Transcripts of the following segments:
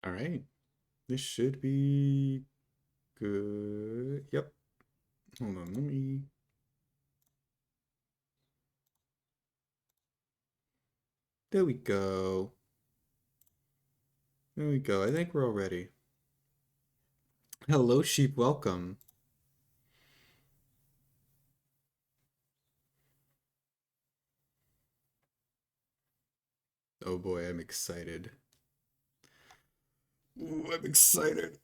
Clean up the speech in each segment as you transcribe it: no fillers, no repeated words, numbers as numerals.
All right. This should be good. Yep. Hold on. Let me. There we go. There we go. I think we're all ready. Hello, sheep. Welcome. Oh boy, I'm excited. Ooh, I'm excited.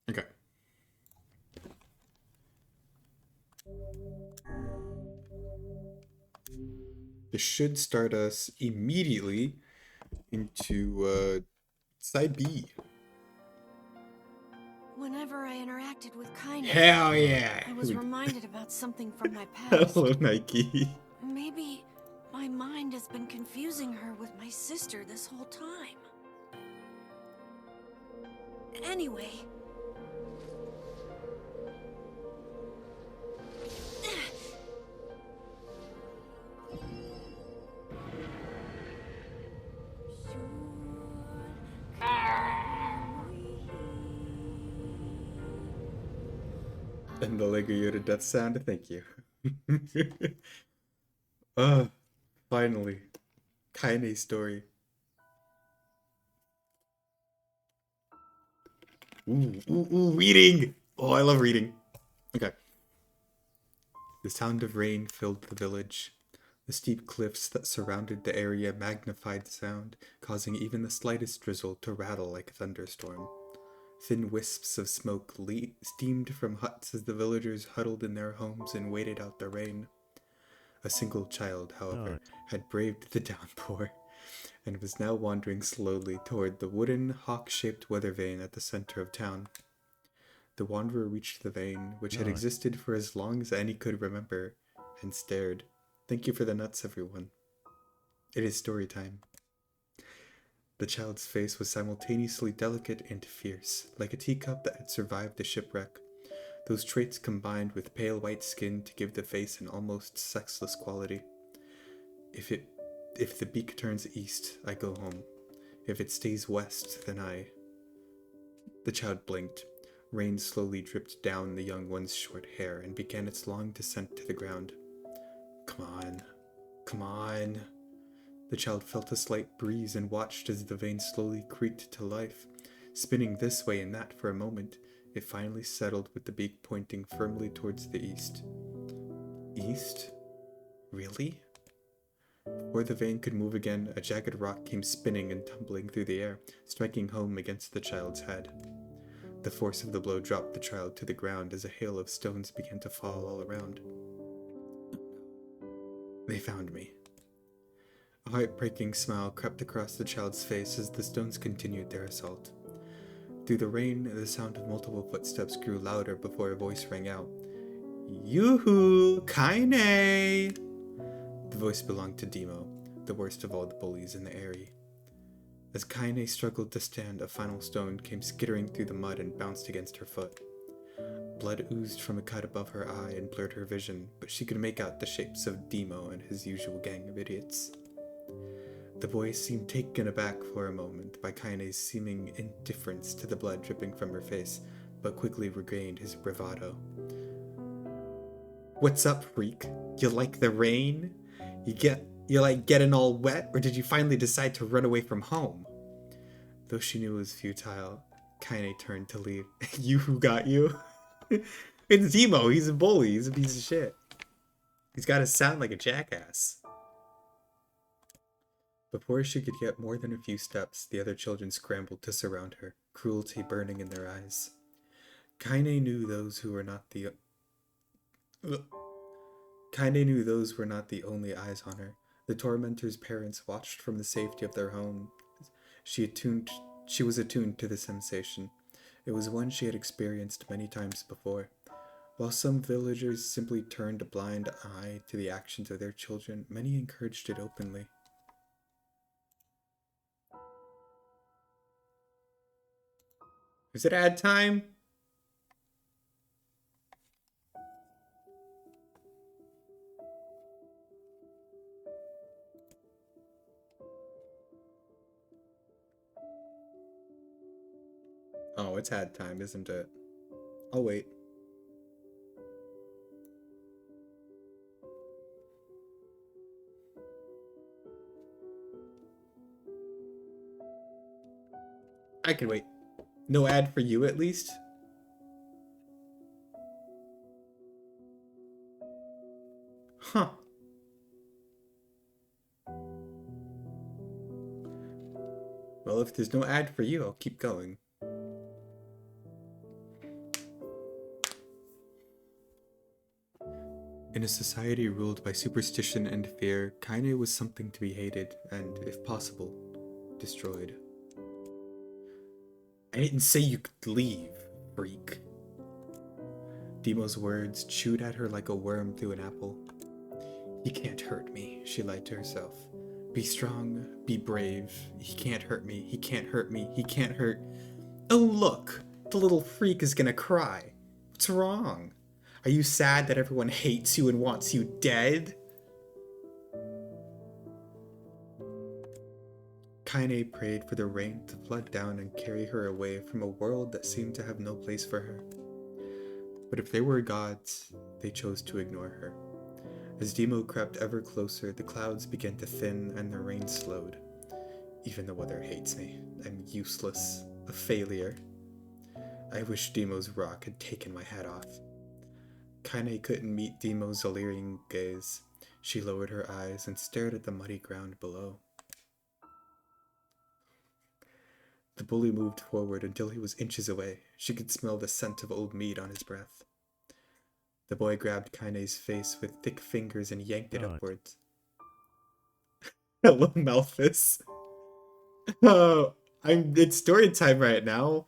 Okay. This should start us immediately into side B. Whenever I interacted with Kaine, Hell yeah! I was reminded about something from my Hello, past. Nike. Maybe my mind has been confusing her with my sister this whole time. Anyway... And the Lego Yoda death sound. Thank you. uh, finally. Kaine story. Ooh, reading! Oh, I love reading. Okay. The sound of rain filled the village. The steep cliffs that surrounded the area magnified the sound, causing even the slightest drizzle to rattle like a thunderstorm. Thin wisps of smoke steamed from huts as the villagers huddled in their homes and waited out the rain. A single child, however, had braved the downpour and was now wandering slowly toward the wooden, hawk-shaped weather vane at the center of town. The wanderer reached the vane, which had existed for as long as Annie could remember, and stared. Thank you for the nuts, everyone. It is story time. The child's face was simultaneously delicate and fierce, like a teacup that had survived the shipwreck. Those traits combined with pale white skin to give the face an almost sexless quality. If the beak turns east, I go home. If it stays west, then I... The child blinked. Rain slowly dripped down the young one's short hair and began its long descent to the ground. Come on. Come on. The child felt a slight breeze and watched as the vein slowly creaked to life. Spinning this way and that for a moment, it finally settled with the beak pointing firmly towards the east. East? Really? Before the vein could move again, a jagged rock came spinning and tumbling through the air, striking home against the child's head. The force of the blow dropped the child to the ground as a hail of stones began to fall all around. They found me. A heartbreaking smile crept across the child's face as the stones continued their assault. Through the rain, the sound of multiple footsteps grew louder before a voice rang out. Yoo-hoo! Kaine! The voice belonged to Demo, the worst of all the bullies in the area. As Kaine struggled to stand, a final stone came skittering through the mud and bounced against her foot. Blood oozed from a cut above her eye and blurred her vision, but she could make out the shapes of Demo and his usual gang of idiots. The boy seemed taken aback for a moment by Kaine's seeming indifference to the blood dripping from her face, but quickly regained his bravado. What's up, freak? You like the rain? You like getting all wet, or did you finally decide to run away from home? Though she knew it was futile, Kaine turned to leave. You who got you? It's Demo, he's a bully, he's a piece of shit. He's gotta sound like a jackass. Before she could get more than a few steps, the other children scrambled to surround her, cruelty burning in their eyes. Kaine knew those were not the only eyes on her. The tormentor's parents watched from the safety of their home. She was attuned to the sensation. It was one she had experienced many times before. While some villagers simply turned a blind eye to the actions of their children, many encouraged it openly. Is it ad time? it's ad time, isn't it? I'll wait. I can wait. No ad for you, at least? Huh. Well, if there's no ad for you, I'll keep going. In a society ruled by superstition and fear, Kaine was something to be hated and, if possible, destroyed. I didn't say you could leave, freak. Demo's words chewed at her like a worm through an apple. He can't hurt me, she lied to herself. Be strong, be brave. He can't hurt me, he can't hurt me, he can't hurt... Oh look! The little freak is gonna cry. What's wrong? Are you sad that everyone hates you and wants you dead? Kaine prayed for the rain to flood down and carry her away from a world that seemed to have no place for her. But if they were gods, they chose to ignore her. As Demo crept ever closer, the clouds began to thin and the rain slowed. Even the weather hates me. I'm useless. A failure. I wish Demo's rock had taken my head off. Kaine couldn't meet Demo's alluring gaze. She lowered her eyes and stared at the muddy ground below. The bully moved forward until he was inches away. She could smell the scent of old meat on his breath. The boy grabbed Kaine's face with thick fingers and yanked it upwards. Hello, Malthus. Oh, it's story time right now.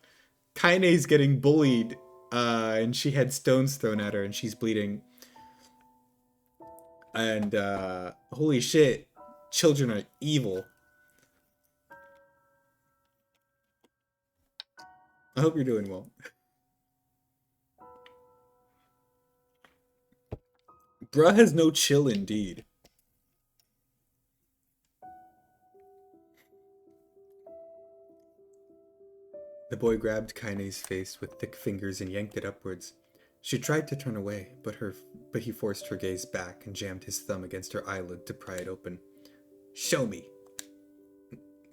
Kaine's getting bullied, and she had stones thrown at her, and she's bleeding. And, holy shit, children are evil. I hope you're doing well. Bruh has no chill indeed. The boy grabbed Kaine's face with thick fingers and yanked it upwards. She tried to turn away, but he forced her gaze back and jammed his thumb against her eyelid to pry it open. Show me.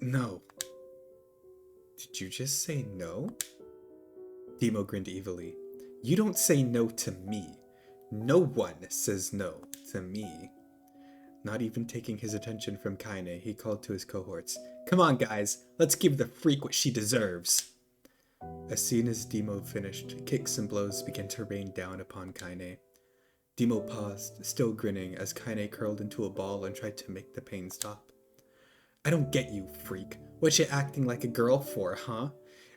No. Did you just say no? Demo grinned evilly. You don't say no to me. No one says no to me. Not even taking his attention from Kaine, he called to his cohorts. Come on, guys, let's give the freak what she deserves. As soon as Demo finished, kicks and blows began to rain down upon Kaine. Demo paused, still grinning, as Kaine curled into a ball and tried to make the pain stop. I don't get you, freak. What you acting like a girl for, huh?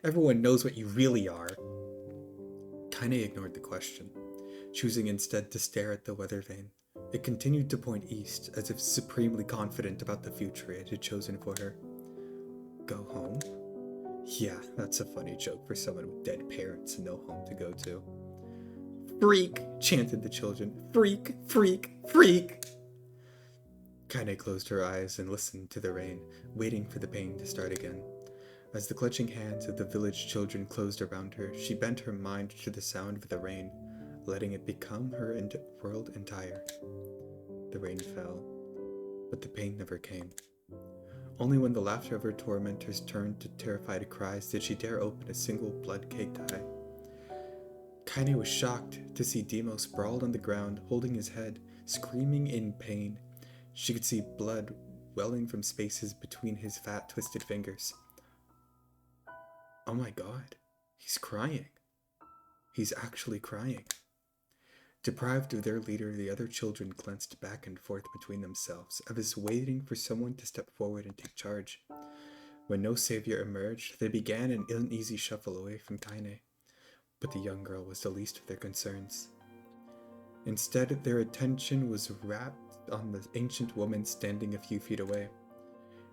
Everyone knows what you really are. Kaine ignored the question, choosing instead to stare at the weather vane. It continued to point east, as if supremely confident about the future it had chosen for her. Go home? Yeah, that's a funny joke for someone with dead parents and no home to go to. Freak! Chanted the children. Freak! Freak! Freak! Kaine closed her eyes and listened to the rain, waiting for the pain to start again. As the clutching hands of the village children closed around her, she bent her mind to the sound of the rain, letting it become her world entire. The rain fell, but the pain never came. Only when the laughter of her tormentors turned to terrified cries did she dare open a single blood-caked eye. Kaine was shocked to see Demo sprawled on the ground, holding his head, screaming in pain. She could see blood welling from spaces between his fat, twisted fingers. Oh my god, he's crying. He's actually crying. Deprived of their leader, the other children glanced back and forth between themselves, as if waiting for someone to step forward and take charge. When no savior emerged, they began an uneasy shuffle away from Kaine. But the young girl was the least of their concerns. Instead, their attention was wrapped on the ancient woman standing a few feet away.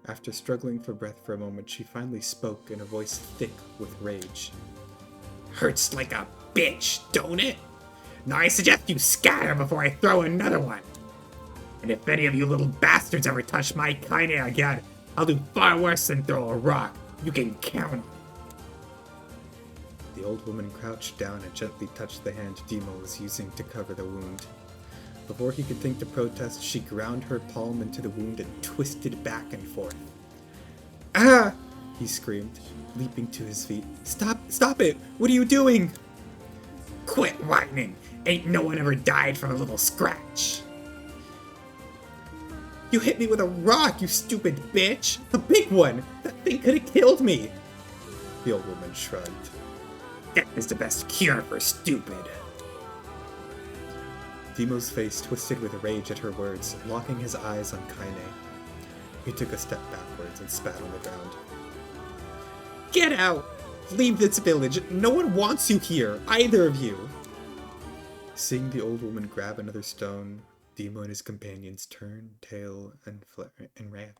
After struggling for breath for a moment, she finally spoke in a voice thick with rage. Hurts like a bitch, don't it? Now I suggest you scatter before I throw another one. And if any of you little bastards ever touch my Kaine again, I'll do far worse than throw a rock. You can count on it. The old woman crouched down and gently touched the hand Demo was using to cover the wound. Before he could think to protest, she ground her palm into the wound and twisted back and forth. "Ah!" he screamed, leaping to his feet. Stop it! What are you doing?" Quit whining! Ain't no one ever died from a little scratch! "You hit me with a rock, you stupid bitch! A big one! That thing could have killed me!" The old woman shrugged. That is the best cure for stupid. Demo's face twisted with rage at her words, locking his eyes on Kaine. He took a step backwards and spat on the ground. "Get out! Leave this village! No one wants you here! Either of you!" Seeing the old woman grab another stone, Demo and his companions turned tail and ran.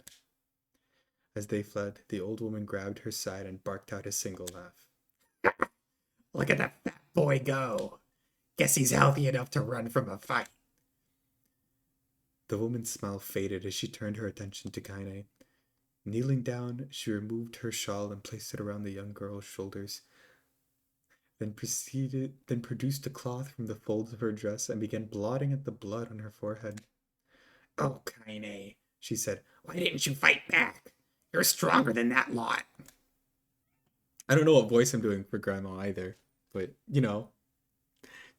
As they fled, the old woman grabbed her side and barked out a single laugh. Look at that fat boy go! Guess he's healthy enough to run from a fight. The woman's smile faded as she turned her attention to Kaine. Kneeling down, she removed her shawl and placed it around the young girl's shoulders. Then produced a cloth from the folds of her dress and began blotting at the blood on her forehead. "Oh, Kaine," she said, "why didn't you fight back? You're stronger than that lot." I don't know what voice I'm doing for Grandma either, but,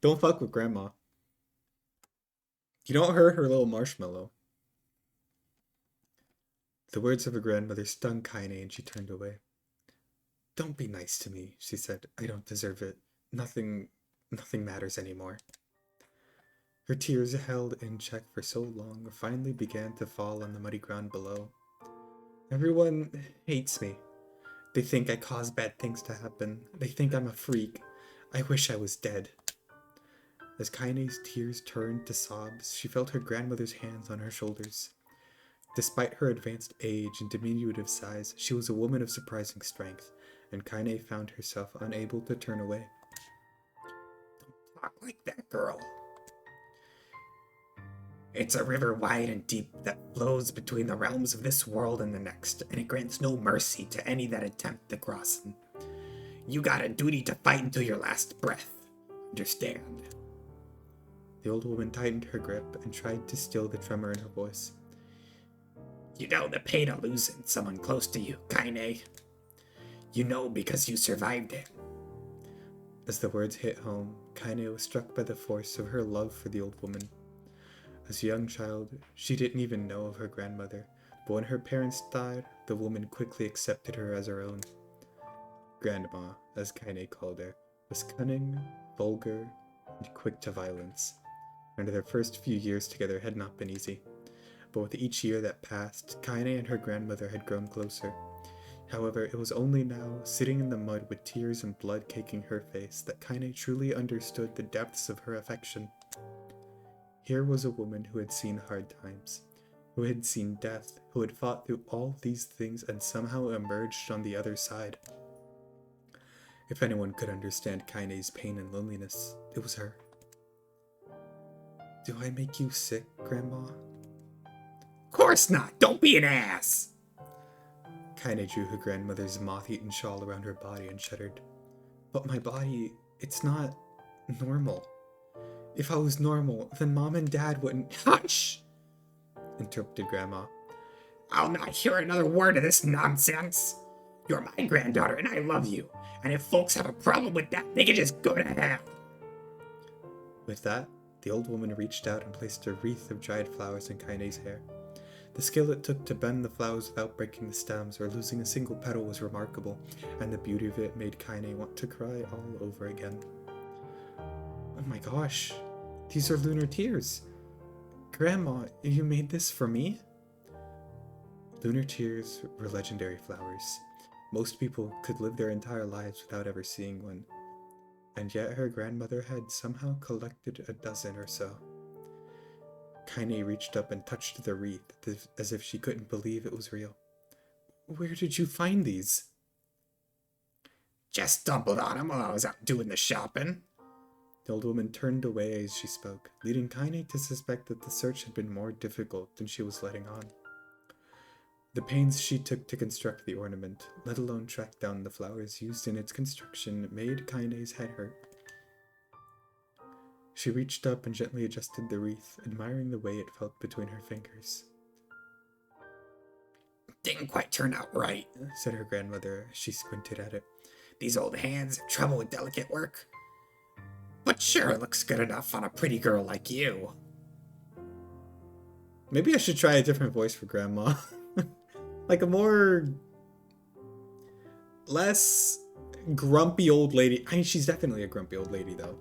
don't fuck with Grandma. You don't hurt her little marshmallow. The words of her grandmother stung Kaine and she turned away. "Don't be nice to me," she said. "I don't deserve it. Nothing matters anymore." Her tears, held in check for so long, finally began to fall on the muddy ground below. "Everyone hates me. They think I cause bad things to happen. They think I'm a freak. I wish I was dead." As Kaine's tears turned to sobs, she felt her grandmother's hands on her shoulders. Despite her advanced age and diminutive size, she was a woman of surprising strength, and Kaine found herself unable to turn away. "Don't talk like that, girl. It's a river wide and deep that flows between the realms of this world and the next, and it grants no mercy to any that attempt to cross them. You got a duty to fight until your last breath. Understand?" The old woman tightened her grip and tried to still the tremor in her voice. "You know the pain of losing someone close to you, Kaine. You know because you survived it." As the words hit home, Kaine was struck by the force of her love for the old woman. As a young child, she didn't even know of her grandmother, but when her parents died, the woman quickly accepted her as her own. Grandma, as Kaine called her, was cunning, vulgar, and quick to violence, and their first few years together had not been easy. But with each year that passed, Kaine and her grandmother had grown closer. However, it was only now, sitting in the mud with tears and blood caking her face, that Kaine truly understood the depths of her affection. Here was a woman who had seen hard times, who had seen death, who had fought through all these things and somehow emerged on the other side. If anyone could understand Kaine's pain and loneliness, it was her. "Do I make you sick, Grandma?" "Course not! Don't be an ass!" Kaine drew her grandmother's moth-eaten shawl around her body and shuddered. "But my body, it's not normal. If I was normal, then Mom and Dad wouldn't—" "Hush!" interrupted Grandma. "I'll not hear another word of this nonsense. You're my granddaughter and I love you, and if folks have a problem with that, they can just go to hell." With that, the old woman reached out and placed a wreath of dried flowers in Kaine's hair. The skill it took to bend the flowers without breaking the stems or losing a single petal was remarkable, and the beauty of it made Kaine want to cry all over again. "Oh my gosh, these are lunar tears. Grandma, you made this for me?" Lunar tears were legendary flowers. Most people could live their entire lives without ever seeing one, and yet her grandmother had somehow collected a dozen or so. Kaine reached up and touched the wreath as if she couldn't believe it was real. "Where did you find these?" "Just stumbled on them while I was out doing the shopping." The old woman turned away as she spoke, leading Kaine to suspect that the search had been more difficult than she was letting on. The pains she took to construct the ornament, let alone track down the flowers used in its construction, made Kaine's head hurt. She reached up and gently adjusted the wreath, admiring the way it felt between her fingers. Didn't quite turn out right, said her grandmother as she squinted at it. These old hands have trouble with delicate work. But sure, it looks good enough on a pretty girl like you. Maybe I should try a different voice for Grandma. Like a more... less grumpy old lady. I mean, she's definitely a grumpy old lady, though.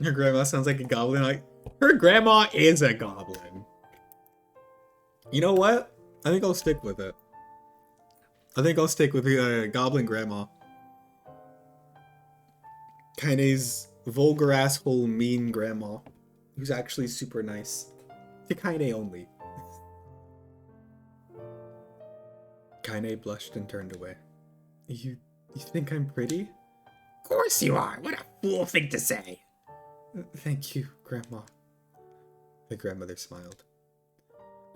Her grandma sounds like a goblin. Like, her grandma is a goblin. You know what? I think I'll stick with it. I think I'll stick with the goblin grandma. Kaine's vulgar asshole mean grandma. Who's actually super nice. To Kaine only. Kaine blushed and turned away. You think I'm pretty? Of course you are. What a fool thing to say. Thank you, Grandma. The grandmother smiled.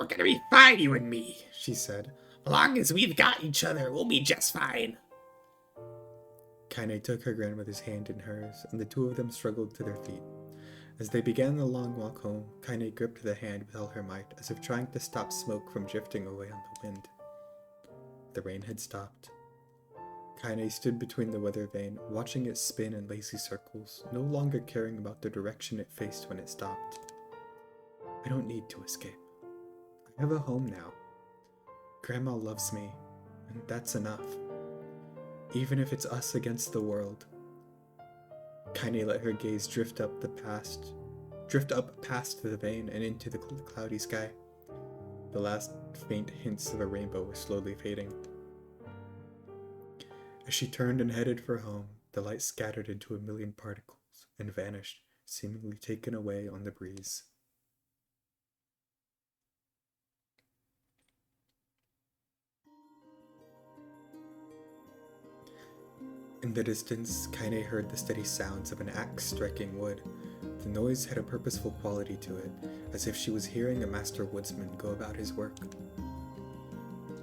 We're gonna be fine, you and me, She said. As long as we've got each other, we'll be just fine. Kaine took her grandmother's hand in hers, and the two of them struggled to their feet. As they began the long walk home, Kaine gripped the hand with all her might, as if trying to stop smoke from drifting away on the wind. The rain had stopped. Kaine stood between the weather vane, watching it spin in lazy circles, no longer caring about the direction it faced when it stopped. I don't need to escape. I have a home now. Grandma loves me, and that's enough. Even if it's us against the world. Kaine let her gaze drift up past the vane and into the cloudy sky. The last faint hints of a rainbow were slowly fading. As she turned and headed for home, the light scattered into a million particles and vanished, seemingly taken away on the breeze. In the distance, Kaine heard the steady sounds of an axe striking wood. The noise had a purposeful quality to it, as if she was hearing a master woodsman go about his work.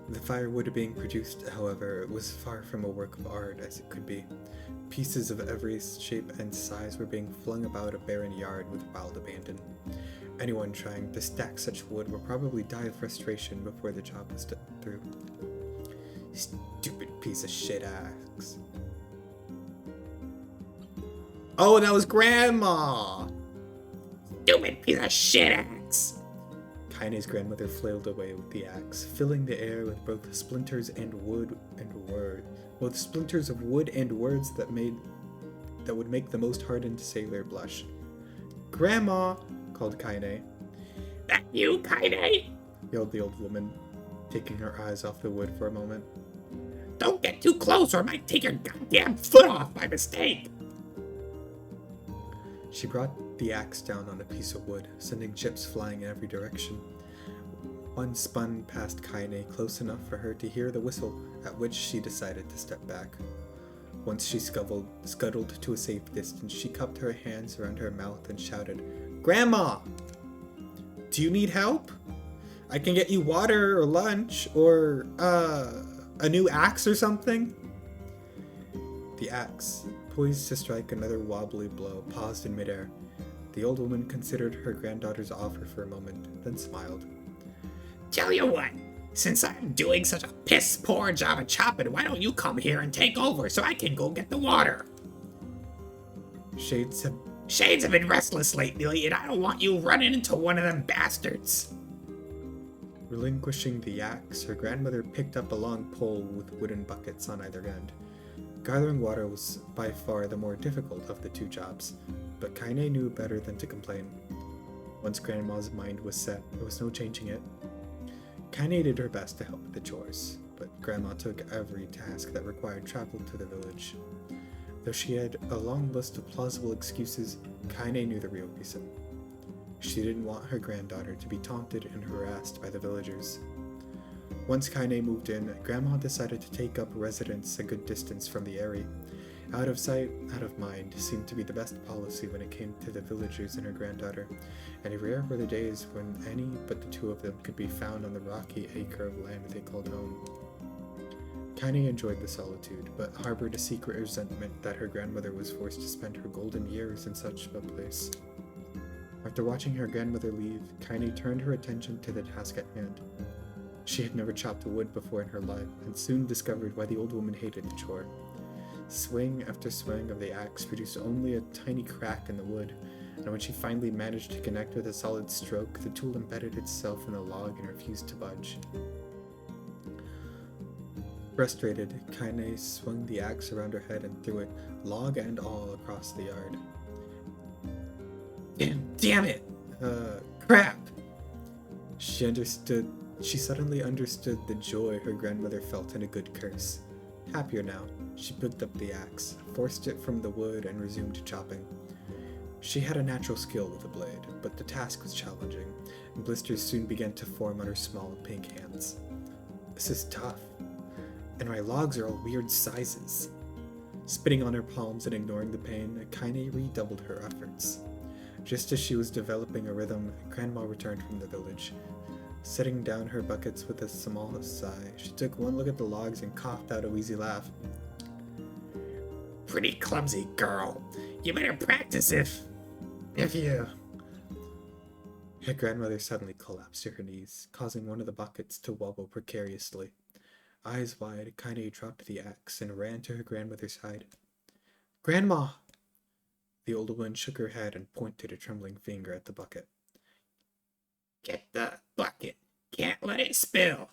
The firewood being produced, however, was far from a work of art as it could be. Pieces of every shape and size were being flung about a barren yard with wild abandon. Anyone trying to stack such wood would probably die of frustration before the job was through. Stupid piece of shit axe. Oh, that was Grandma! Stupid piece of shit axe! Kaine's grandmother flailed away with the axe, filling the air with both splinters of wood and words that would make the most hardened sailor blush. Grandma! Called Kaine. That you, Kaine? Yelled the old woman, taking her eyes off the wood for a moment. Don't get too close or I might take your goddamn foot off by mistake! She brought the axe down on a piece of wood, sending chips flying in every direction. One spun past Kaine close enough for her to hear the whistle, at which she decided to step back. Once she scuttled to a safe distance, she cupped her hands around her mouth and shouted, Grandma! Do you need help? I can get you water or lunch or, a new axe or something? The axe, poised to strike another wobbly blow, paused in midair. The old woman considered her granddaughter's offer for a moment, then smiled. Tell you what, since I'm doing such a piss-poor job of chopping, why don't you come here and take over so I can go get the water? Shades have been restless lately, and I don't want you running into one of them bastards. Relinquishing the axe, her grandmother picked up a long pole with wooden buckets on either end. Gathering water was by far the more difficult of the two jobs, but Kaine knew better than to complain. Once Grandma's mind was set, there was no changing it. Kaine did her best to help with the chores, but Grandma took every task that required travel to the village. Though she had a long list of plausible excuses, Kaine knew the real reason. She didn't want her granddaughter to be taunted and harassed by the villagers. Once Kaine moved in, Grandma decided to take up residence a good distance from the area. Out of sight, out of mind seemed to be the best policy when it came to the villagers and her granddaughter, and rare were the days when any but the two of them could be found on the rocky acre of land they called home. Kaine enjoyed the solitude, but harbored a secret resentment that her grandmother was forced to spend her golden years in such a place. After watching her grandmother leave, Kaine turned her attention to the task at hand. She had never chopped wood before in her life, and soon discovered why the old woman hated the chore. Swing after swing of the axe produced only a tiny crack in the wood, and when she finally managed to connect with a solid stroke, the tool embedded itself in the log and refused to budge. Frustrated, Kaine swung the axe around her head and threw it, log and all, across the yard. Damn it! Crap! She suddenly understood the joy her grandmother felt in a good curse. Happier now, she picked up the axe, forced it from the wood, and resumed chopping. She had a natural skill with a blade, but the task was challenging, and blisters soon began to form on her small pink hands. This is tough, and my logs are all weird sizes. Spitting on her palms and ignoring the pain, Kaine redoubled her efforts. Just as she was developing a rhythm, Grandma returned from the village. Setting down her buckets with a small sigh, she took one look at the logs and coughed out a wheezy laugh. Pretty clumsy, girl. You better practice if you... Her grandmother suddenly collapsed to her knees, causing one of the buckets to wobble precariously. Eyes wide, Kaine dropped the axe and ran to her grandmother's side. Grandma! The old woman shook her head and pointed a trembling finger at the bucket. Get the bucket. Can't let it spill.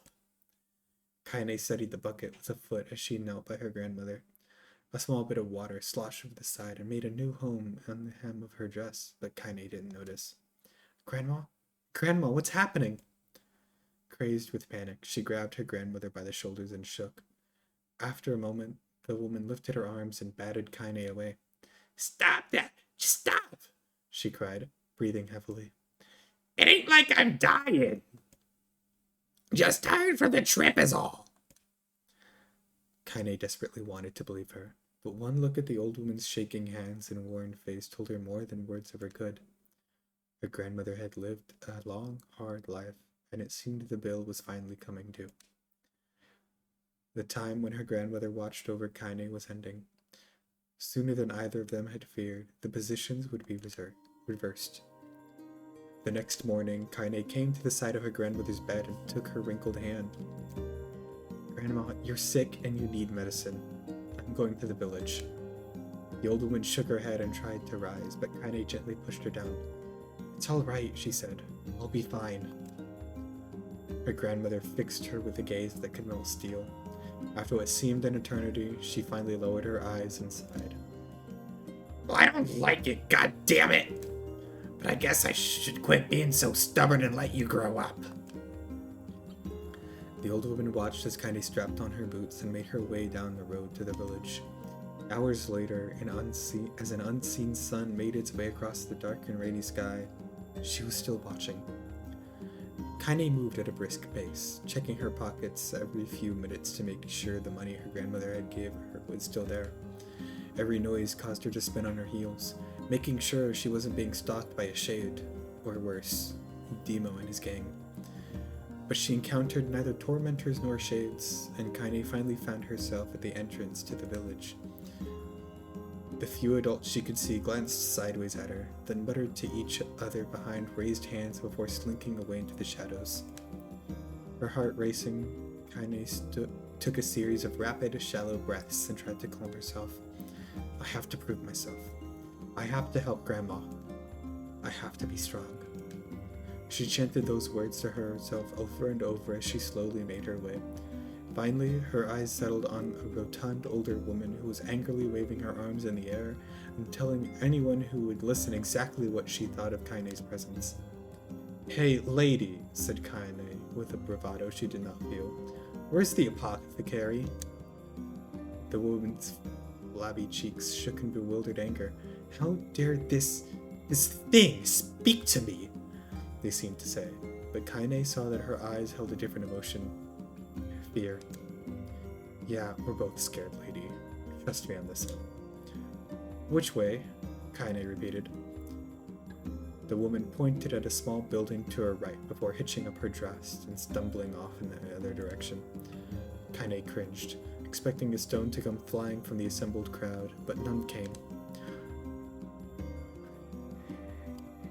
Kaine steadied the bucket with a foot as she knelt by her grandmother. A small bit of water sloshed over the side and made a new home on the hem of her dress, but Kaine didn't notice. Grandma? Grandma, what's happening? Crazed with panic, she grabbed her grandmother by the shoulders and shook. After a moment, the woman lifted her arms and batted Kaine away. Stop that! Just stop! She cried, breathing heavily. It ain't like I'm dying. Just tired from the trip is all. Kaine desperately wanted to believe her, but one look at the old woman's shaking hands and worn face told her more than words ever could. Her grandmother had lived a long, hard life, and it seemed the bill was finally coming due. The time when her grandmother watched over Kaine was ending. Sooner than either of them had feared, the positions would be reversed. The next morning, Kaine came to the side of her grandmother's bed and took her wrinkled hand. Grandma, you're sick and you need medicine. I'm going to the village. The old woman shook her head and tried to rise, but Kaine gently pushed her down. It's all right, she said. I'll be fine. Her grandmother fixed her with a gaze that could melt steel. After what seemed an eternity, she finally lowered her eyes and sighed. Well, I don't like it, god damn it! But I guess I should quit being so stubborn and let you grow up. The old woman watched as Kaine strapped on her boots and made her way down the road to the village. Hours later, as an unseen sun made its way across the dark and rainy sky, she was still watching. Kaine moved at a brisk pace, checking her pockets every few minutes to make sure the money her grandmother had gave her was still there. Every noise caused her to spin on her heels, making sure she wasn't being stalked by a shade, or worse, Demo and his gang. But she encountered neither tormentors nor shades, and Kaine finally found herself at the entrance to the village. The few adults she could see glanced sideways at her, then muttered to each other behind raised hands before slinking away into the shadows. Her heart racing, Kaine took a series of rapid, shallow breaths and tried to calm herself. I have to prove myself. I have to help Grandma. I have to be strong. She chanted those words to herself over and over as she slowly made her way. Finally, her eyes settled on a rotund older woman who was angrily waving her arms in the air and telling anyone who would listen exactly what she thought of Kaine's presence. Hey, lady, said Kaine with a bravado she did not feel. Where's the apothecary? The woman's flabby cheeks shook in bewildered anger. How dare this thing speak to me? They seemed to say, but Kaine saw that her eyes held a different emotion. fear. Yeah, we're both scared, lady. Trust me on this one. Which way? Kaine repeated. The woman pointed at a small building to her right before hitching up her dress and stumbling off in the other direction. Kaine cringed, expecting a stone to come flying from the assembled crowd, but none came.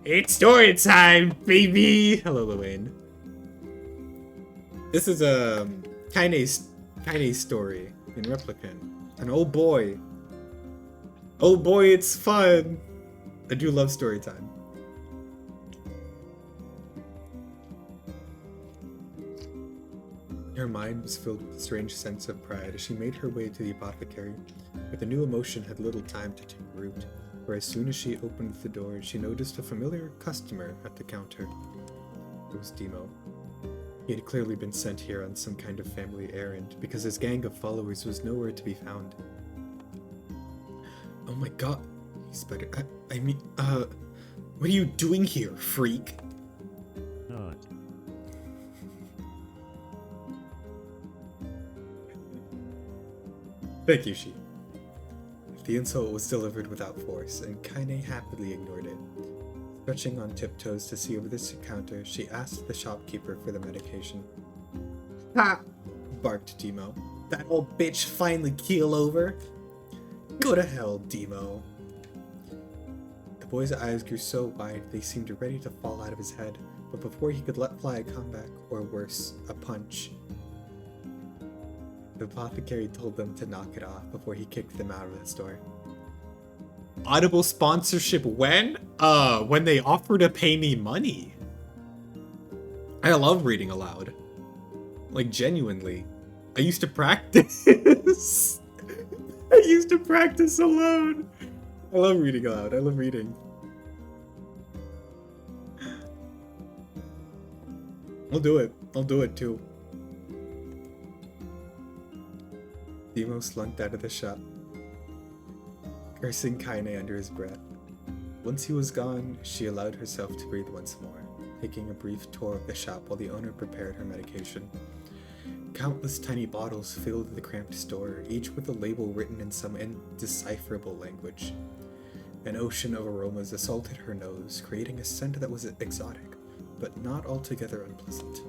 It's story time, baby! Hello, Luane. This is Kaine's story in Replicant. And oh boy, it's fun! I do love story time. Her mind was filled with a strange sense of pride as she made her way to the apothecary, but the new emotion had little time to take root, for as soon as she opened the door, she noticed a familiar customer at the counter. It was Demo. He had clearly been sent here on some kind of family errand, because his gang of followers was nowhere to be found. Oh my god, he sputtered. What are you doing here, freak? Not. Thank you, she. The insult was delivered without force, and Kaine happily ignored it. Stretching on tiptoes to see over this counter, she asked the shopkeeper for the medication. Ha! Barked Demo. That old bitch finally keel over? Go to hell, Demo. The boy's eyes grew so wide they seemed ready to fall out of his head, but before he could let fly a comeback, or worse, a punch, the apothecary told them to knock it off before he kicked them out of the store. Audible sponsorship when? When they offer to pay me money. I love reading aloud. Like, genuinely. I used to practice. I used to practice alone. I love reading aloud. I love reading. I'll do it. I'll do it too. Demo slunk out of the shop, cursing Kaine under his breath. Once he was gone, she allowed herself to breathe once more, taking a brief tour of the shop while the owner prepared her medication. Countless tiny bottles filled the cramped store, each with a label written in some indecipherable language. An ocean of aromas assaulted her nose, creating a scent that was exotic, but not altogether unpleasant.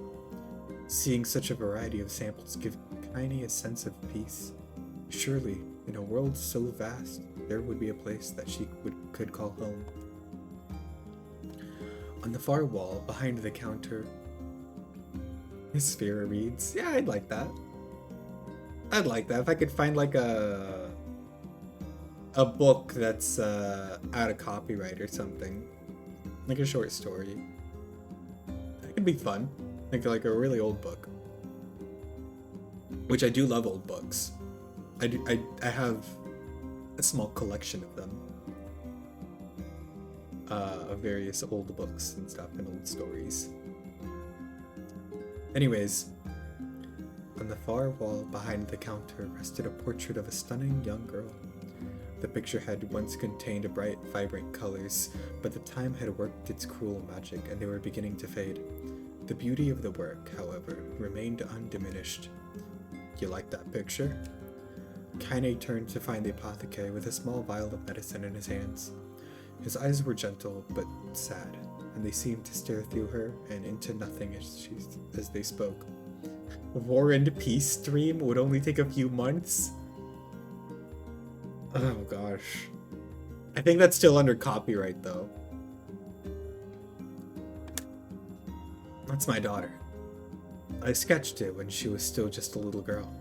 Seeing such a variety of samples gave Kaine a sense of peace. Surely, in a world so vast, there would be a place that she could call home. On the far wall, behind the counter, Hesperia reads. Yeah, I'd like that. I'd like that if I could find like a book that's out of copyright or something, like a short story. That could be fun. Like a really old book. Which I do love old books. I have a small collection of them. Of various old books and stuff and old stories. Anyways, on the far wall behind the counter rested a portrait of a stunning young girl. The picture had once contained bright, vibrant colors, but the time had worked its cruel magic and they were beginning to fade. The beauty of the work, however, remained undiminished. You like that picture? Kaine turned to find the apothecary with a small vial of medicine in his hands. His eyes were gentle, but sad, and they seemed to stare through her and into nothing as they spoke. War and Peace stream would only take a few months? Oh gosh. I think that's still under copyright though. That's my daughter. I sketched it when she was still just a little girl.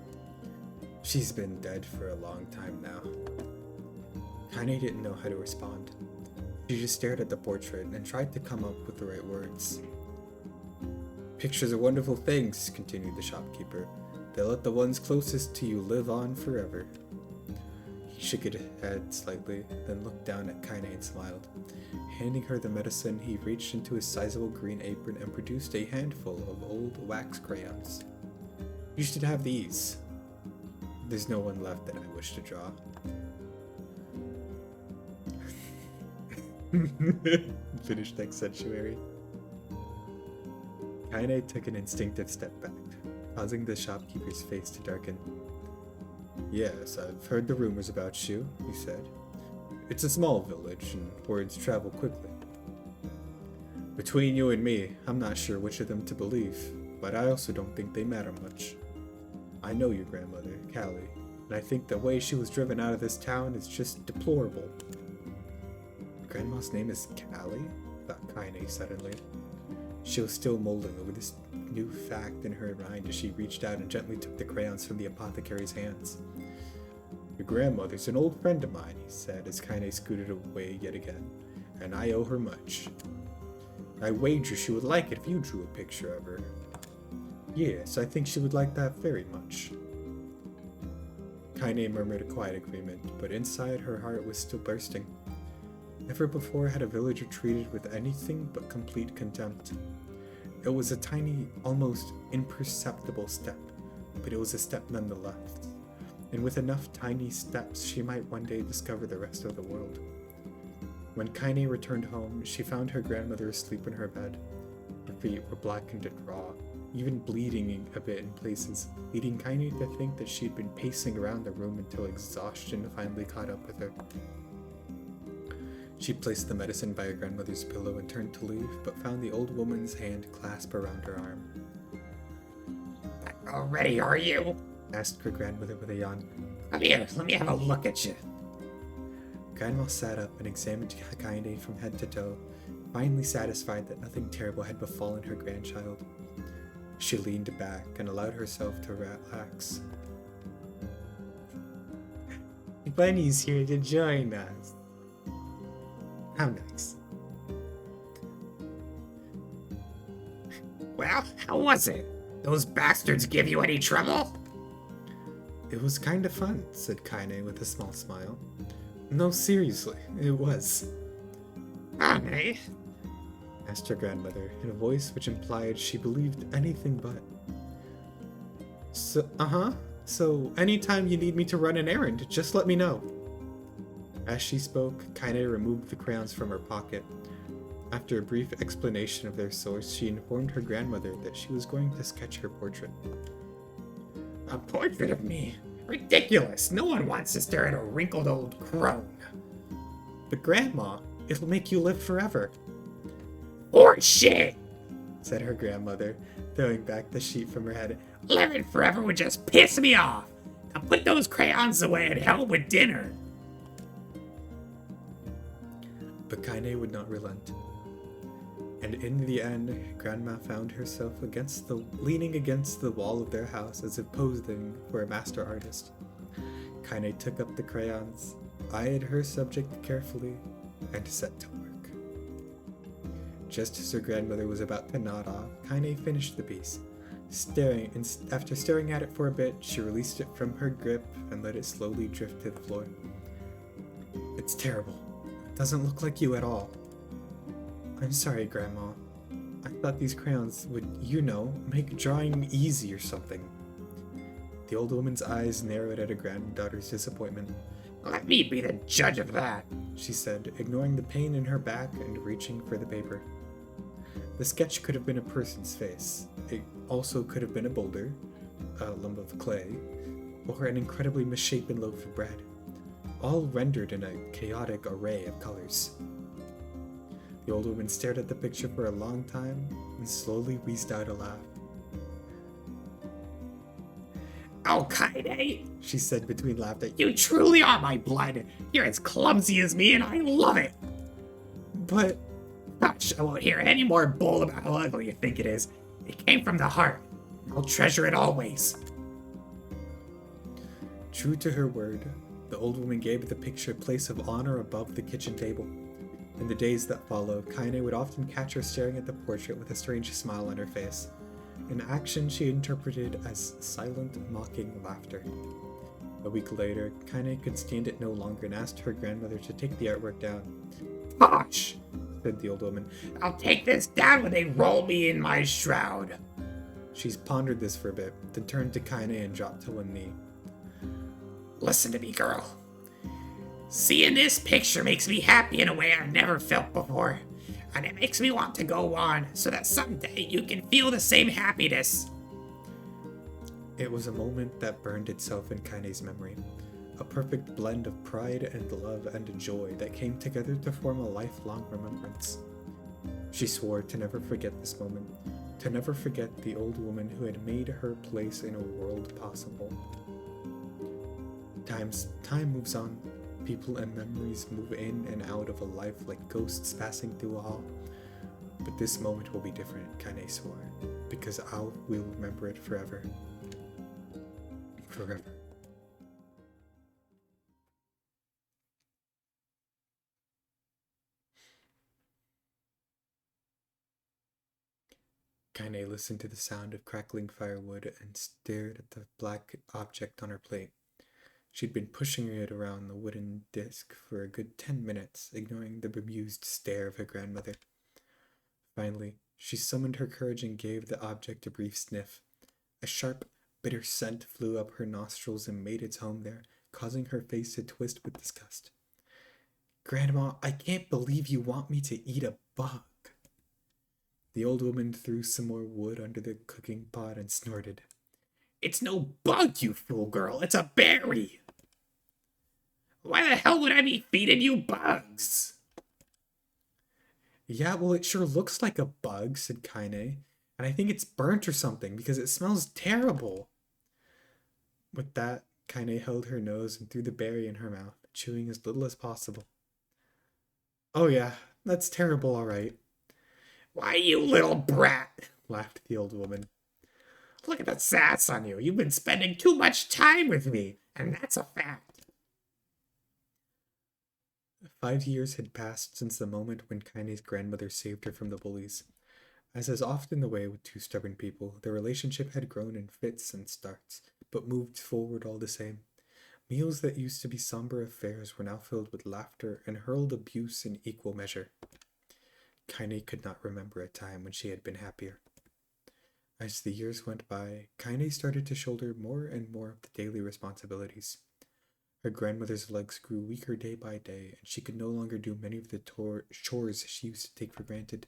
She's been dead for a long time now. Kaine didn't know how to respond. She just stared at the portrait and tried to come up with the right words. Pictures are wonderful things, continued the shopkeeper. They let the ones closest to you live on forever. He shook his head slightly, then looked down at Kaine and smiled. Handing her the medicine, he reached into his sizable green apron and produced a handful of old wax crayons. You should have these. There's no one left that I wish to draw. Finished next sanctuary. Kaine took an instinctive step back. causing the shopkeeper's face to darken. Yes, I've heard the rumors about you, he said. It's a small village, and words travel quickly. Between you and me, I'm not sure which of them to believe, but I also don't think they matter much. I know your grandmother, Callie, and I think the way she was driven out of this town is just deplorable. Grandma's name is Callie? Thought Kaine suddenly. She was still mulling over this new fact in her mind as she reached out and gently took the crayons from the apothecary's hands. Your grandmother's an old friend of mine, he said as Kaine scooted away yet again, and I owe her much. I wager she would like it if you drew a picture of her. Yes, I think she would like that very much. Kaine murmured a quiet agreement, but inside her heart was still bursting. Never before had a villager treated with anything but complete contempt. It was a tiny, almost imperceptible step, but it was a step nonetheless. And with enough tiny steps, she might one day discover the rest of the world. When Kaine returned home, she found her grandmother asleep in her bed. Her feet were blackened and raw, even bleeding a bit in places, leading Kaine to think that she'd been pacing around the room until exhaustion finally caught up with her. She placed the medicine by her grandmother's pillow and turned to leave, but found the old woman's hand clasped around her arm. All ready, are you? Asked her grandmother with a yawn. Come here, let me have a look at you. Grandma sat up and examined Kaine from head to toe, finally satisfied that nothing terrible had befallen her grandchild. She leaned back and allowed herself to relax. Bunny's here to join us. How nice. Well, how was it? Those bastards give you any trouble? It was kind of fun, said Kaine with a small smile. No, seriously, it was. Honey? Asked her grandmother in a voice which implied she believed anything but. So anytime you need me to run an errand, just let me know. As she spoke, Kaine removed the crayons from her pocket. After a brief explanation of their source, she informed her grandmother that she was going to sketch her portrait. A portrait of me? Ridiculous! No one wants to stare at a wrinkled old crone. But Grandma, it'll make you live forever. Or shit! Said her grandmother, throwing back the sheet from her head. Living forever would just piss me off. Now put those crayons away and help with dinner. But Kaine would not relent. And in the end, Grandma found herself leaning against the wall of their house as if posing for a master artist. Kaine took up the crayons, eyed her subject carefully, and set to work. Just as her grandmother was about to nod off, Kaine finished the piece. After staring at it for a bit, she released it from her grip and let it slowly drift to the floor. It's terrible. It doesn't look like you at all. I'm sorry, Grandma. I thought these crayons would, make drawing easy or something. The old woman's eyes narrowed at her granddaughter's disappointment. Let me be the judge of that, she said, ignoring the pain in her back and reaching for the paper. The sketch could have been a person's face. It also could have been a boulder, a lump of clay, or an incredibly misshapen loaf of bread, all rendered in a chaotic array of colors. The old woman stared at the picture for a long time and slowly wheezed out a laugh. Oh, Kaine, she said between laughter. You truly are my blood. You're as clumsy as me and I love it. But... Gosh, I won't hear any more bull about how ugly you think it is. It came from the heart. I'll treasure it always. True to her word, the old woman gave the picture a place of honor above the kitchen table. In the days that followed, Kaine would often catch her staring at the portrait with a strange smile on her face, an action she interpreted as silent, mocking laughter. A week later, Kaine could stand it no longer and asked her grandmother to take the artwork down. Gosh, said the old woman. I'll take this down when they roll me in my shroud. She's pondered this for a bit, then turned to Kaine and dropped to one knee. Listen to me, girl. Seeing this picture makes me happy in a way I've never felt before. And it makes me want to go on so that someday you can feel the same happiness. It was a moment that burned itself in Kaine's memory. A perfect blend of pride and love and joy that came together to form a lifelong remembrance. She swore to never forget this moment, to never forget the old woman who had made her place in a world possible. Time moves on. People and memories move in and out of a life like ghosts passing through a hall. But this moment will be different, Kaine swore, because I will remember it forever. Forever. Kaine listened to the sound of crackling firewood and stared at the black object on her plate. She'd been pushing it around the wooden disc for a good 10 minutes, ignoring the bemused stare of her grandmother. Finally, she summoned her courage and gave the object a brief sniff. A sharp, bitter scent flew up her nostrils and made its home there, causing her face to twist with disgust. "Grandma, I can't believe you want me to eat a bug." The old woman threw some more wood under the cooking pot and snorted. "It's no bug, you fool girl. It's a berry. Why the hell would I be feeding you bugs?" "Yeah, well, it sure looks like a bug," said Kaine, "and I think it's burnt or something because it smells terrible." With that, Kaine held her nose and threw the berry in her mouth, chewing as little as possible. "Oh yeah, that's terrible, all right." "Why, you little brat," laughed the old woman. "Look at the sass on you. You've been spending too much time with me, and that's a fact." 5 years had passed since the moment when Kaine's grandmother saved her from the bullies. As is often the way with two stubborn people, their relationship had grown in fits and starts, but moved forward all the same. Meals that used to be somber affairs were now filled with laughter and hurled abuse in equal measure. Kaine could not remember a time when she had been happier. As the years went by, Kaine started to shoulder more and more of the daily responsibilities. Her grandmother's legs grew weaker day by day, and she could no longer do many of the chores she used to take for granted.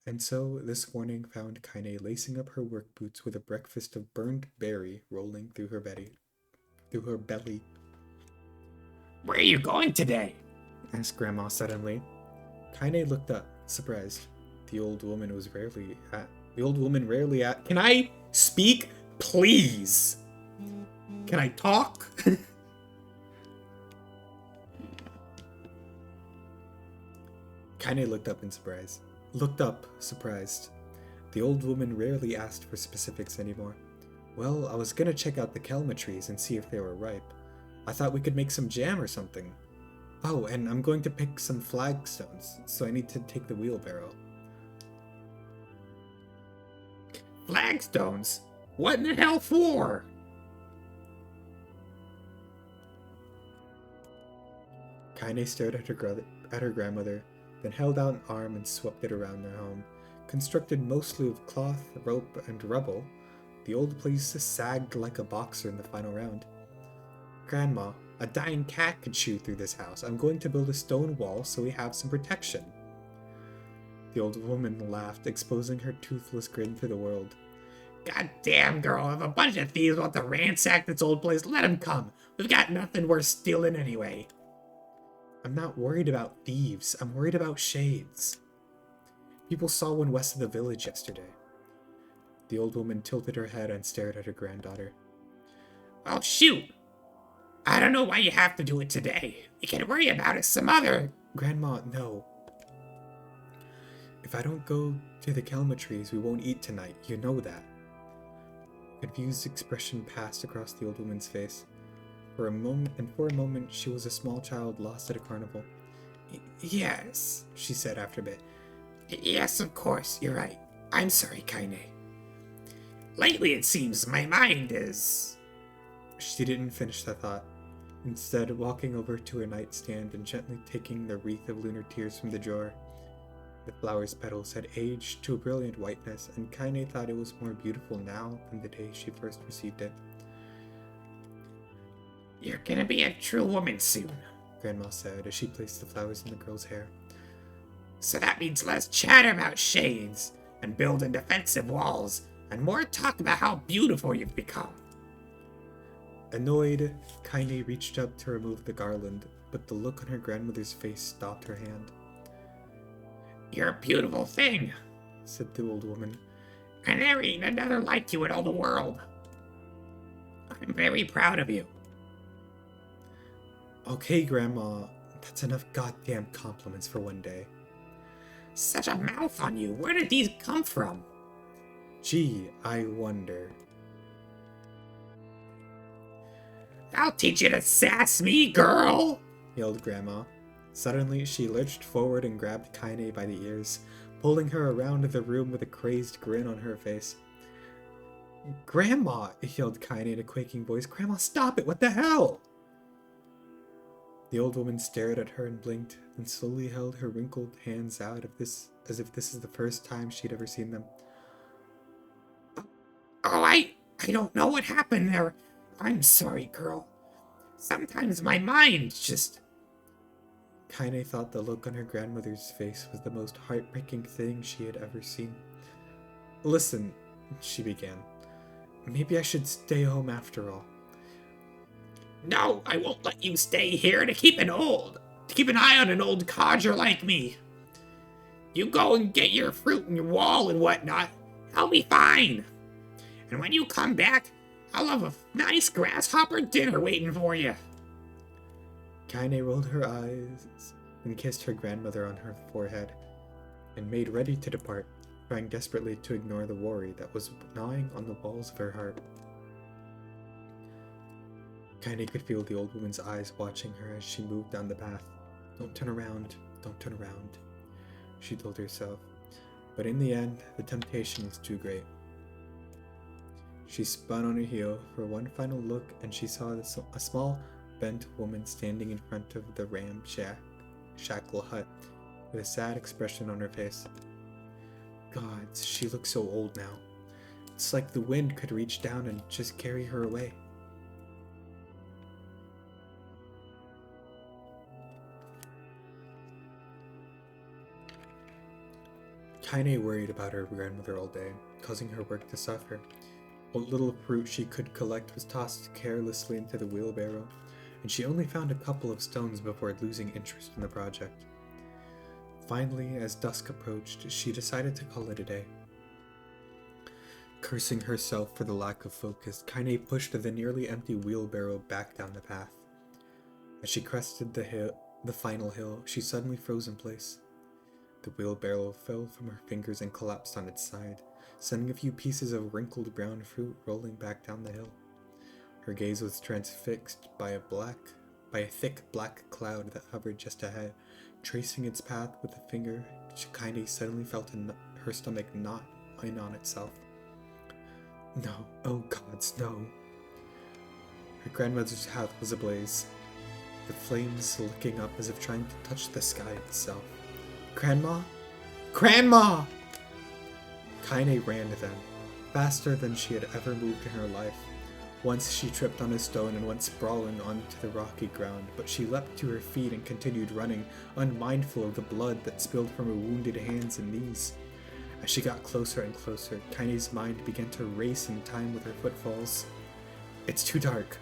And so, this morning found Kaine lacing up her work boots with a breakfast of burned berry rolling through her belly. "Where are you going today?" asked Grandma suddenly. Kaine looked up, surprised. The old woman rarely at. "Can I speak, please? Can I talk?" Kaine looked up, surprised. The old woman rarely asked for specifics anymore. "Well, I was gonna check out the kelma trees and see if they were ripe. I thought we could make some jam or something. Oh, and I'm going to pick some flagstones, so I need to take the wheelbarrow." "Flagstones? What in the hell for?" Kaine stared at her grandmother, then held out an arm and swept it around their home. Constructed mostly of cloth, rope, and rubble, the old place sagged like a boxer in the final round. "Grandma, a dying cat could chew through this house. I'm going to build a stone wall so we have some protection." The old woman laughed, exposing her toothless grin to the world. "God damn, girl, if a bunch of thieves want to ransack this old place, let them come. We've got nothing worth stealing anyway." "I'm not worried about thieves. I'm worried about shades. People saw one west of the village yesterday." The old woman tilted her head and stared at her granddaughter. "Well, shoot. I don't know why you have to do it today. You can worry about it some other..." "Grandma, no. If I don't go to the kelma trees, we won't eat tonight. You know that." A confused expression passed across the old woman's face. For a moment, she was a small child lost at a carnival. Yes, she said after a bit. "Yes, of course, you're right. I'm sorry, Kaine. Lately, it seems my mind is..." She didn't finish that thought, instead walking over to her nightstand and gently taking the wreath of lunar tears from the drawer. The flower's petals had aged to a brilliant whiteness, and Kaine thought it was more beautiful now than the day she first received it. "You're gonna be a true woman soon," Grandma said as she placed the flowers in the girl's hair. "So that means less chatter about shades, and building defensive walls, and more talk about how beautiful you've become. Annoyed, Kaine reached up to remove the garland, but the look on her grandmother's face stopped her hand. You're a beautiful thing, Said the old woman. and there ain't another like you in all the world. I'm very proud of you. Okay, Grandma, that's enough goddamn compliments for one day. Such a mouth on you. Where did these come from? Gee, I wonder. I'll teach you to sass me, girl! Yelled Grandma. Suddenly, she lurched forward and grabbed Kaine by the ears, pulling her around the room with a crazed grin on her face. Grandma! Yelled Kaine in a quaking voice. Grandma, stop it! What the hell? The old woman stared at her and blinked, then slowly held her wrinkled hands out as if this is the first time she'd ever seen them. Oh, I don't know what happened there. I'm sorry, girl. Sometimes my mind just... Kaine thought the look on her grandmother's face was the most heartbreaking thing she had ever seen. Listen, she began. Maybe I should stay home after all. No, I won't let you stay here to keep an eye on an old codger like me. You go and get your fruit and your wall and whatnot. I'll be fine. And when you come back, I'll have a nice grasshopper dinner waiting for you. Kaine rolled her eyes and kissed her grandmother on her forehead, and made ready to depart, trying desperately to ignore the worry that was gnawing on the walls of her heart. Kaine could feel the old woman's eyes watching her as she moved down the path. Don't turn around, don't turn around, she told herself. But in the end, the temptation was too great. She spun on her heel for one final look, and she saw a small, bent woman standing in front of the ramshackle hut with a sad expression on her face. God, she looks so old now. It's like the wind could reach down and just carry her away. Kaine worried about her grandmother all day, causing her work to suffer. What little fruit she could collect was tossed carelessly into the wheelbarrow, and she only found a couple of stones before losing interest in the project. Finally, as dusk approached, she decided to call it a day. Cursing herself for the lack of focus, Kaine pushed the nearly empty wheelbarrow back down the path. As she crested the final hill, she suddenly froze in place. The wheelbarrow fell from her fingers and collapsed on its side, sending a few pieces of wrinkled brown fruit rolling back down the hill. Her gaze was transfixed by a thick black cloud that hovered just ahead. Tracing its path with a finger, Kaine suddenly felt her stomach knot in on itself. No, oh gods, no. Her grandmother's house was ablaze, the flames licking up as if trying to touch the sky itself. Grandma? Grandma! Kaine ran to them, faster than she had ever moved in her life. Once she tripped on a stone and went sprawling onto the rocky ground, but she leapt to her feet and continued running, unmindful of the blood that spilled from her wounded hands and knees. As she got closer and closer, Kaine's mind began to race in time with her footfalls. It's too dark.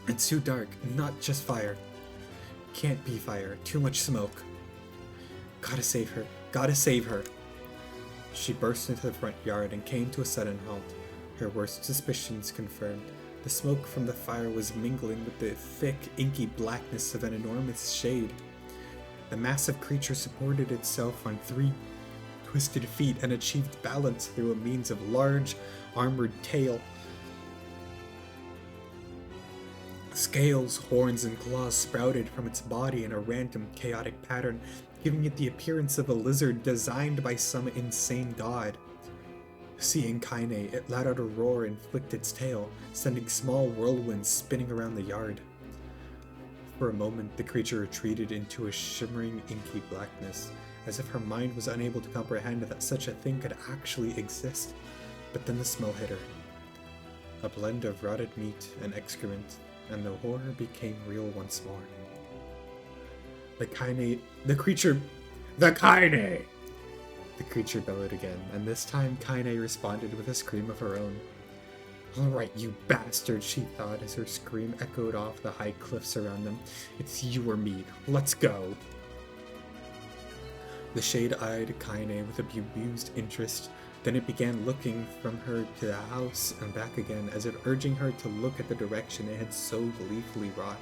It's too dark, not just fire. Can't be fire, too much smoke. Gotta save her, gotta save her. She burst into the front yard and came to a sudden halt. Her worst suspicions confirmed. The smoke from the fire was mingling with the thick, inky blackness of an enormous shade. The massive creature supported itself on 3 twisted feet and achieved balance through a means of large, armored tail. Scales, horns, and claws sprouted from its body in a random, chaotic pattern, giving it the appearance of a lizard designed by some insane god. Seeing Kaine, it let out a roar and flicked its tail, sending small whirlwinds spinning around the yard. For a moment, the creature retreated into a shimmering, inky blackness, as if her mind was unable to comprehend that such a thing could actually exist. But then the smell hit her. A blend of rotted meat and excrement, and the horror became real once more. The Kaine... The creature bellowed again, and this time Kaine responded with a scream of her own. Alright, you bastard, she thought as her scream echoed off the high cliffs around them. It's you or me. Let's go. The shade eyed Kaine with a bemused interest. Then it began looking from her to the house and back again, as if urging her to look at the direction it had so gleefully wrought.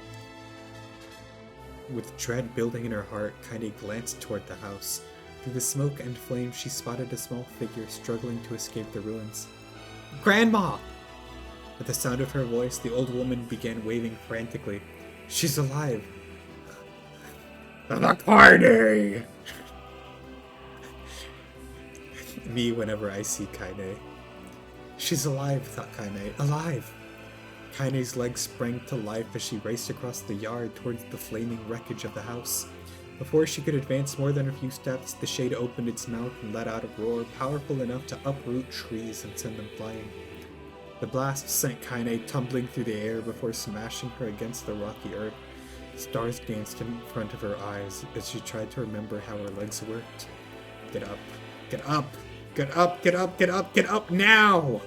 With dread building in her heart, Kaine glanced toward the house. Through the smoke and flame, she spotted a small figure struggling to escape the ruins. Grandma! At the sound of her voice, the old woman began waving frantically. She's alive! The party! Me whenever I see Kaine. She's alive, thought Kaine. Alive! Kaine's legs sprang to life as she raced across the yard towards the flaming wreckage of the house. Before she could advance more than a few steps, the shade opened its mouth and let out a roar powerful enough to uproot trees and send them flying. The blast sent Kaine tumbling through the air before smashing her against the rocky earth. Stars danced in front of her eyes as she tried to remember how her legs worked. Get up, get up, get up, get up, get up, get up now!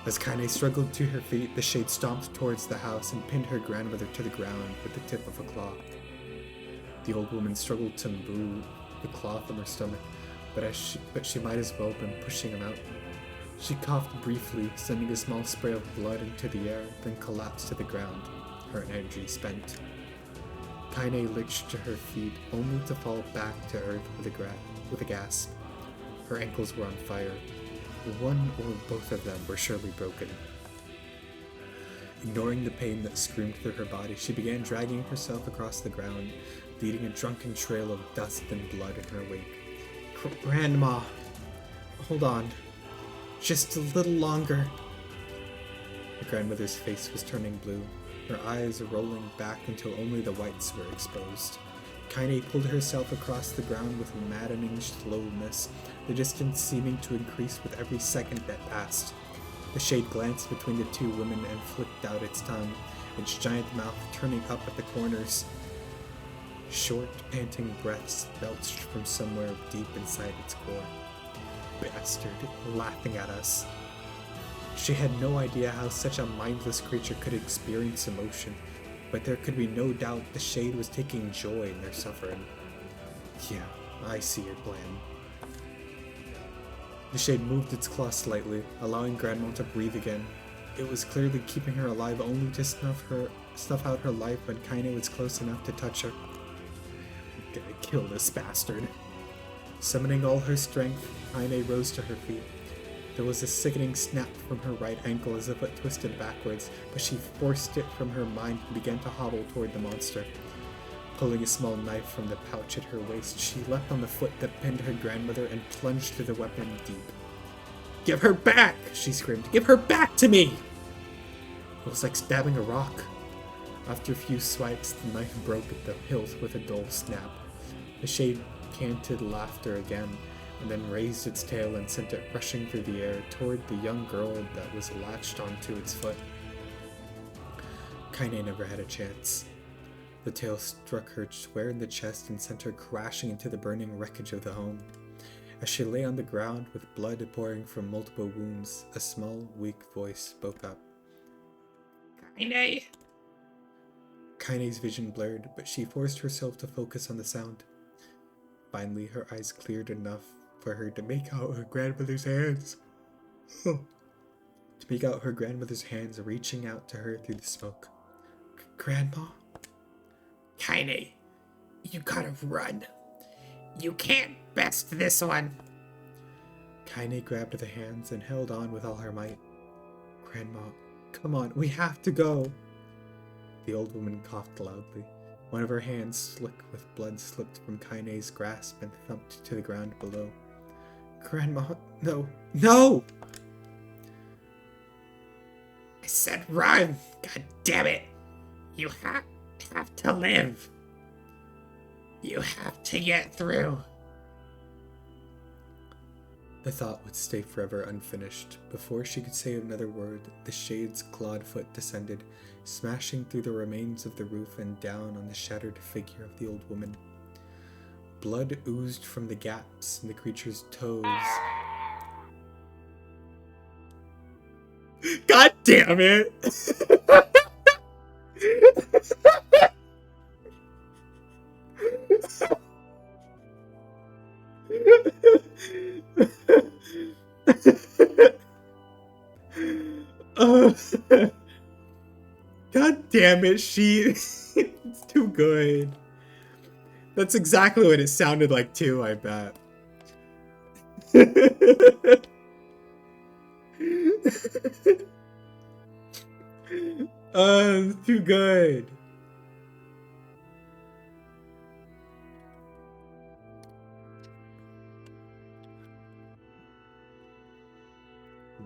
As Kaine struggled to her feet, the shade stomped towards the house and pinned her grandmother to the ground with the tip of a claw. The old woman struggled to move the claw from her stomach, but she might as well have been pushing him out. She coughed briefly, sending a small spray of blood into the air, then collapsed to the ground, her energy spent. Kaine lurched to her feet, only to fall back to earth with a gasp. Her ankles were on fire. One or both of them were surely broken. Ignoring the pain that screamed through her body, she began dragging herself across the ground, leading a drunken trail of dust and blood in her wake. Grandma! Hold on. Just a little longer. The grandmother's face was turning blue, her eyes rolling back until only the whites were exposed. Kaine pulled herself across the ground with maddening slowness, the distance seeming to increase with every second that passed. The shade glanced between the two women and flicked out its tongue, its giant mouth turning up at the corners. Short, panting breaths belched from somewhere deep inside its core. Bastard, laughing at us. She had no idea how such a mindless creature could experience emotion, but there could be no doubt the shade was taking joy in their suffering. Yeah, I see your plan. The shade moved its claw slightly, allowing Grandma to breathe again. It was clearly keeping her alive only to snuff out her life when Kaine was close enough to touch her. I'm gonna kill this bastard. Summoning all her strength, Kaine rose to her feet. There was a sickening snap from her right ankle as if it twisted backwards, but she forced it from her mind and began to hobble toward the monster. Pulling a small knife from the pouch at her waist, she leapt on the foot that pinned her grandmother and plunged the weapon deep. "Give her back!" she screamed. "Give her back to me!" It was like stabbing a rock. After a few swipes, the knife broke at the hilt with a dull snap. The shade canted laughter again, and then raised its tail and sent it rushing through the air toward the young girl that was latched onto its foot. Kaine never had a chance. The tail struck her square in the chest and sent her crashing into the burning wreckage of the home. As she lay on the ground with blood pouring from multiple wounds, a small, weak voice spoke up. Kaine! Kaine's vision blurred, but she forced herself to focus on the sound. Finally, her eyes cleared enough for her to make out her grandmother's hands. To make out her grandmother's hands reaching out to her through the smoke. Grandma? Kaine, you gotta run. You can't best this one. Kaine grabbed the hands and held on with all her might. Grandma, come on, we have to go. The old woman coughed loudly. One of her hands, slick with blood, slipped from Kaine's grasp and thumped to the ground below. Grandma, no, no! I said run! God damn it! You have to live. You have to get through. The thought would stay forever unfinished. Before she could say another word, the shade's clawed foot descended, smashing through the remains of the roof and down on the shattered figure of the old woman. Blood oozed from the gaps in the creature's toes. God damn it! Uh, God damn it, it's too good. That's exactly what it sounded like too, I bet. It's too good.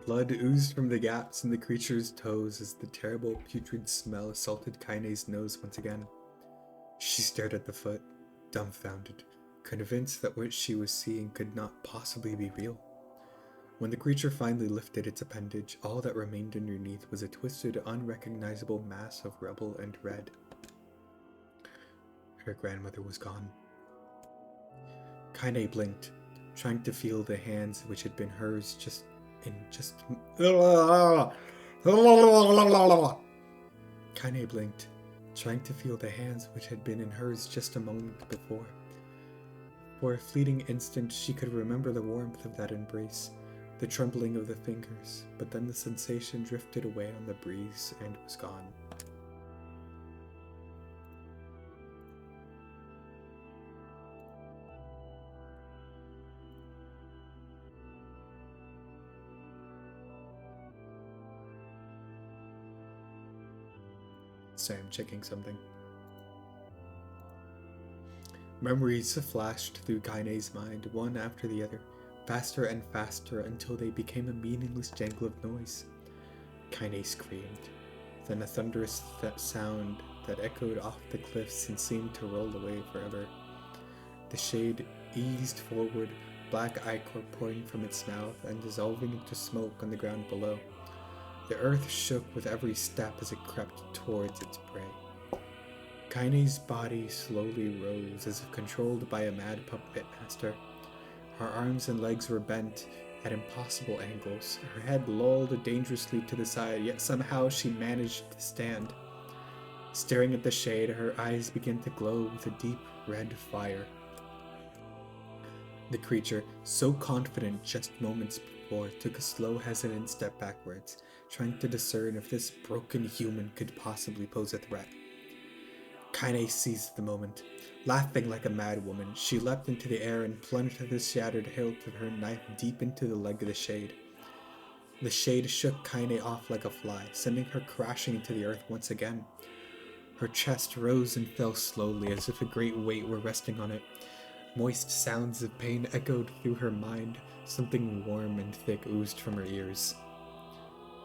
Blood oozed from the gaps in the creature's toes as the terrible putrid smell assaulted Kaine's nose once again. She stared at the foot, dumbfounded, convinced that what she was seeing could not possibly be real. When the creature finally lifted its appendage, all that remained underneath was a twisted, unrecognizable mass of rubble and red. Her grandmother was gone. Kaine blinked, trying to feel the hands which had been hers Kaine blinked, trying to feel the hands which had been in hers just a moment before. For a fleeting instant she could remember the warmth of that embrace, the trembling of the fingers, but then the sensation drifted away on the breeze and was gone. Sorry, I'm checking something. Memories flashed through Kaine's mind, one after the other, faster and faster until they became a meaningless jangle of noise. Kaine screamed, then a thunderous sound that echoed off the cliffs and seemed to roll away forever. The shade eased forward, black ichor pouring from its mouth and dissolving into smoke on the ground below. The earth shook with every step as it crept towards its prey. Kaine's body slowly rose as if controlled by a mad puppet master. Her arms and legs were bent at impossible angles, her head lolled dangerously to the side, yet somehow she managed to stand. Staring at the shade, her eyes began to glow with a deep red fire. The creature, so confident just moments before, took a slow, hesitant step backwards, trying to discern if this broken human could possibly pose a threat. Kaine seized the moment. Laughing like a mad woman, she leapt into the air and plunged the shattered hilt of her knife deep into the leg of the shade. The shade shook Kaine off like a fly, sending her crashing into the earth once again. Her chest rose and fell slowly, as if a great weight were resting on it. Moist sounds of pain echoed through her mind. Something warm and thick oozed from her ears.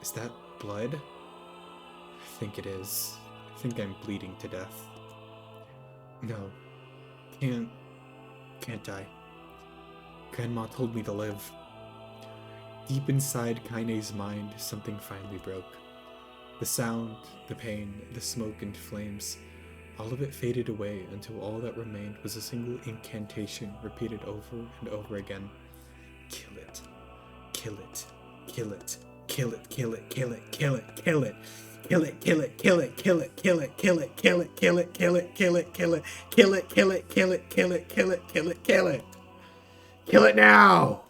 Is that blood? I think it is. I think I'm bleeding to death. No. Can't die. Grandma told me to live. Deep inside Kaine's mind, something finally broke. The sound, the pain, the smoke and flames, all of it faded away until all that remained was a single incantation repeated over and over again. Kill it. Kill it. Kill it. Kill it, kill it, kill it, kill it, kill it. Kill it, kill it, kill it, kill it, kill it, kill it, kill it, kill it, kill it, kill it, kill it, kill it, kill it, kill it, kill it, kill it, kill it, kill it. Kill it now!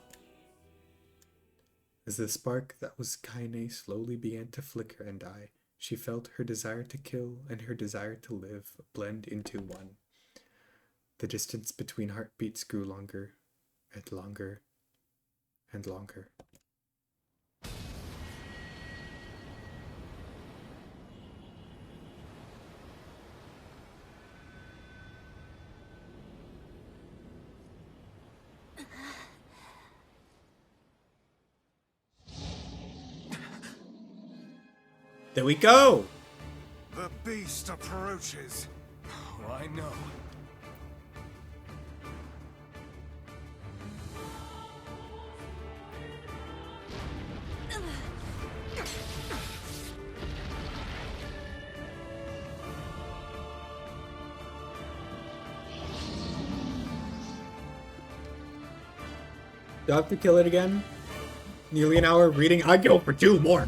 As the spark that was Kaine slowly began to flicker and die, she felt her desire to kill and her desire to live blend into one. The distance between heartbeats grew longer and longer and longer. There we go! The beast approaches. Oh, I know. Do I have to kill it again? Nearly an hour of reading? I'd go for 2 more.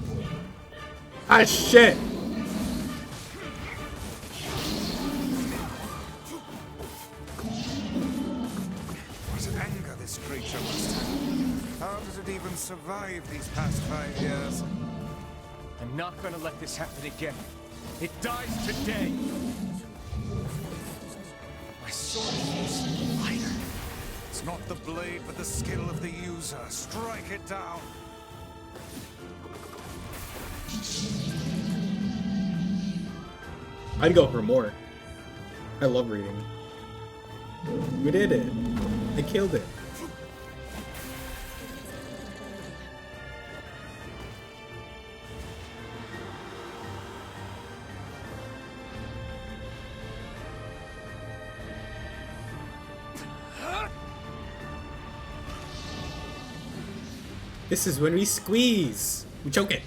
Ah, shit! What anger this creature must have. How does it even survive these past 5 years? I'm not gonna let this happen again. It dies today. My sword is lighter. It's not the blade, but the skill of the user. Strike it down. I'd go for more. I love reading. We did it. I killed it. This is when we squeeze. We choke it.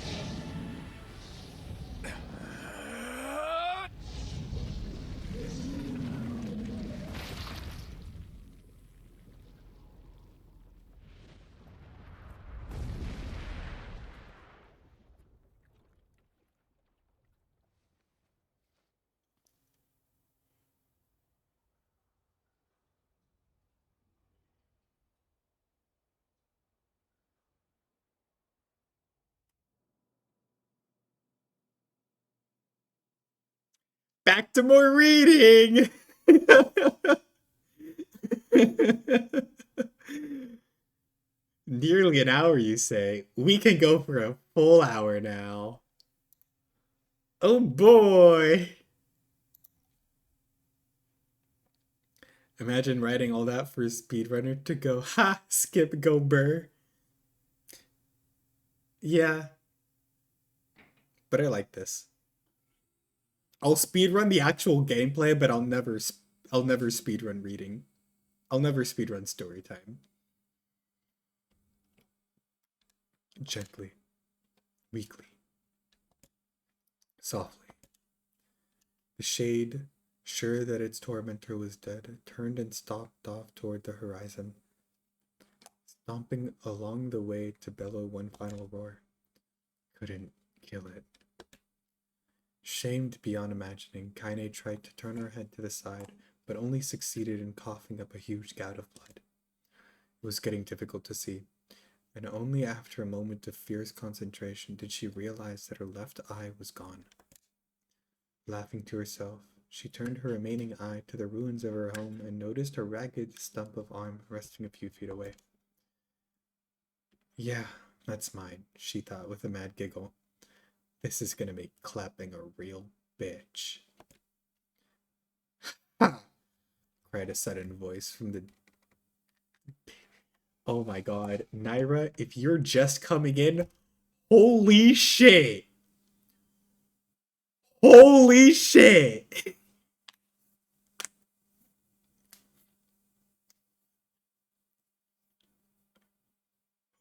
Back to more reading. Nearly an hour, you say? We can go for a full hour now. Oh boy. Imagine writing all that for a speedrunner to go, ha, skip, go, burr. Yeah. But I like this. I'll speedrun the actual gameplay, but I'll never speedrun reading. I'll never speedrun story time. Gently. Weakly. Softly. The shade, sure that its tormentor was dead, turned and stalked off toward the horizon, stomping along the way to bellow one final roar. Couldn't kill it. Shamed beyond imagining, Kaine tried to turn her head to the side, but only succeeded in coughing up a huge gout of blood. It was getting difficult to see, and only after a moment of fierce concentration did she realize that her left eye was gone. Laughing to herself, she turned her remaining eye to the ruins of her home and noticed a ragged stump of arm resting a few feet away. Yeah, that's mine, she thought with a mad giggle. This is gonna make clapping a real bitch. Ha! Cried a sudden voice from the... Oh my god. NieR, if you're just coming in, holy shit! Holy shit!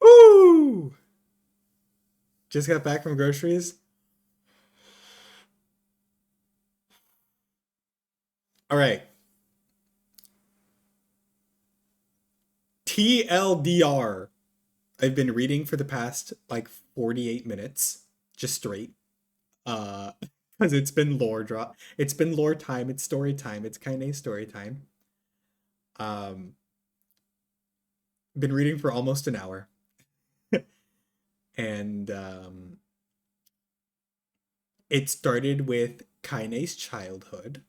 Woo! Just got back from groceries? Alright. TLDR. I've been reading for the past, like, 48 minutes. Just straight. Because it's been lore drop. It's been lore time. It's story time. It's Kaine story time. Been reading for almost an hour. And, it started with Kaine's childhood.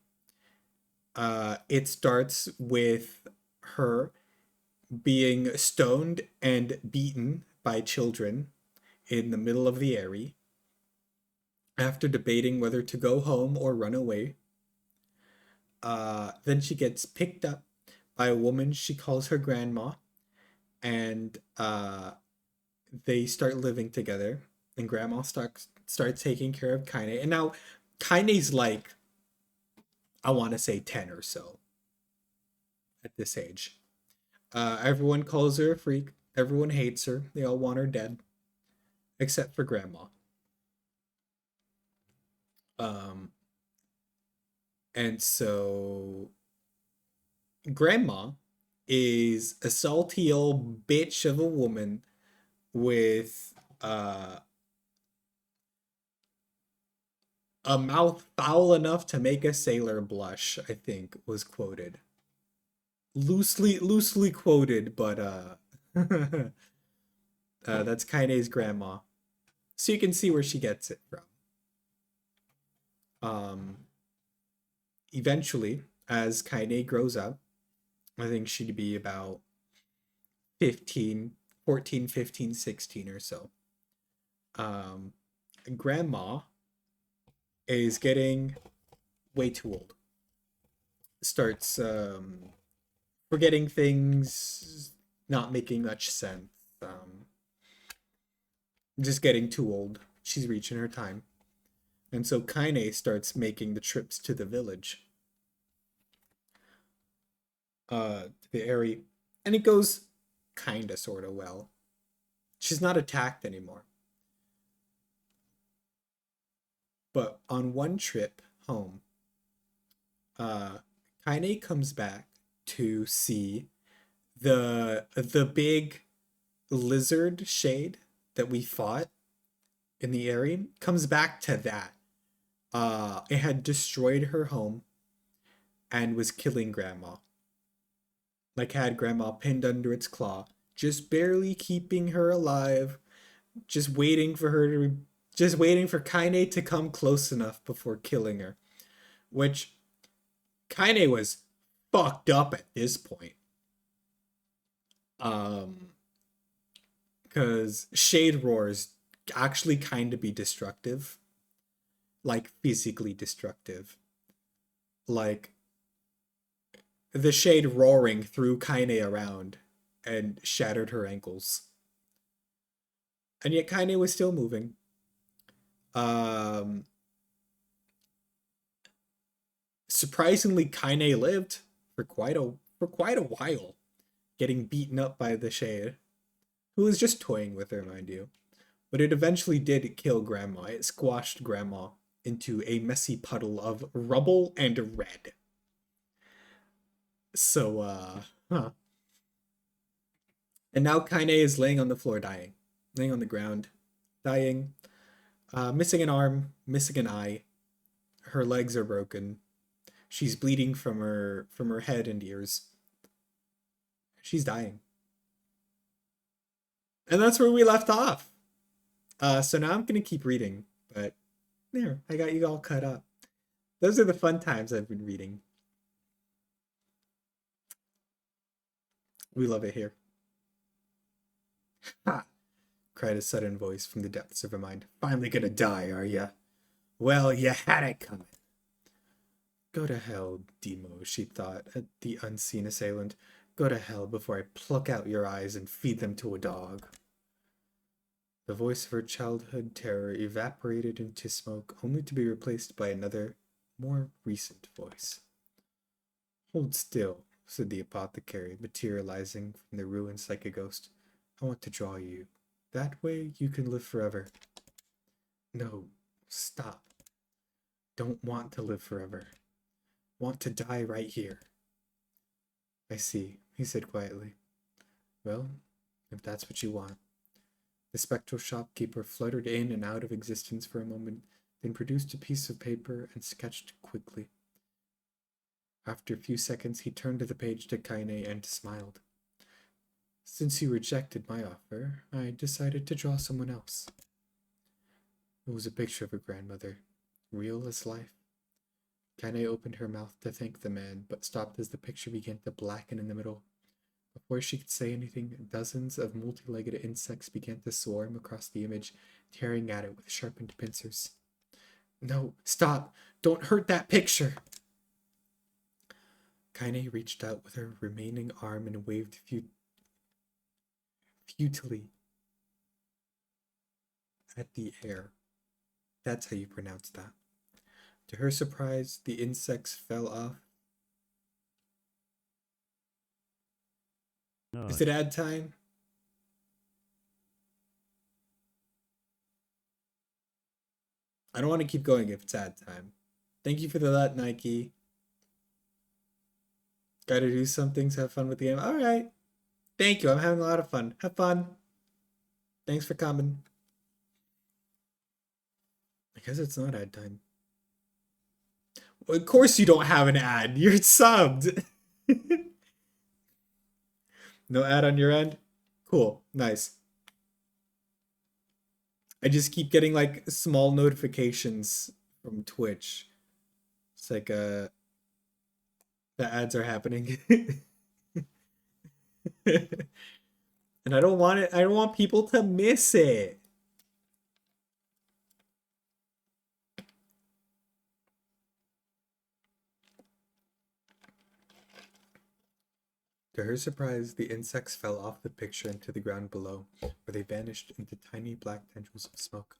It starts with her being stoned and beaten by children in the middle of the Eyrie. After debating whether to go home or run away, then she gets picked up by a woman she calls her grandma, and they start living together. And grandma starts taking care of Kaine. And now Kaine's like, I want to say 10 or so at this age. Everyone calls her a freak. Everyone hates her. They all want her dead, except for grandma. And so grandma is a salty old bitch of a woman with a mouth foul enough to make a sailor blush, I think was quoted. Loosely quoted, but that's Kaine's grandma. So you can see where she gets it from. Eventually, as Kaine grows up, I think she'd be about 15, 14, 15, 16 or so. Grandma is getting way too old. Starts forgetting things, not making much sense. Just getting too old. She's reaching her time. And so Kaine starts making the trips to the village. The area. And it goes kinda sorta well. She's not attacked anymore. But on one trip home, Kaine comes back to see the big lizard shade that we fought in the area. Comes back to that. It had destroyed her home and was killing Grandma. Like had Grandma pinned under its claw, just barely keeping her alive, just waiting for Kaine to come close enough before killing her. Which Kaine was fucked up at this point. Because Shade Roars actually kind of be destructive. Like physically destructive. Like the shade roaring threw Kaine around and shattered her ankles. And yet Kaine was still moving. Surprisingly, Kaine lived for quite a while, getting beaten up by the shade, who was just toying with her, mind you. But it eventually did kill Grandma. It squashed Grandma into a messy puddle of rubble and red. So, And now Kaine is laying on the floor dying. Laying on the ground, dying. Missing an arm, missing an eye. Her legs are broken. She's bleeding from her head and ears. She's dying. And that's where we left off. So now I'm gonna keep reading, but there, I got you all cut up. Those are the fun times I've been reading. We love it here. Ha! Cried a sudden voice from the depths of her mind. Finally gonna die, are ya? Well, you had it coming. Go to hell, Demo, she thought, at the unseen assailant. Go to hell before I pluck out your eyes and feed them to a dog. The voice of her childhood terror evaporated into smoke, only to be replaced by another, more recent voice. Hold still, said the apothecary, materializing from the ruins like a ghost. I want to draw you. That way you can live forever. No, stop. Don't want to live forever. Want to die right here. I see, he said quietly. Well, if that's what you want. The spectral shopkeeper fluttered in and out of existence for a moment, then produced a piece of paper and sketched quickly. After a few seconds, he turned to the page to Kaine and smiled. Since you rejected my offer, I decided to draw someone else. It was a picture of her grandmother, real as life. Kaine opened her mouth to thank the man, but stopped as the picture began to blacken in the middle. Before she could say anything, dozens of multi-legged insects began to swarm across the image, tearing at it with sharpened pincers. No, stop! Don't hurt that picture! Kaine reached out with her remaining arm and waved futilely at the air. That's how you pronounce that. To her surprise, the insects fell off. No, Is it ad time? I don't want to keep going if it's ad time. Thank you for the let, Nike. Gotta do some things, have fun with the game. Alright. Thank you, I'm having a lot of fun. Have fun. Thanks for coming. I guess it's not ad time. Well, of course you don't have an ad. You're subbed. No ad on your end? Cool. Nice. I just keep getting like small notifications from Twitch. It's like the ads are happening. And I don't want it. I don't want people to miss it. To her surprise, the insects fell off the picture into the ground below, where they vanished into tiny black tendrils of smoke.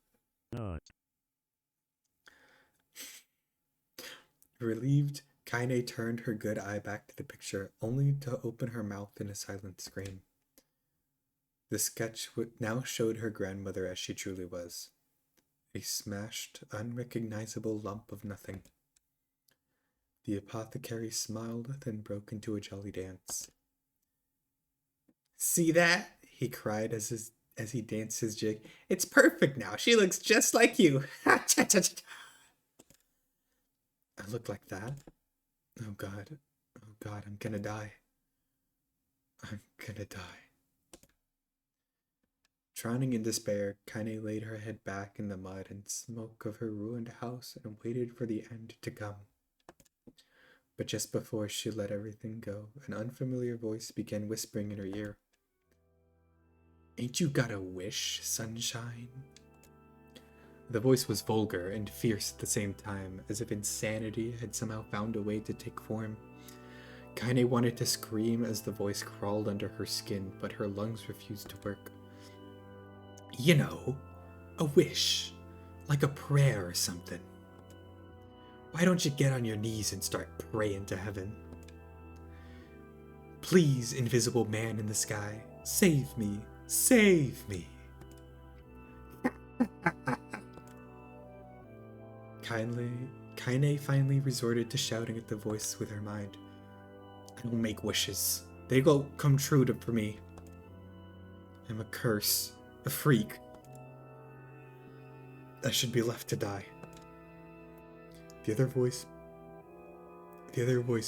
Relieved, Kaine turned her good eye back to the picture, only to open her mouth in a silent scream. The sketch now showed her grandmother as she truly was. A smashed, unrecognizable lump of nothing. The apothecary smiled, then broke into a jolly dance. See that? He cried as he danced his jig. It's perfect now. She looks just like you. I look like that? Oh God. Oh God, I'm gonna die. I'm gonna die. Drowning in despair, Kaine laid her head back in the mud and smoke of her ruined house and waited for the end to come. But just before she let everything go, an unfamiliar voice began whispering in her ear. Ain't you got a wish, sunshine? The voice was vulgar and fierce at the same time, as if insanity had somehow found a way to take form. Kaine wanted to scream as the voice crawled under her skin, but her lungs refused to work. You know, a wish, like a prayer or something. Why don't you get on your knees and start praying to heaven? Please, invisible man in the sky, save me, save me. Kaine finally resorted to shouting at the voice with her mind. I don't make wishes. They go come true for me. I'm a curse, a freak. I should be left to die. The other voice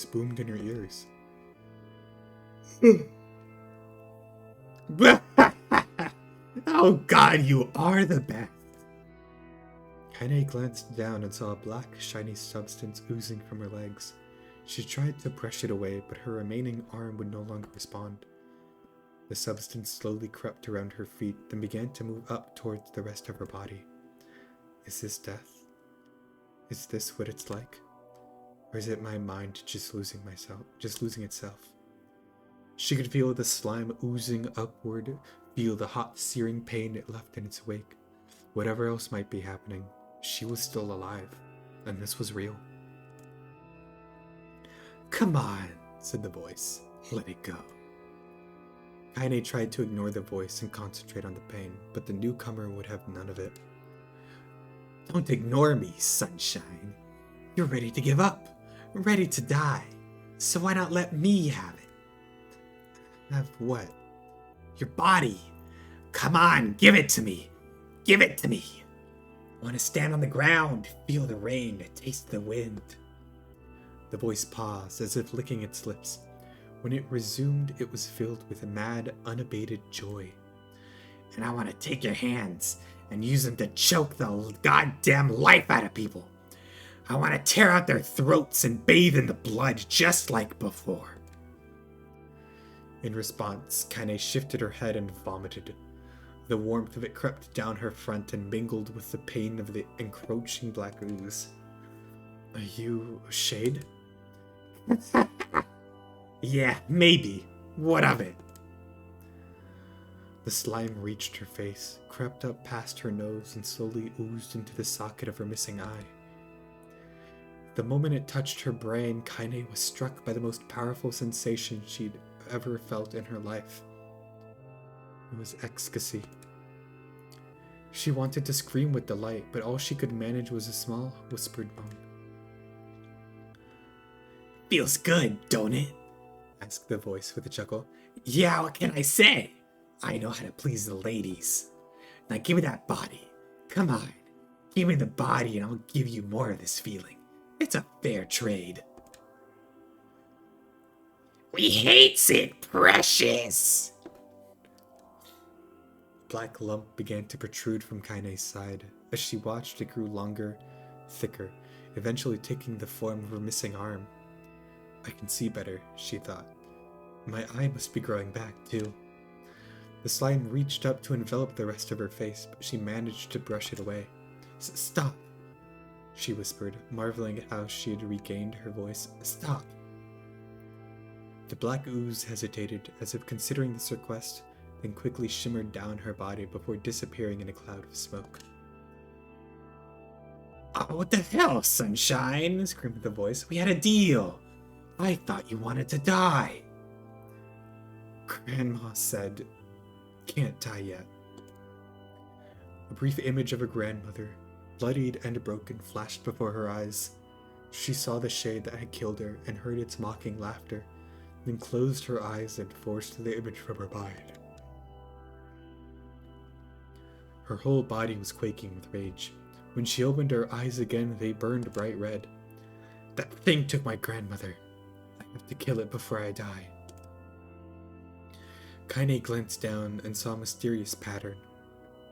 boomed in her ears. Oh God, you are the best. Kaine glanced down and saw a black, shiny substance oozing from her legs. She tried to brush it away, but her remaining arm would no longer respond. The substance slowly crept around her feet, then began to move up towards the rest of her body. Is this death? Is this what it's like? Or is it my mind just losing itself? She could feel the slime oozing upward, feel the hot, searing pain it left in its wake. Whatever else might be happening, she was still alive, and this was real. Come on, said the voice. Let it go. Kaine tried to ignore the voice and concentrate on the pain, but the newcomer would have none of it. Don't ignore me, sunshine. You're ready to give up, ready to die. So why not let me have it? Have what? Your body. Come on, give it to me. Give it to me. I want to stand on the ground, feel the rain, taste the wind. The voice paused, as if licking its lips. When it resumed, it was filled with a mad, unabated joy. And I want to take your hands and use them to choke the goddamn life out of people. I want to tear out their throats and bathe in the blood just like before. In response, Kaine shifted her head and vomited. The warmth of it crept down her front and mingled with the pain of the encroaching black ooze. Are you a shade? Yeah, maybe. What of it? The slime reached her face, crept up past her nose, and slowly oozed into the socket of her missing eye. The moment it touched her brain, Kaine was struck by the most powerful sensation she'd ever felt in her life. It was ecstasy. She wanted to scream with delight, but all she could manage was a small, whispered moan. Feels good, don't it? asked the voice with a chuckle. Yeah, what can I say? I know how to please the ladies. Now give me that body. Come on. Give me the body and I'll give you more of this feeling. It's a fair trade. We hates it, precious! A black lump began to protrude from Kaine's side. As she watched, it grew longer, thicker, eventually taking the form of her missing arm. I can see better, she thought. My eye must be growing back, too. The slime reached up to envelop the rest of her face, but she managed to brush it away. Stop, she whispered, marveling at how she had regained her voice. Stop. The black ooze hesitated, as if considering this request, then quickly shimmered down her body before disappearing in a cloud of smoke. Oh, what the hell, Sunshine? Screamed the voice. We had a deal. I thought you wanted to die. Grandma said, can't die yet. A brief image of her grandmother, bloodied and broken, flashed before her eyes. She saw the shade that had killed her and heard its mocking laughter, then closed her eyes and forced the image from her mind. Her whole body was quaking with rage. When she opened her eyes again, they burned bright red. That thing took my grandmother. I have to kill it before I die. Kaine glanced down and saw a mysterious pattern.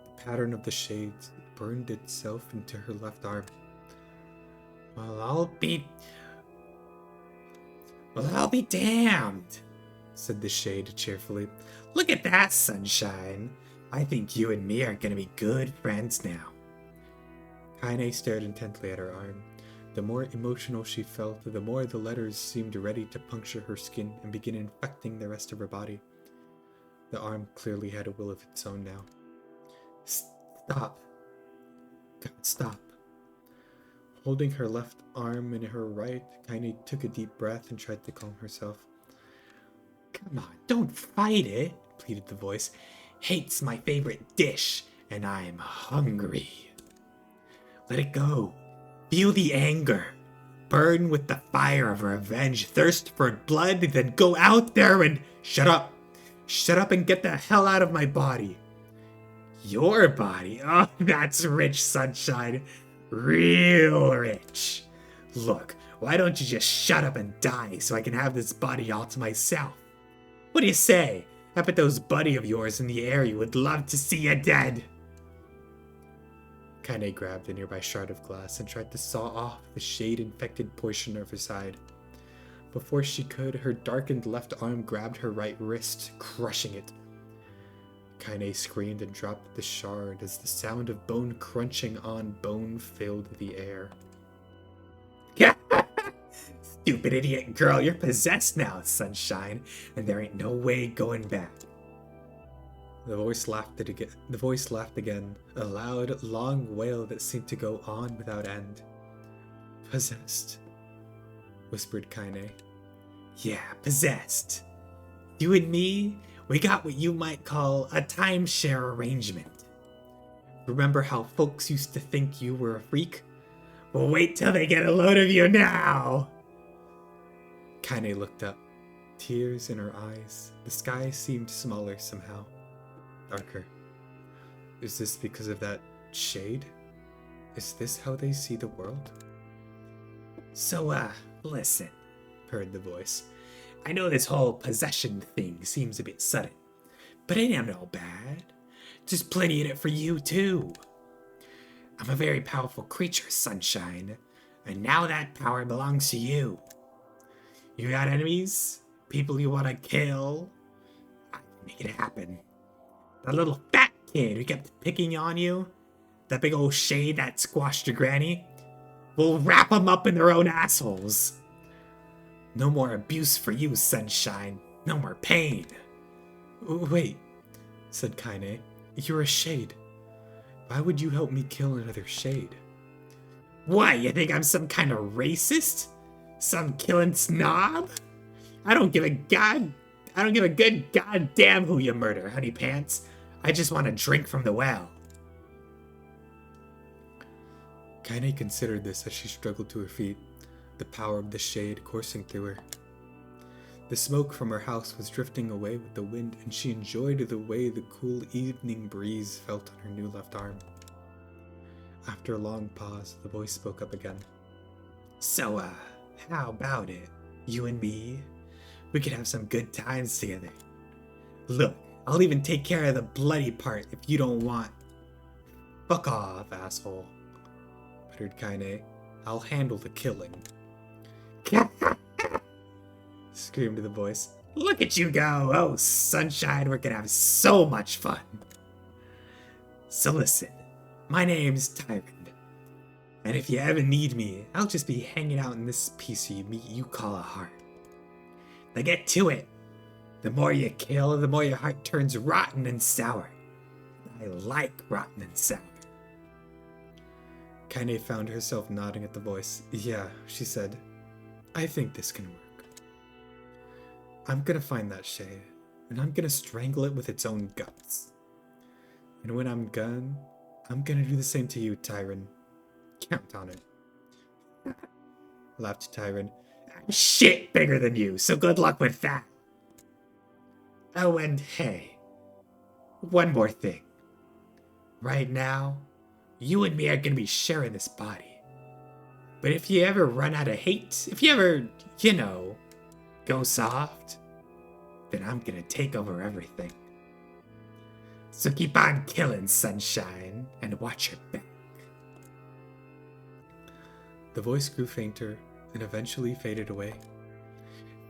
The pattern of the shades burned itself into her left arm. Well, I'll be damned, said the shade cheerfully. Look at that, Sunshine. I think you and me are gonna be good friends now. Kaine stared intently at her arm. The more emotional she felt, the more the letters seemed ready to puncture her skin and begin infecting the rest of her body. The arm clearly had a will of its own now. Stop. God, stop. Holding her left arm in her right, Kaine took a deep breath and tried to calm herself. Come on, don't fight it, pleaded the voice. Hate's my favorite dish, and I'm hungry. Let it go. Feel the anger. Burn with the fire of revenge. Thirst for blood, then go out there and shut up. Shut up and get the hell out of my body. Your body? Oh, that's rich, Sunshine. Real rich. Look, why don't you just shut up and die so I can have this body all to myself? What do you say? I bet those buddy of yours in the area would love to see you dead. Kaine grabbed a nearby shard of glass and tried to saw off the shade-infected portion of her side. Before she could, her darkened left arm grabbed her right wrist, crushing it. Kaine screamed and dropped the shard as the sound of bone crunching on bone filled the air. Stupid idiot girl, you're possessed now, Sunshine, and there ain't no way going back. The voice laughed again, a loud, long wail that seemed to go on without end. Possessed, whispered Kaine. Yeah, possessed. You and me, we got what you might call a timeshare arrangement. Remember how folks used to think you were a freak? Well, wait till they get a load of you now! Kaine looked up, tears in her eyes. The sky seemed smaller somehow, darker. Is this because of that shade? Is this how they see the world? So, listen, purred the voice. I know this whole possession thing seems a bit sudden, but it ain't all bad. There's plenty in it for you, too. I'm a very powerful creature, Sunshine, and now that power belongs to you. You got enemies? People you want to kill? I can make it happen. That little fat kid who kept picking on you? That big old shade that squashed your granny? We'll wrap them up in their own assholes. No more abuse for you, Sunshine. No more pain. Wait, said Kaine. You're a shade. Why would you help me kill another shade? Why, you think I'm some kind of racist? Some killing snob? I don't give a good goddamn who you murder, honey pants. I just want to drink from the well. Kaine considered this as she struggled to her feet, the power of the shade coursing through her. The smoke from her house was drifting away with the wind, and she enjoyed the way the cool evening breeze felt on her new left arm. After a long pause, the voice spoke up again. So, how about it? You and me? We could have some good times together. Look, I'll even take care of the bloody part if you don't want. Fuck off, asshole, muttered Kaine. I'll handle the killing. Screamed the voice. Look at you go! Oh, sunshine, we're gonna have so much fun. So listen, my name's Tyrant. And if you ever need me, I'll just be hanging out in this piece of meat you call a heart. Now get to it. The more you kill, the more your heart turns rotten and sour. I like rotten and sour. Kaine found herself nodding at the voice. Yeah, she said. I think this can work. I'm gonna find that shade, and I'm gonna strangle it with its own guts. And when I'm done, I'm gonna do the same to you, Tyron. Count on it. Laughed Tyron. I'm shit bigger than you, so good luck with that. Oh, and hey, one more thing. Right now, you and me are gonna be sharing this body. But if you ever run out of hate, if you ever, go soft, then I'm gonna take over everything. So keep on killing, sunshine, and watch your back. The voice grew fainter and eventually faded away,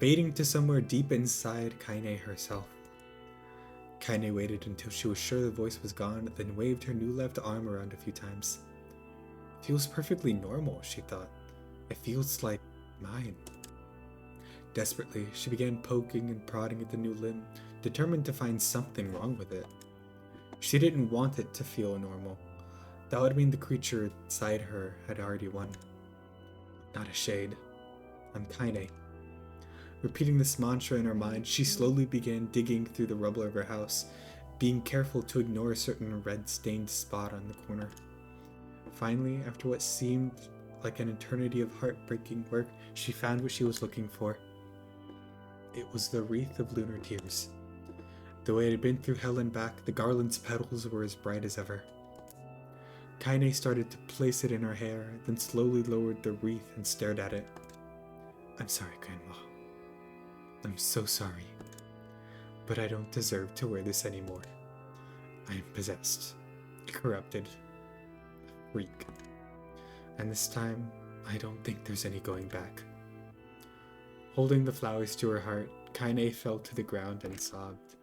fading to somewhere deep inside Kaine herself. Kaine waited until she was sure the voice was gone, then waved her new left arm around a few times. It feels perfectly normal, she thought. It feels like mine. Desperately, she began poking and prodding at the new limb, determined to find something wrong with it. She didn't want it to feel normal. That would mean the creature inside her had already won. Not a shade. I'm Kaine. Repeating this mantra in her mind, she slowly began digging through the rubble of her house, being careful to ignore a certain red-stained spot on the corner. Finally, after what seemed like an eternity of heartbreaking work, she found what she was looking for. It was the wreath of lunar tears. Though it had been through hell and back, the garland's petals were as bright as ever. Kaine started to place it in her hair, then slowly lowered the wreath and stared at it. I'm sorry, Grandma. I'm so sorry. But I don't deserve to wear this anymore. I am possessed, corrupted, a freak. And this time, I don't think there's any going back. Holding the flowers to her heart, Kaine fell to the ground and sobbed.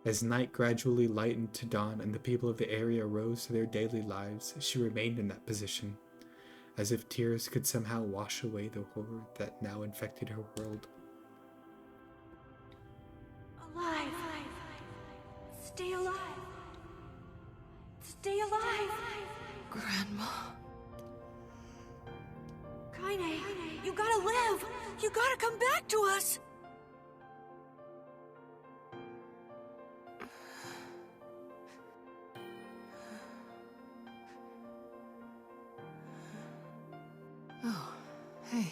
As night gradually lightened to dawn and the people of the area rose to their daily lives, she remained in that position, as if tears could somehow wash away the horror that now infected her world. Alive! Stay alive! Stay alive! Grandma. Kaine, you gotta live! You gotta come back to us! Oh, hey.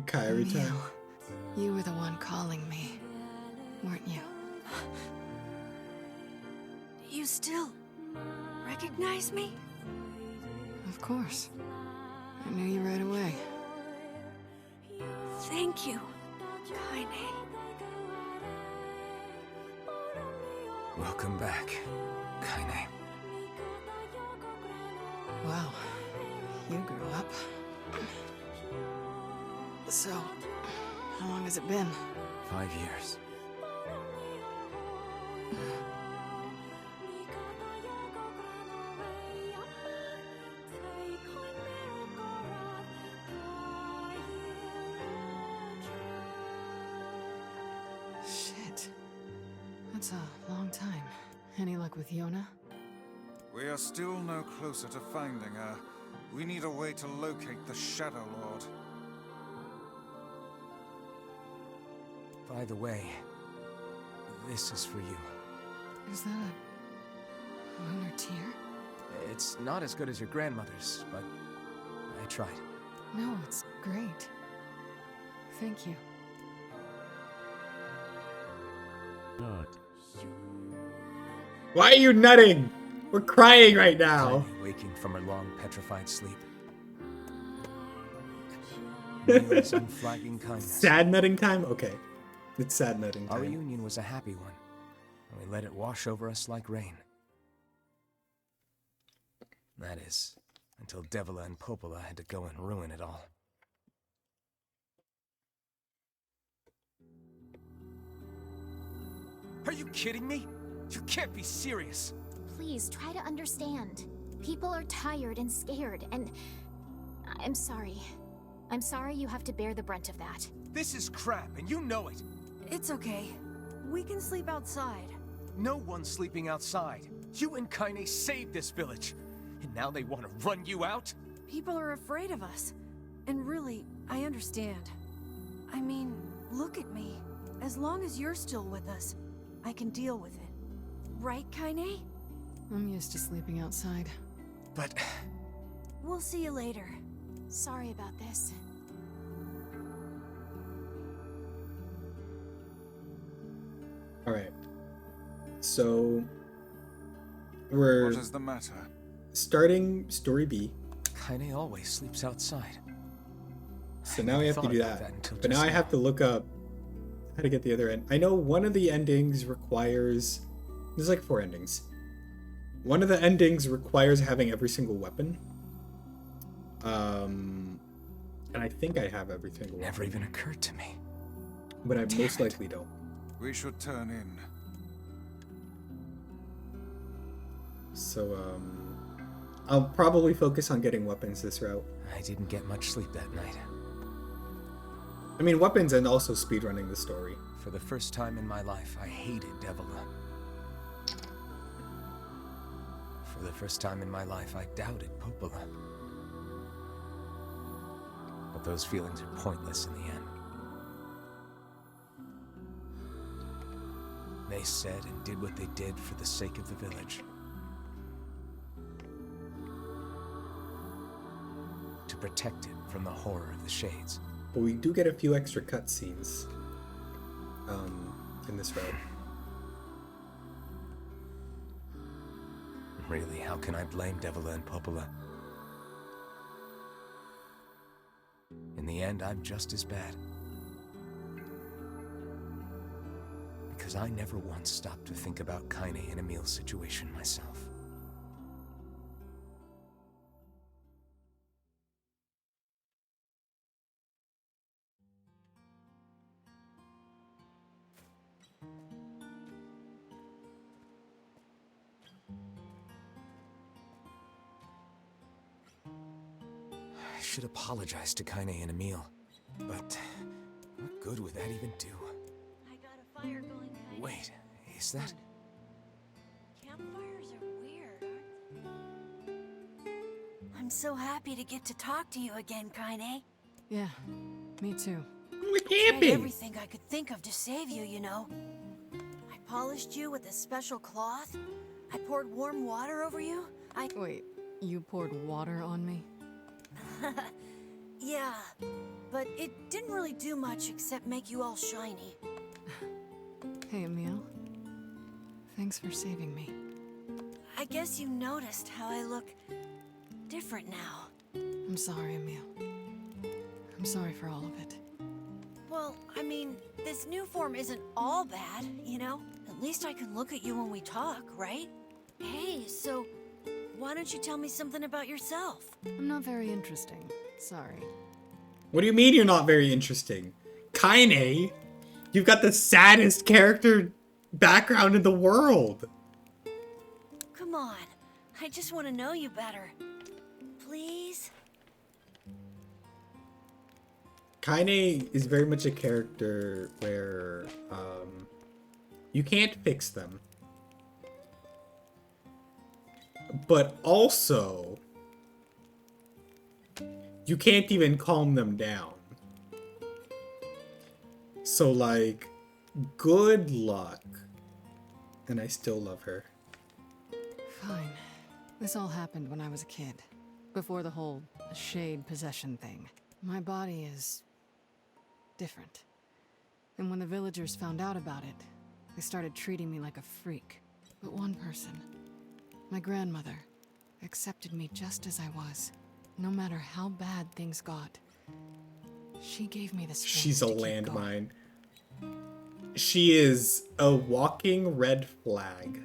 Kyrie time. You were the one calling me, weren't you? You still recognize me? Of course. I knew you right away. Thank you, Kaine. Welcome back, Kaine. Wow. You grew up. So, how long has it been? 5 years. Shit. That's a long time. Any luck with Yona? We are still no closer to finding her. We need a way to locate the Shadow Lord. By the way, this is for you. Is that a lunar tear? It's not as good as your grandmother's, but I tried. No, it's great. Thank you. Why are you nutting? We're crying right now. Kaine waking from her long petrified sleep. NieR's unflagging kindness. Sad nutting time? Okay. It's sad nutting Our time. reunion was a happy one, and we let it wash over us like rain. That is, until Devila and Popola had to go and ruin it all. Are you kidding me? You can't be serious. Please try to understand. People are tired and scared, and I'm sorry. I'm sorry you have to bear the brunt of that. This is crap, and you know it. It's okay. We can sleep outside. No one's sleeping outside. You and Kaine saved this village, and now they want to run you out? People are afraid of us. And really, I understand. I mean, look at me. As long as you're still with us, I can deal with it. Right, Kaine? I'm used to sleeping outside. But We'll see you later. Sorry about this. Alright. So, we're What is the matter? starting story B. Kaine always sleeps outside. So now we have to thought do about that. until But now just I have to look up how to get the other end. I know one of the endings requires... There's like 4 endings. One of the endings requires having every single weapon. And I think I have every single weapon. Never even occurred to me. But I Damn most it. likely don't. We should turn in. So, I'll probably focus on getting weapons this route. I didn't get much sleep that night. I mean, weapons and also speedrunning the story. For the first time in my life, I hated Devila. For the first time in my life, I doubted Popola. But those feelings are pointless in the end. They said and did what they did for the sake of the village. To protect it from the horror of the Shades. But we do get a few extra cutscenes in this route. Really, how can I blame Devila and Popola? In the end, I'm just as bad. Because I never once stopped to think about Kaine and Emil's situation myself. I should apologize to Kaine and Emil, but what good would that even do? I got a fire going, Kaine. Wait, is that... Campfires are weird, aren't they? I'm so happy to get to talk to you again, Kaine. Yeah, me too. We're Tried camping! everything I could think of to save you, you know. I polished you with a special cloth. I poured warm water over you. Wait, you poured water on me? Yeah, but it didn't really do much except make you all shiny. Hey, Emil. Thanks for saving me. I guess you noticed how I look different now. I'm sorry, Emil. I'm sorry for all of it. Well, I mean, this new form isn't all bad, you know? At least I can look at you when we talk, right? Hey, so why don't you tell me something about yourself? I'm not very interesting. Sorry. What do you mean you're not very interesting? Kaine, you've got the saddest character background in the world. Come on, I just want to know you better. Please? Kaine is very much a character where you can't fix them. But also, You can't even calm them down. So, like, good luck. And I still love her. Fine. This all happened when I was a kid. Before the whole shade possession thing. My body is different. And when the villagers found out about it, they started treating me like a freak. But one person, my grandmother, accepted me just as I was. No matter how bad things got. She gave me the strength She's a to keep going. landmine. She is a walking red flag.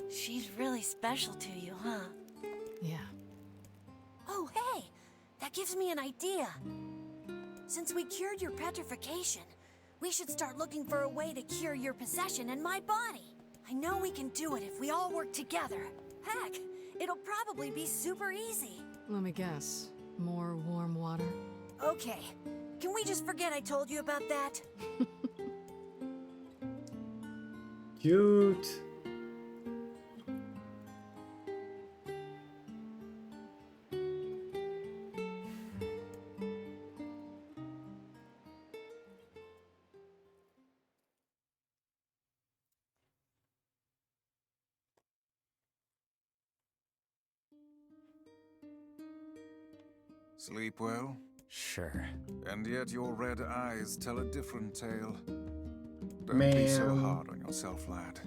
She's really special to you, huh? Yeah. Oh, hey! That gives me an idea. Since we cured your petrification, we should start looking for a way to cure your possession in my body. I know we can do it if we all work together. Heck, it'll probably be super easy. Let me guess. More warm water? Okay, can we just forget I told you about that? Cute. Sleep well? Sure. And yet your red eyes tell a different tale. Don't be so Man. hard on yourself, lad.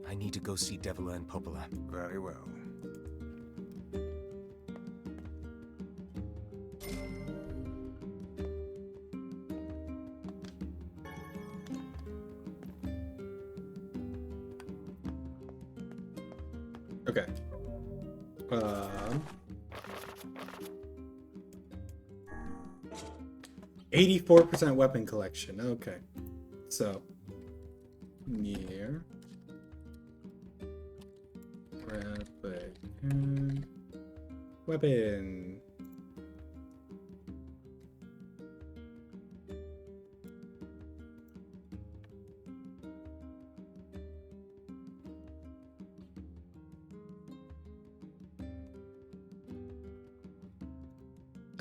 I need to go see Devila and Popola. Very well. Okay. 84% weapon collection. Okay. So, NieR. Replicant. Weapon.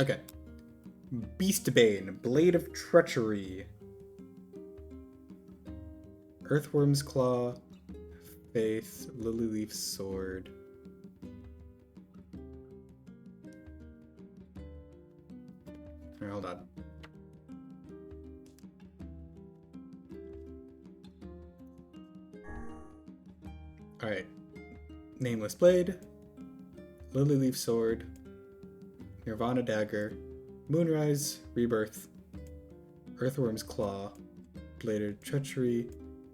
Okay. Beastbane, Blade of Treachery. Earthworm's Claw, Faith, Lily Leaf Sword. Alright, hold on. Alright. Nameless Blade, Lily Leaf Sword, Nirvana Dagger, Moonrise, Rebirth, Earthworm's Claw, Blade of Treachery,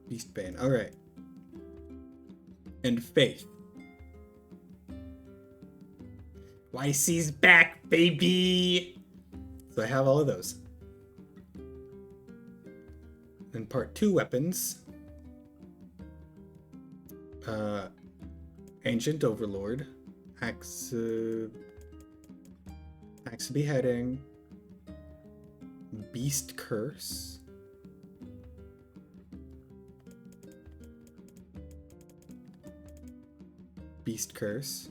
Beastbane. Alright. And Faith. YC's back, baby! So I have all of those. Then part 2 weapons. Ancient Overlord. Axe Beheading. Beast Curse. Beast Curse.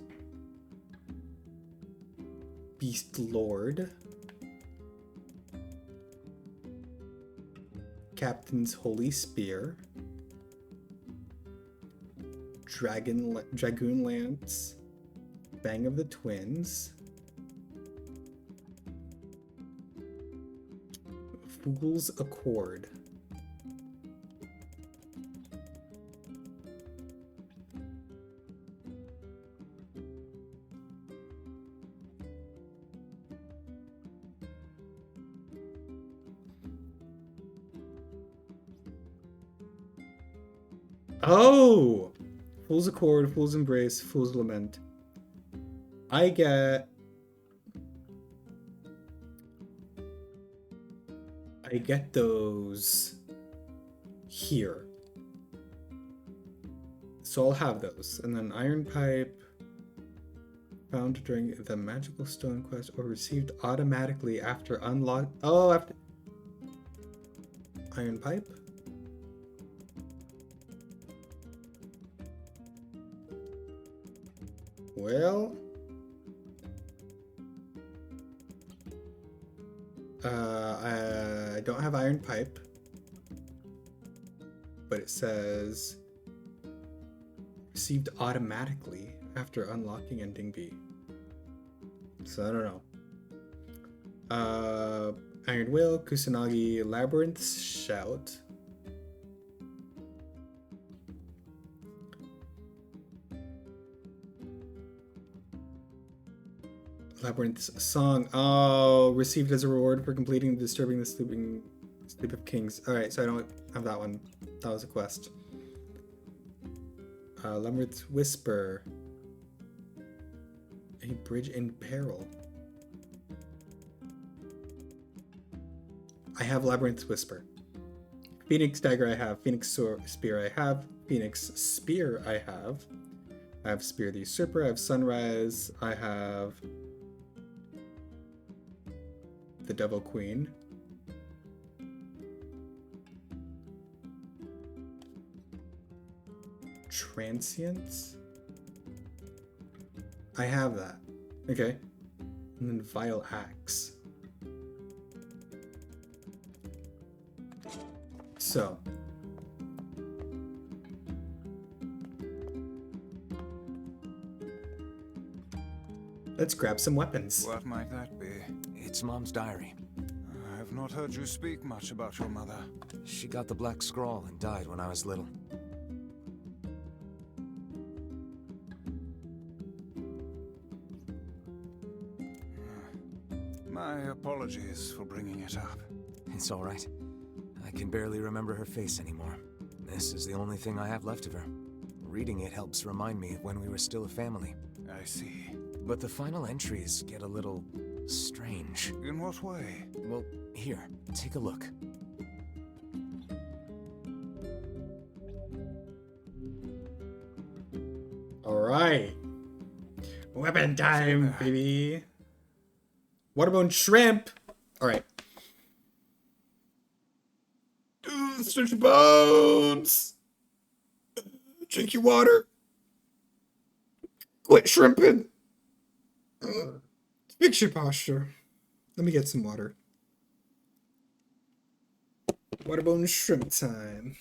Beast Lord. Captain's Holy Spear. Dragoon Lance. Bang of the Twins. Fool's Accord. Oh! Fool's Accord, Fool's Embrace, Fool's Lament. I get those here. So I'll have those. And then Iron Pipe, found during the Magical Stone quest or received automatically after unlock. Oh, after Iron Pipe. Well, I don't have iron pipe, but it says received automatically after unlocking ending B. So I don't know. Iron Will, Kusanagi, Labyrinth's Shout. Labyrinth's Song. Oh, received as a reward for completing Disturbing the Sleep of Kings. Alright, so I don't have that one. That was a quest. Labyrinth's Whisper. A bridge in peril. I have Labyrinth's Whisper. Phoenix Dagger I have. Phoenix Spear I have. Phoenix Spear I have. I have Spear the Usurper. I have Sunrise. I have the Devil Queen. Transience? I have that. Okay. And then Vile Axe. So. Let's grab some weapons. What might that be? It's Mom's diary. I have not heard you speak much about your mother. She got the Black Scrawl and died when I was little. My apologies for bringing it up. It's all right. I can barely remember her face anymore. This is the only thing I have left of her. Reading it helps remind me of when we were still a family. I see. But the final entries get a little strange. In what way? Well, here, take a look. Alright. Weapon time, baby. Waterbone shrimp. Alright. Stretch your bones. Drink your water. Quit shrimping. Fix your posture. Let me get some water. Waterbone shrimp time.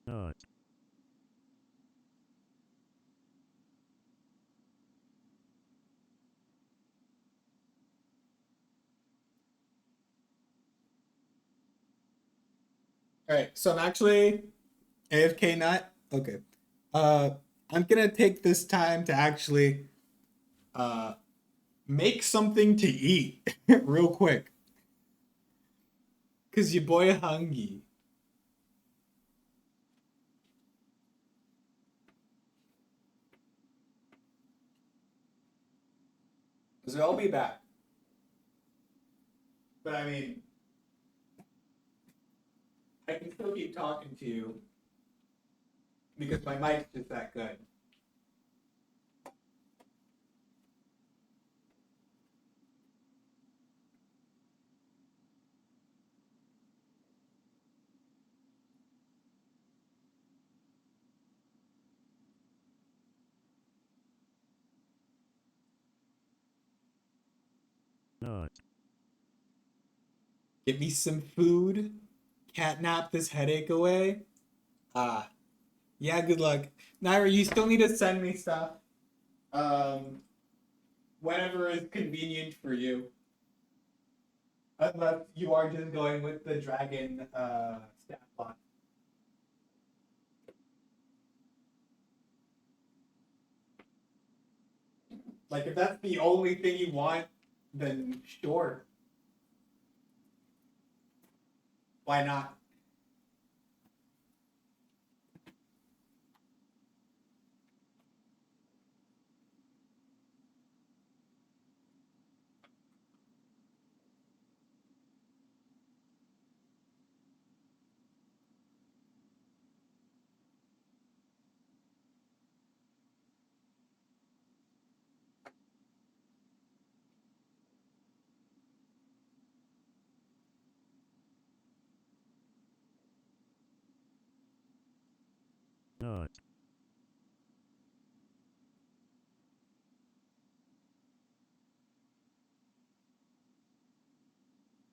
Not. Alright, so I'm actually AFK nut. Okay. I'm gonna take this time to actually make something to eat real quick. Cause your boy hungry. So I'll be back. But I mean, I can still keep talking to you because my mic's just that good. Not. Get me some food. Catnap this headache away. Yeah, good luck. NieR, you still need to send me stuff. Whenever is convenient for you. Unless you are just going with the dragon stat line. Like, if that's the only thing you want, then sure. Why not?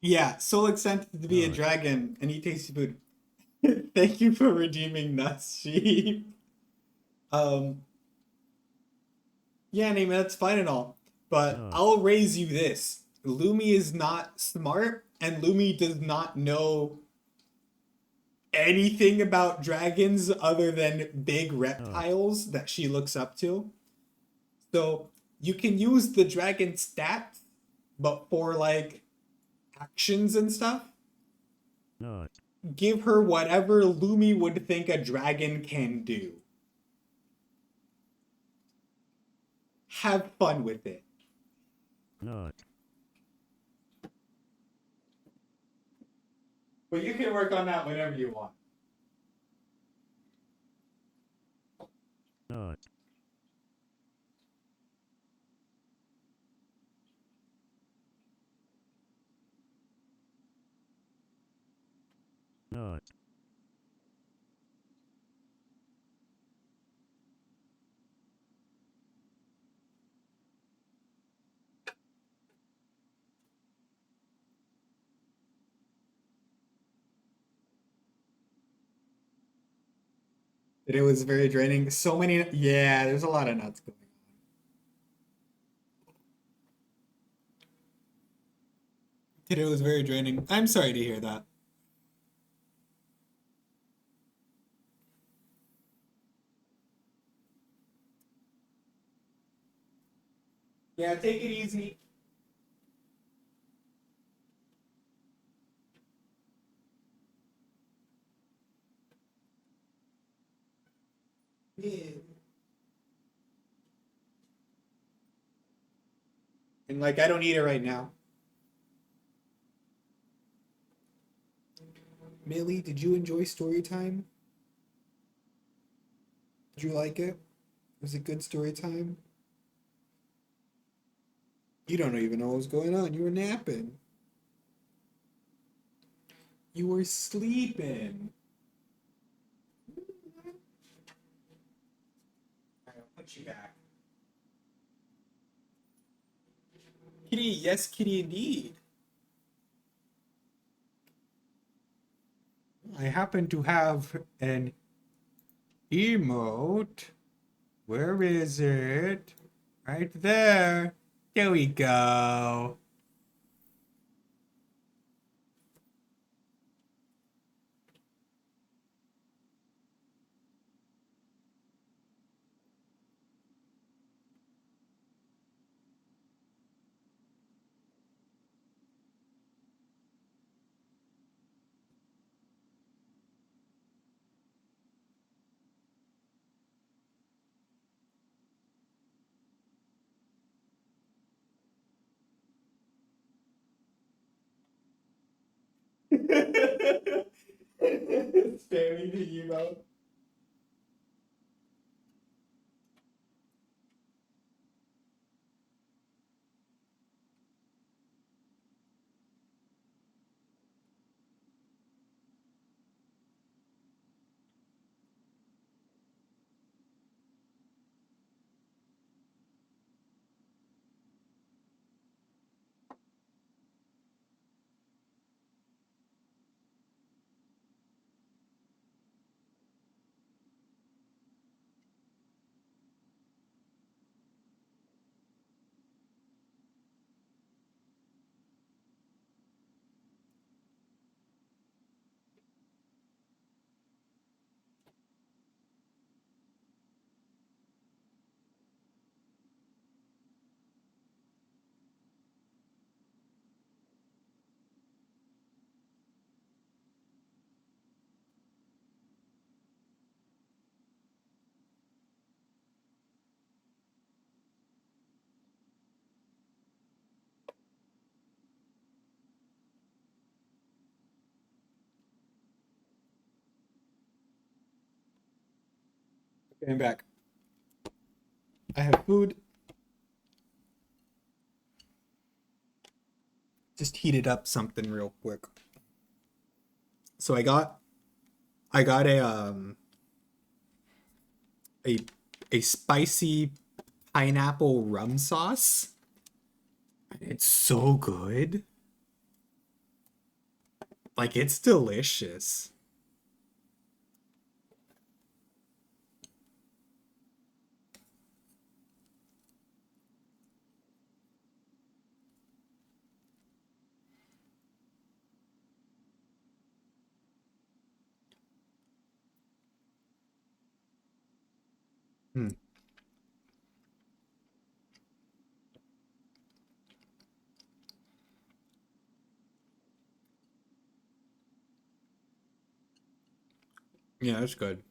Yeah, Solix sent to be a dragon, and he tastes food. Thank you for redeeming nuts, sheep. Um, yeah, Name, that's fine and all, but I'll raise you this: Lumi is not smart, and Lumi does not know anything about dragons other than big reptiles that she looks up to. So you can use the dragon stats, but for like actions and stuff, give her whatever Lumi would think a dragon can do. Have fun with it. But you can work on that whenever you want. It was very draining. So many, yeah, there's a lot of nuts going on. It was very draining. I'm sorry to hear that. Yeah, take it easy. Yeah. And like, I don't need it right now. Millie, did you enjoy story time? Did you like it? Was it good story time? You don't even know what was going on. You were napping. You were sleeping. I'll put you back. Kitty, yes, kitty indeed. I happen to have an emote. Where is it? Right there. There we go. Spamming the emote. Okay, I'm back. I have food. Just heated up something real quick. So I got a a spicy pineapple rum sauce. It's so good. Like, it's delicious. Hmm. Yeah, that's good.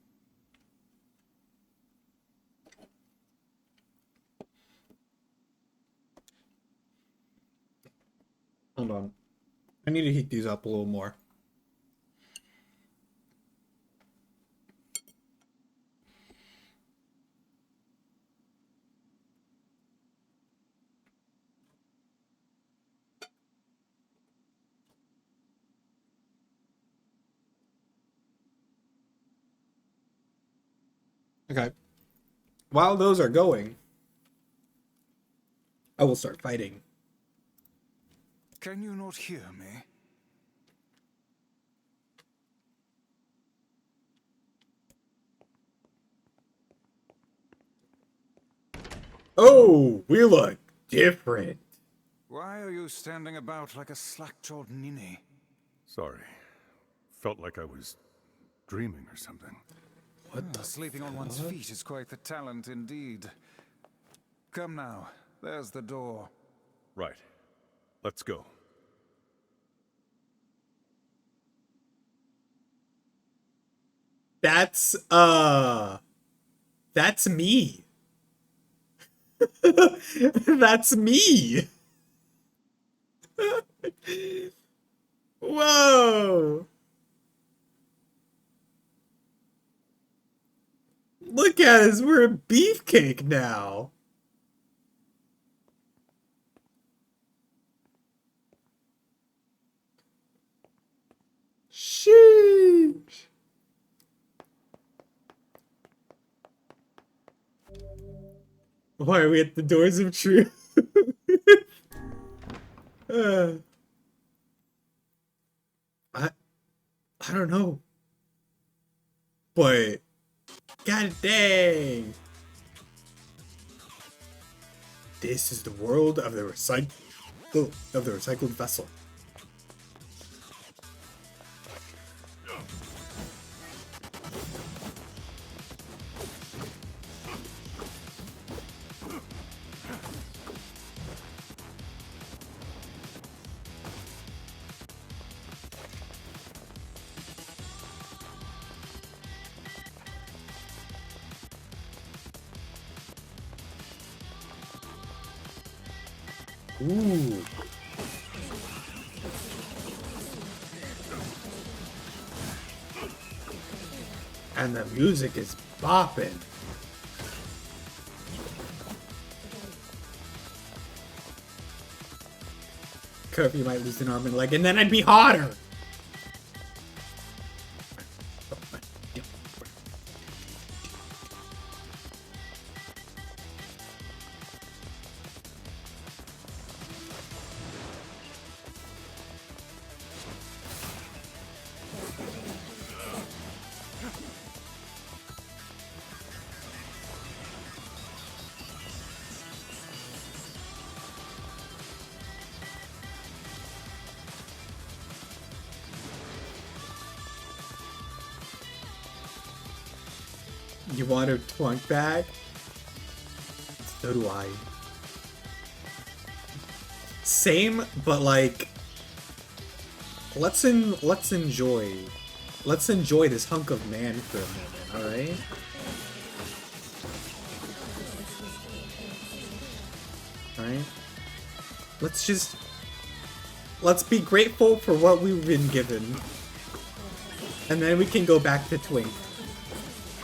Hold on. I need to heat these up a little more. Okay. While those are going, I will start fighting. Can you not hear me? Oh, we look different. Why are you standing about like a slack-jawed ninny? Sorry. Felt like I was dreaming or something. Sleeping on one's feet is quite the talent indeed. Come now, there's the door. Right. Let's go. That's me. That's me. Whoa. Look at us, we're a beefcake now. Sheesh. Why are we at the doors of truth? I don't know. But god dang. This is the world of the recycled vessel. Ooh. And the music is bopping. Curvy might lose an arm and leg, and then I'd be hotter. You want a twunk bag? So do I. Same, but like, let's enjoy this hunk of man for a moment, all right? All right. Let's be grateful for what we've been given, and then we can go back to twink.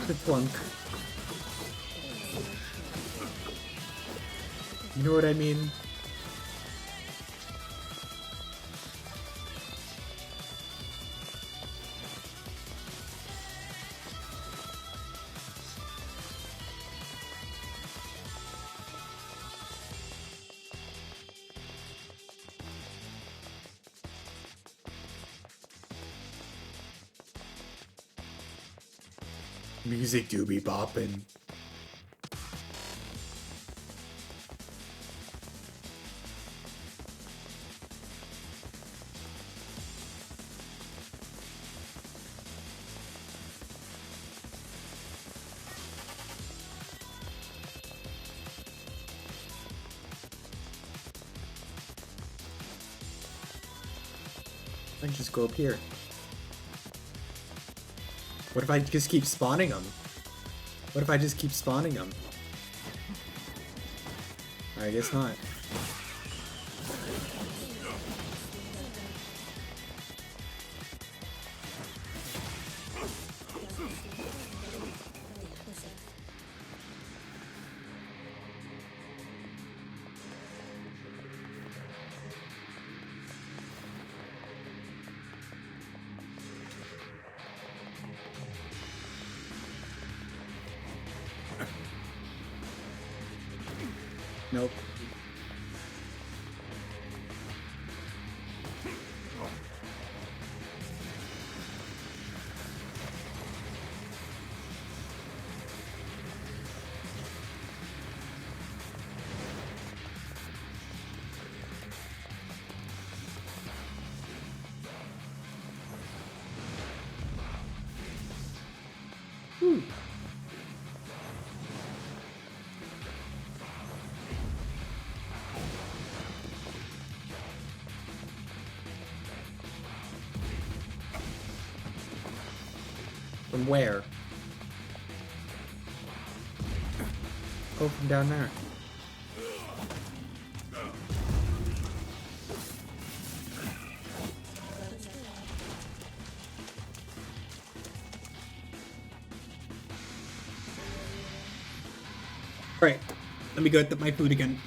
The twunk. You know what I mean? Music do be bopping. I can just go up here. What if I just keep spawning them? What if I just keep spawning them? I guess not. Nope. From where? Oh, from down there. Alright, let me go get my food again.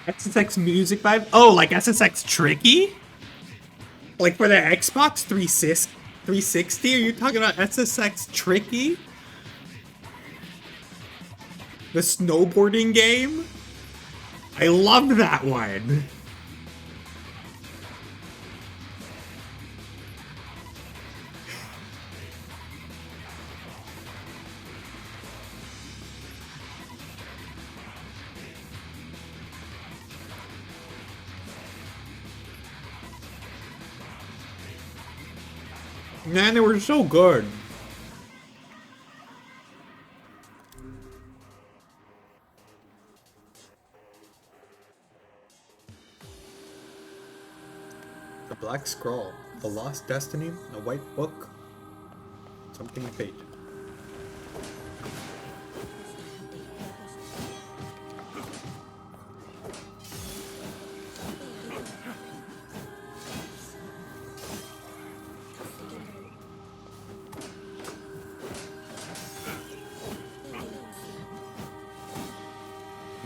SSX music vibe? Oh, like SSX Tricky? Like for the Xbox 360? Are you talking about SSX Tricky? The snowboarding game? I loved that one. Man, they were so good. A black scroll, a lost destiny, a white book, something fate.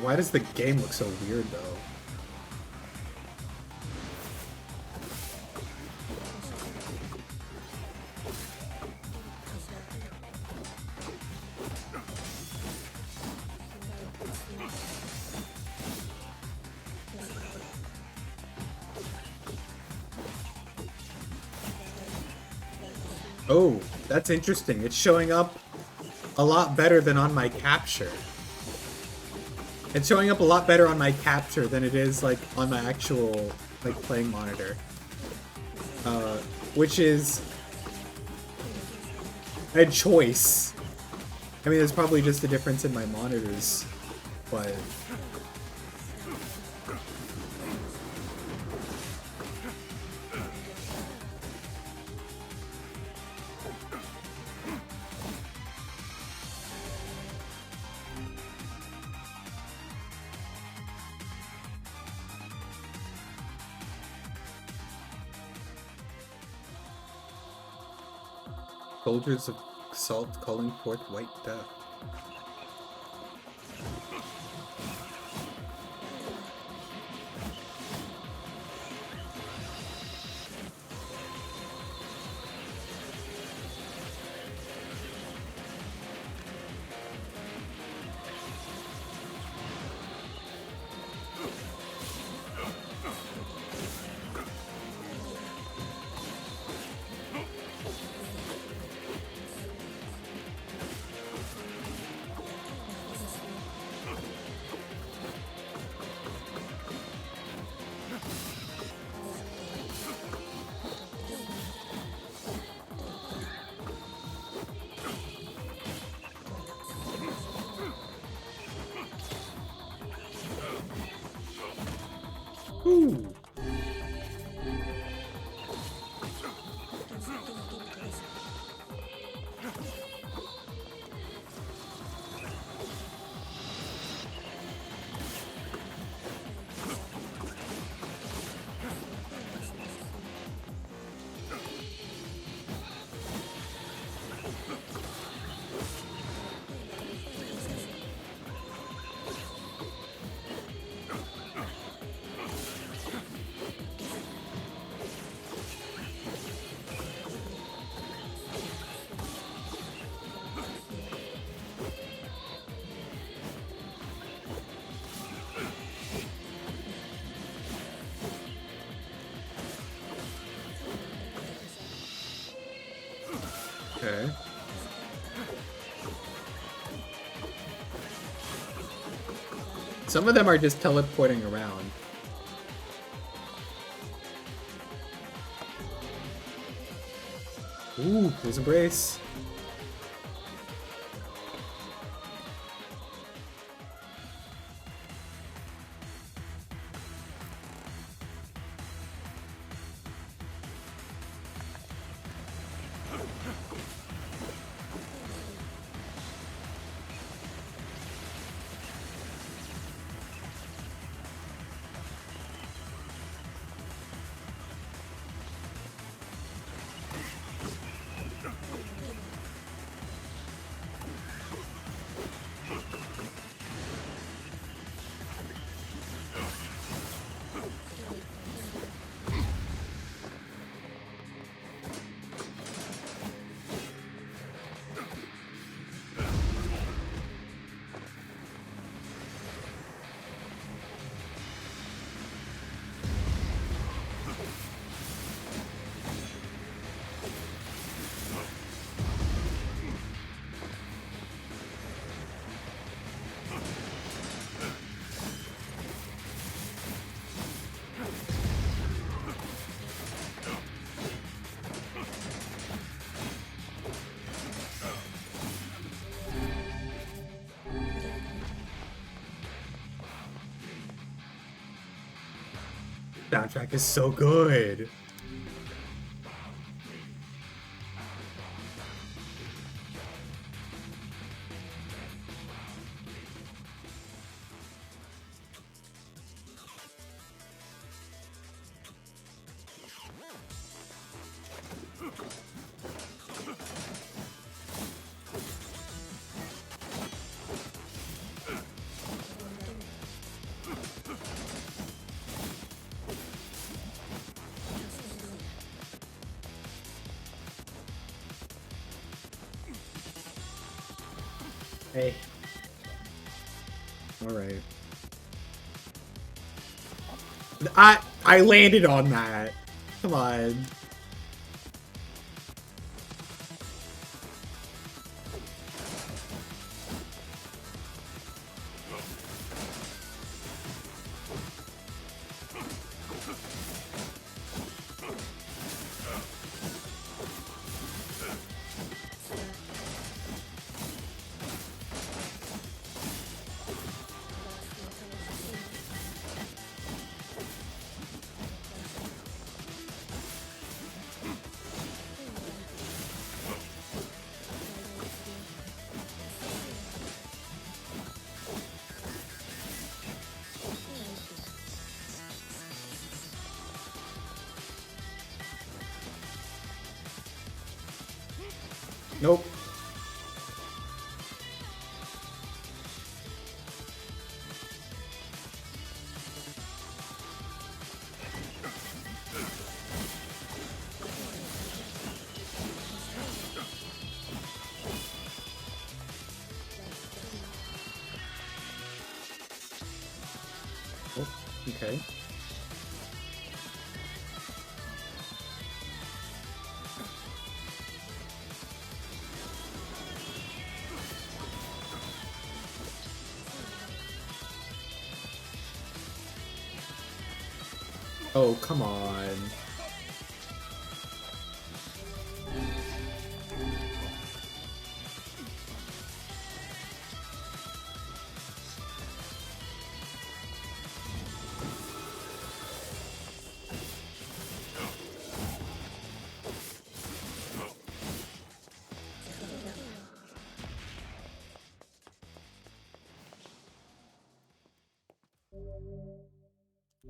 Why does the game look so weird, though? Oh, that's interesting. It's showing up a lot better than on my capture. It's showing up a lot better on my capture than it is like on my actual like playing monitor. Which is a choice. I mean, there's probably just a difference in my monitors, but Cauldrons of salt calling forth white death. Ooh. Okay. Some of them are just teleporting around. Ooh, there's Embrace. Soundtrack is so good. Hey. Alright. I landed on that. Come on. Nope. Oh, okay. Oh, come on.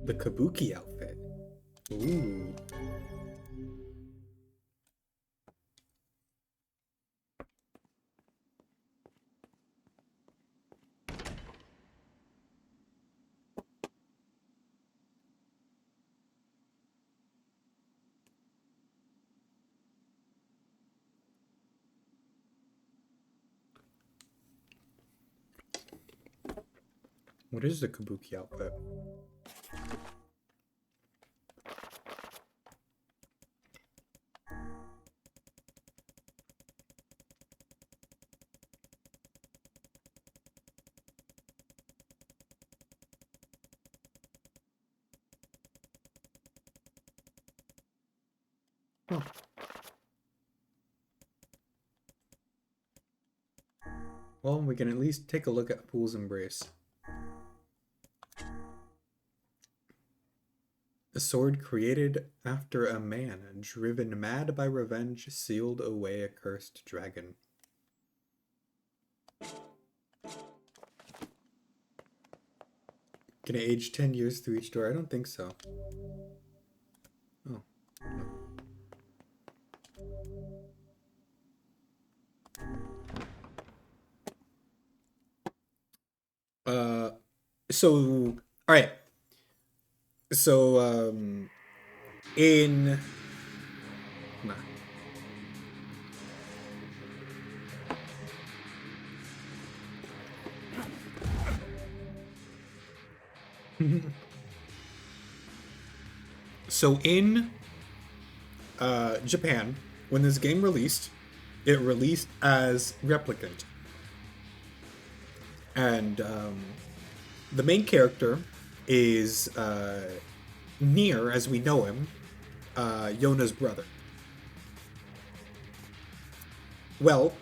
The Kabuki outfit. Ooh. What is the Kabuki outfit? Huh. Well, we can at least take a look at Fool's Embrace. A sword created after a man, driven mad by revenge, sealed away a cursed dragon. Can it age 10 years through each door? I don't think so. Oh. So, all right. So, in... Nah. So in Japan, when this game released, it released as Replicant. And the main character is NieR, as we know him, Yona's brother. Well,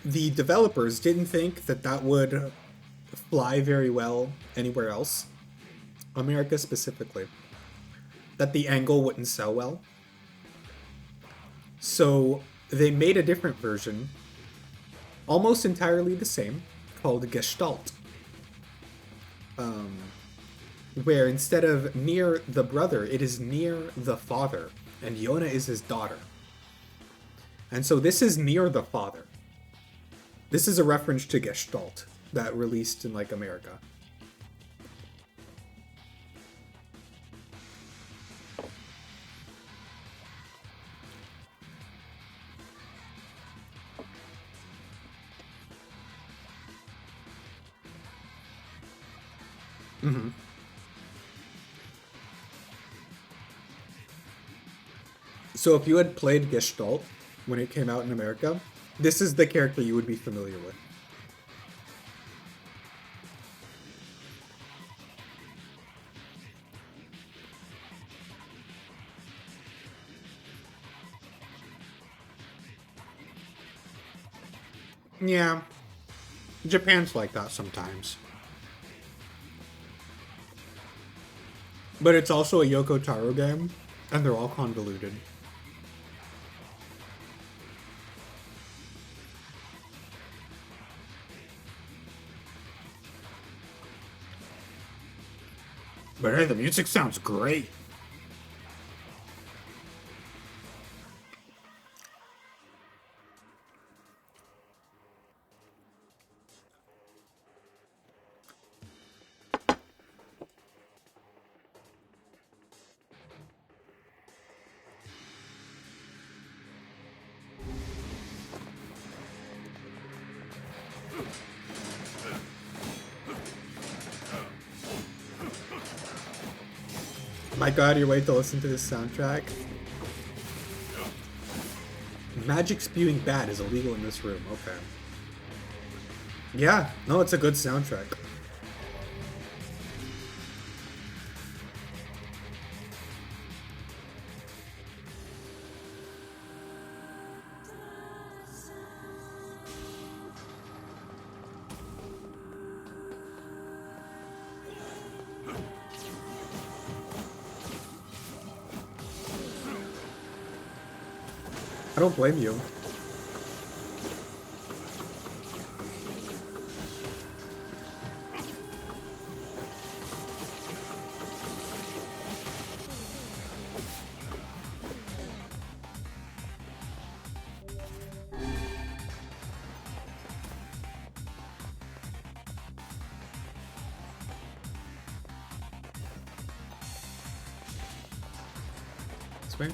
the developers didn't think that that would fly very well anywhere else, America specifically, that the angle wouldn't sell well. So they made a different version, almost entirely the same, called Gestalt. Where instead of NieR the brother, it is NieR the father, and Yona is his daughter. And so this is NieR the father. This is a reference to Gestalt that released in like America. Mm-hmm. So if you had played Gestalt when it came out in America, this is the character you would be familiar with. Yeah, Japan's like that sometimes. But it's also a Yoko Taro game, and they're all convoluted. But hey, the music sounds great. Might go out of your way to listen to this soundtrack. Magic spewing bad is illegal in this room. Okay. Yeah, no, it's a good soundtrack. I don't blame you. This way.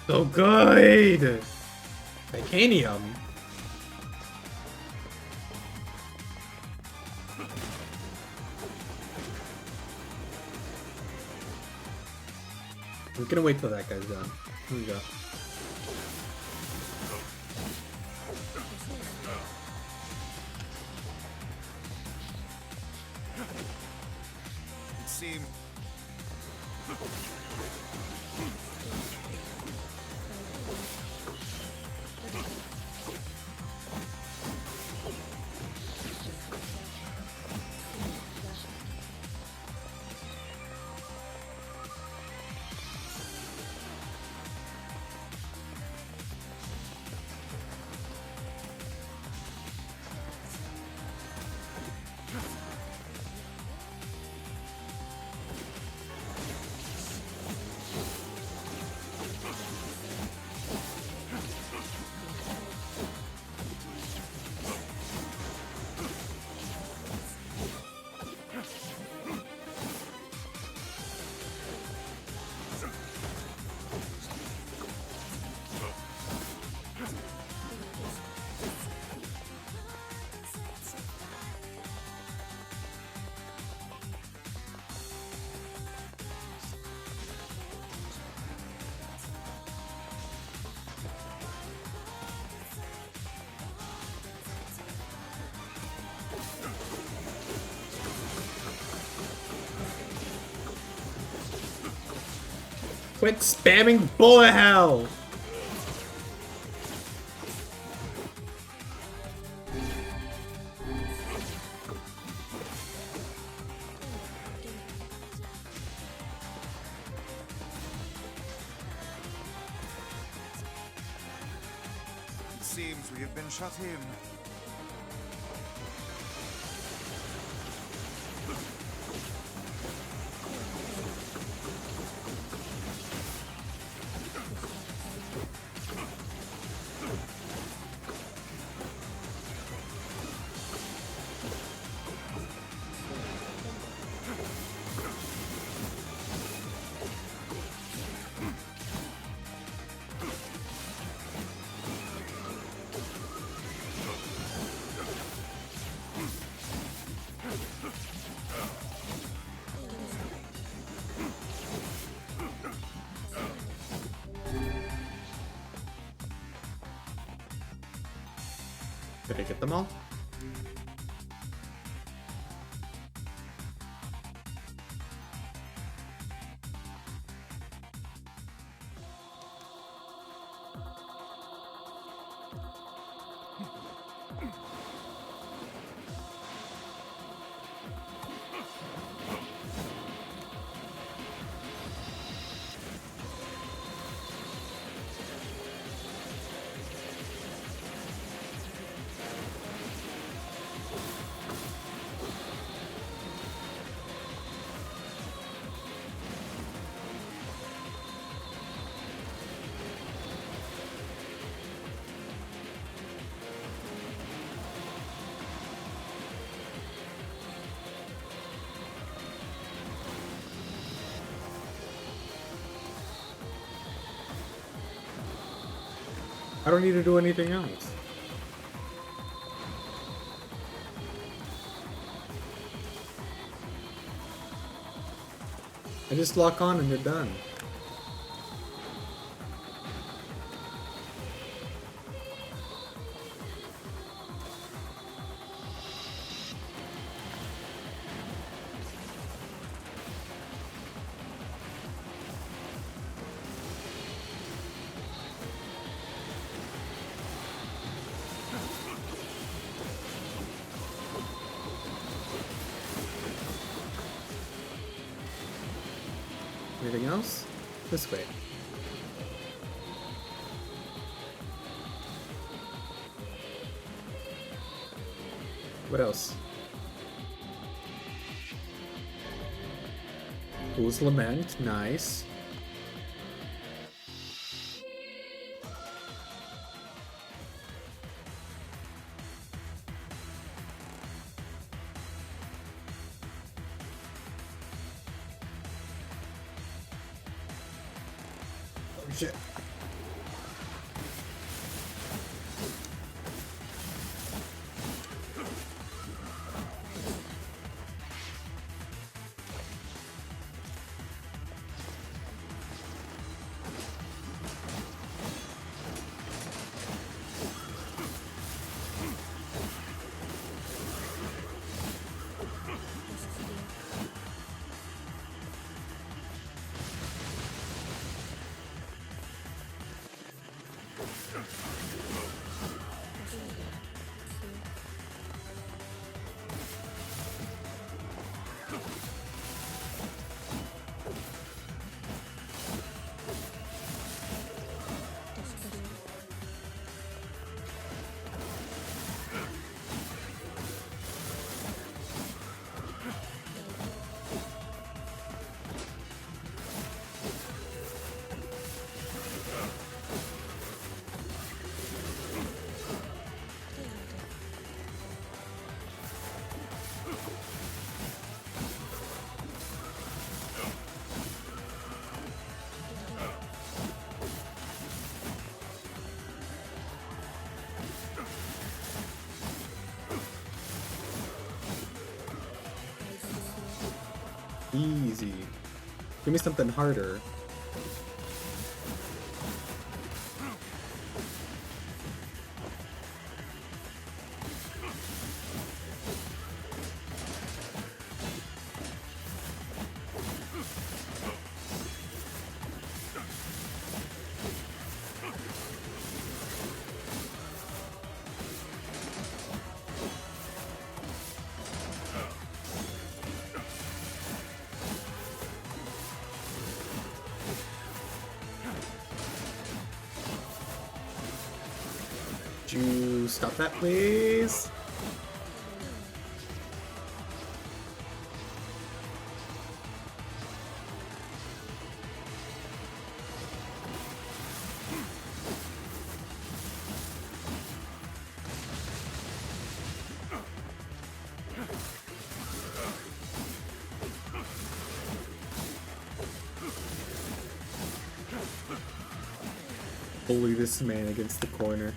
So good! Titanium. I'm gonna wait till that guy's done. Here we go. It seemed... Quit spamming bullet hell! It seems we have been shut in. Did I get them all? I don't need to do anything else. I just lock on and you're done. Anything else? This way. What else? Fool's Lament, nice. Oh shit. Easy. Give me something harder. Could you stop that, please? Bully this man against the corner.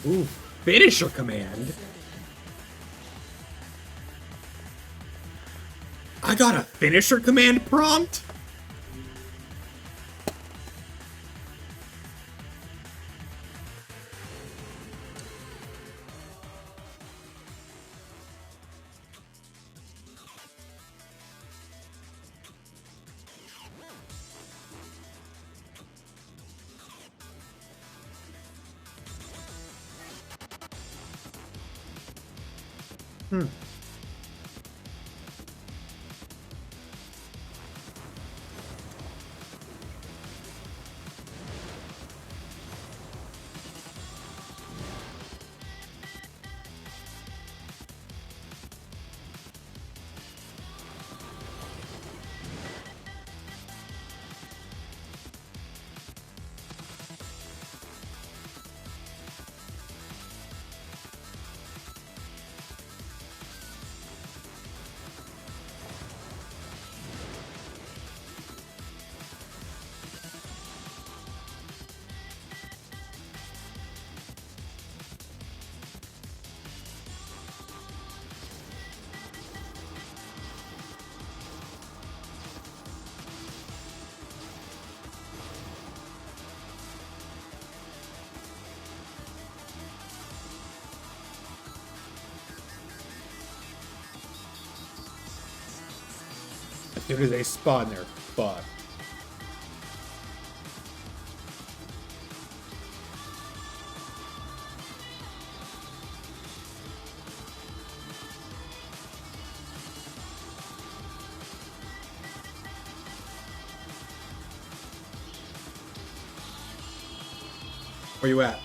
Ooh, finisher command. got a finisher command prompt? As soon as they spawn, they're fucked. Where you at?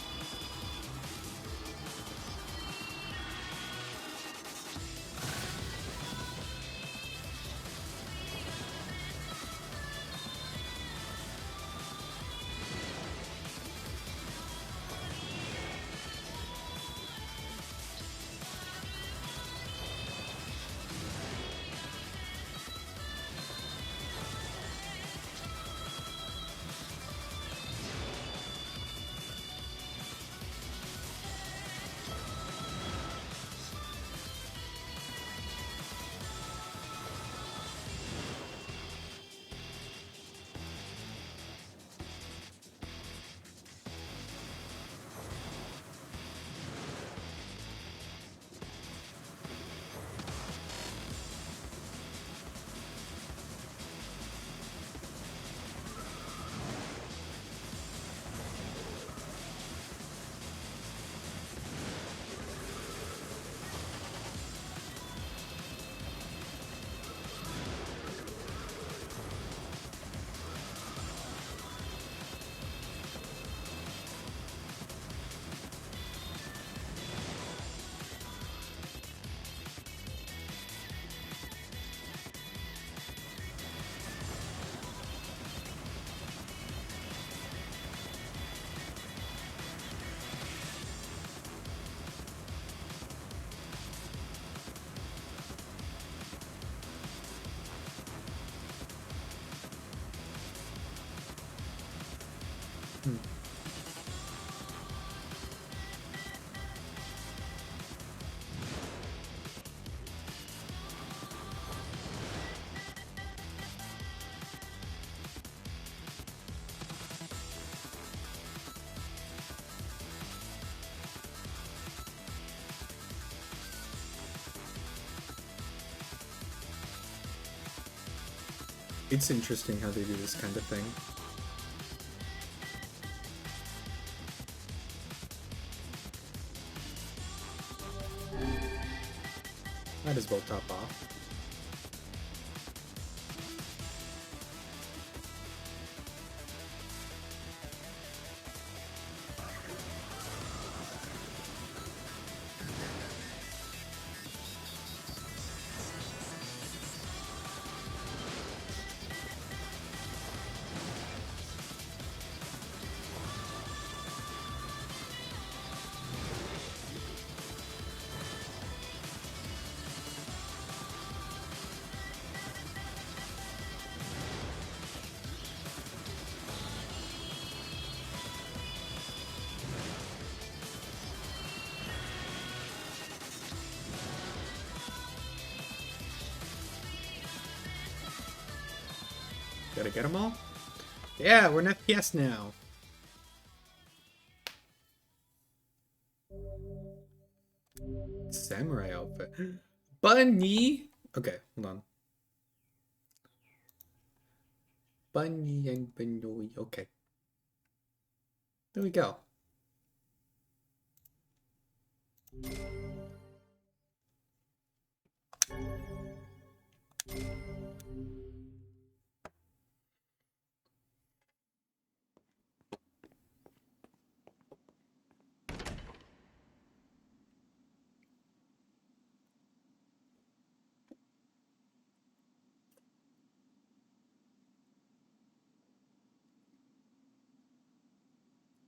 It's interesting how they do this kind of thing. Might as well top off. Gotta get them all? Yeah, we're in FPS now. Samurai outfit. Bunny! Okay, hold on. Bunny and Bunny. Okay. There we go.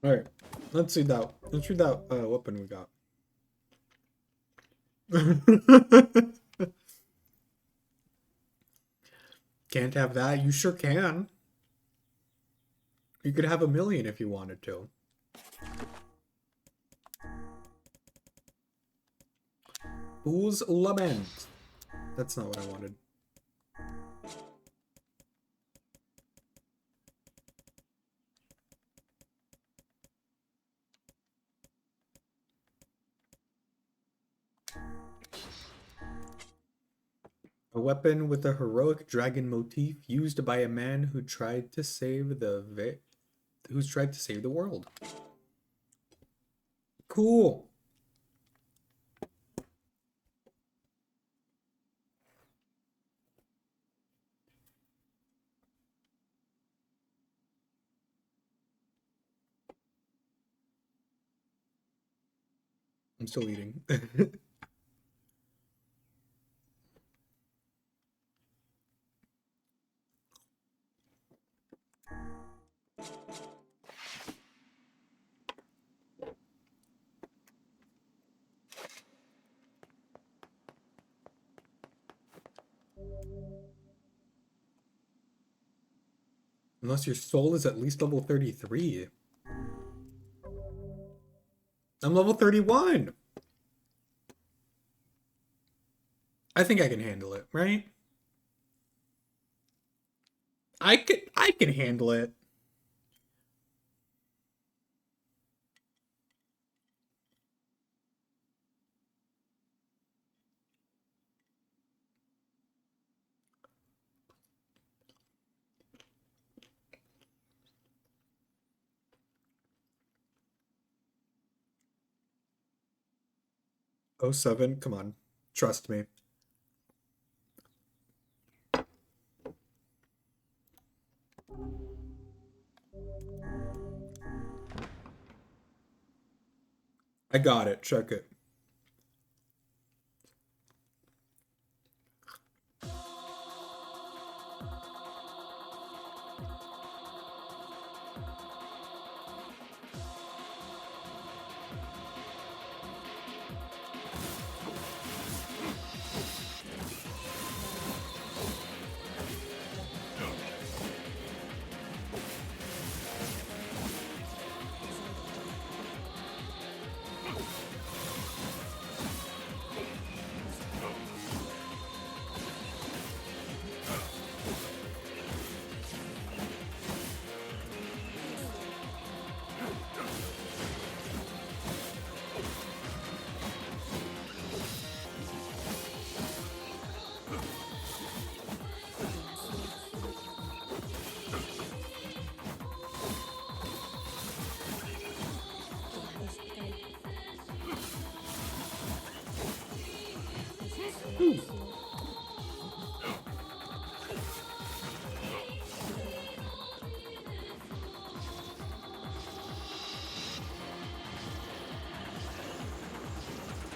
All right, let's see that. Let's read that weapon we got. Can't have that. You sure can. You could have 1,000,000 if you wanted to. Fool's Lament. That's not what I wanted. A weapon with a heroic dragon motif used by a man who tried to save the world. Cool. I'm still eating. Unless your soul is at least level 33. I'm level 31. I think I can handle it, right? I can handle it. Oh, 07, come on. Trust me. I got it. Check it.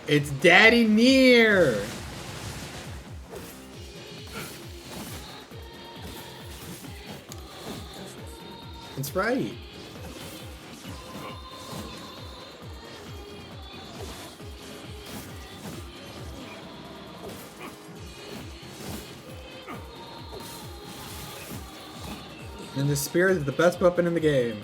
It's Daddy NieR! That's right. And the spear is the best weapon in the game.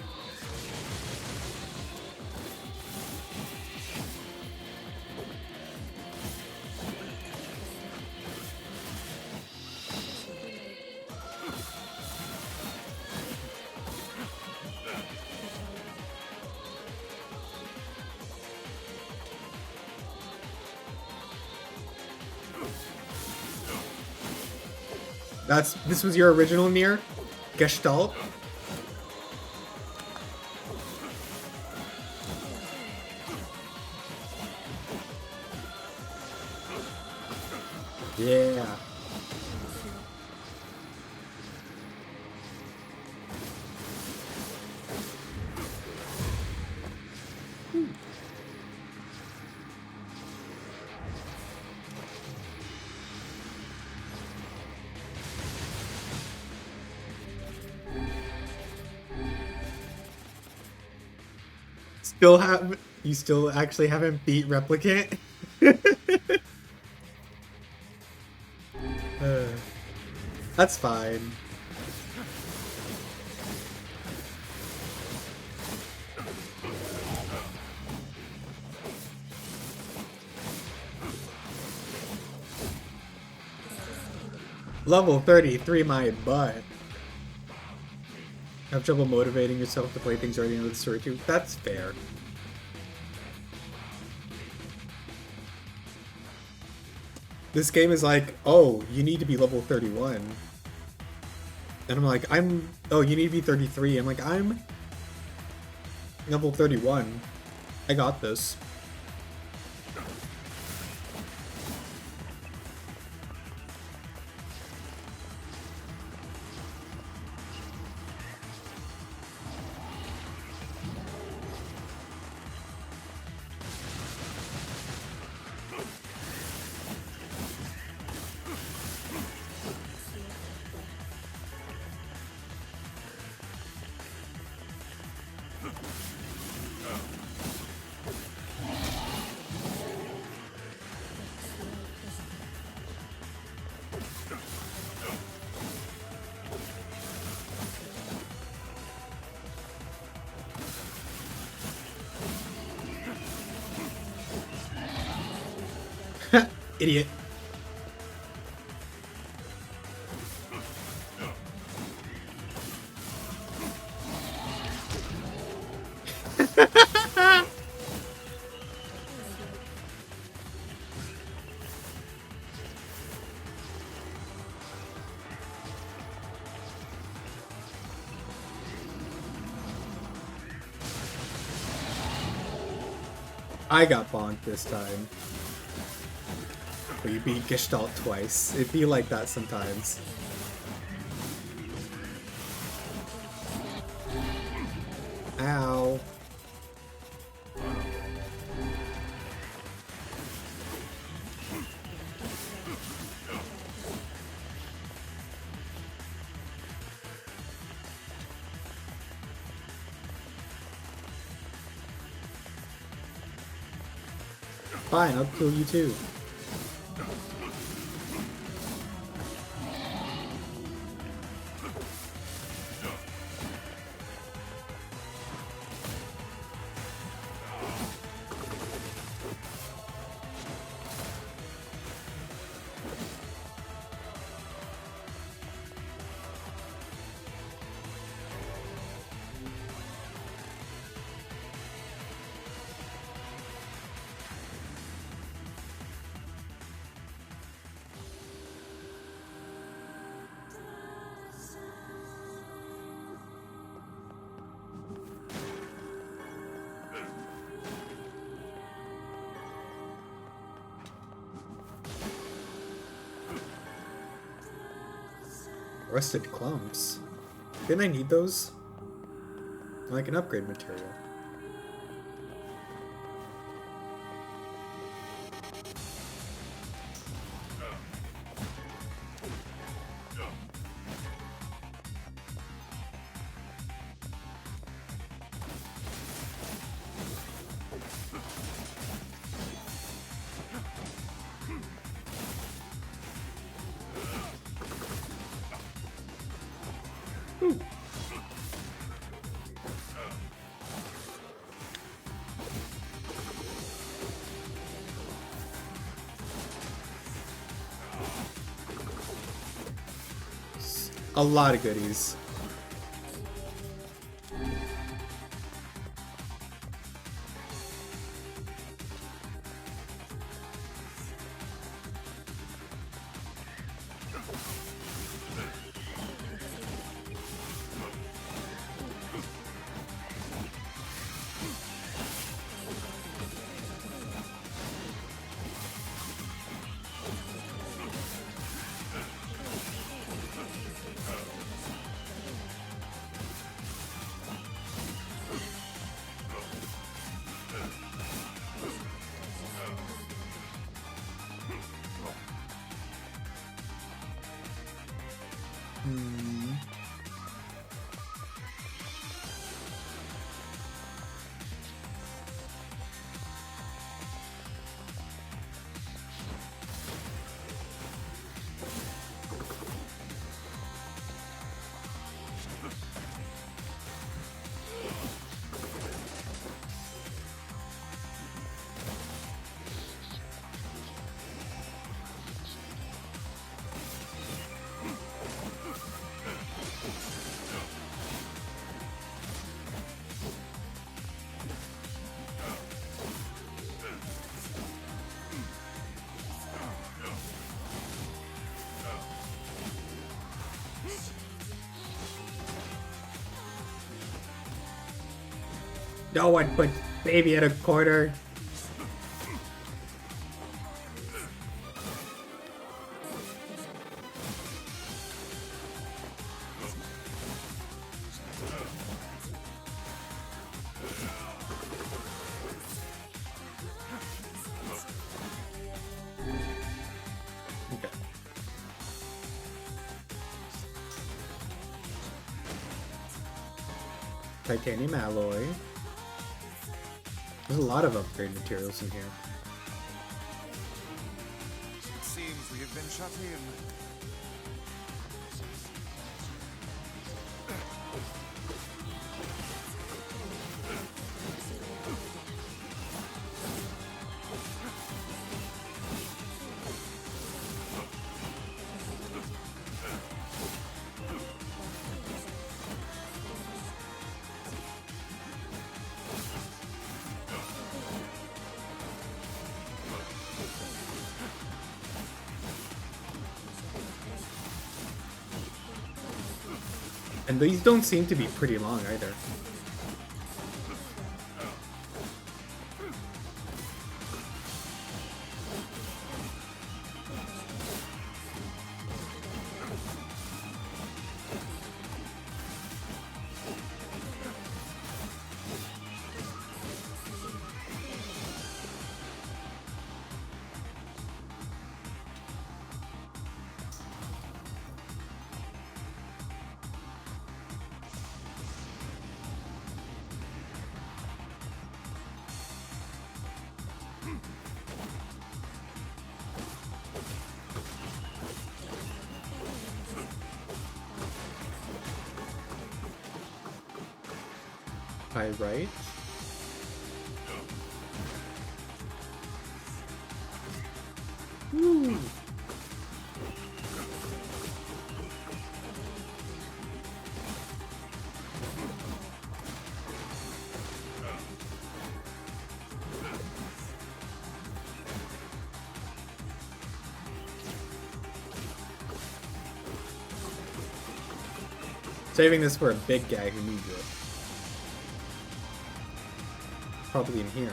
This was your original NieR? Gestalt? Yeah. You still actually haven't beat Replicant? That's fine. Level 33, my butt. Have trouble motivating yourself to play things already know the story too? That's fair. This game is like, oh, you need to be level 31. And I'm like, oh, you need to be 33. I'm like, I'm level 31. I got this. Idiot. I got bonked this time. But you beat Gestalt twice. It'd be like that sometimes. Ow. Fine, I'll kill you too. Rusted clumps. Didn't I need those? Like an upgrade material. A lot of goodies. No one put baby in a corner. Okay. Titanium alloy. There's a lot of upgrade materials in here. It seems we have been shut in. And these don't seem to be pretty long either. Right? Woo. Saving this for a big guy who needs it. Probably in here.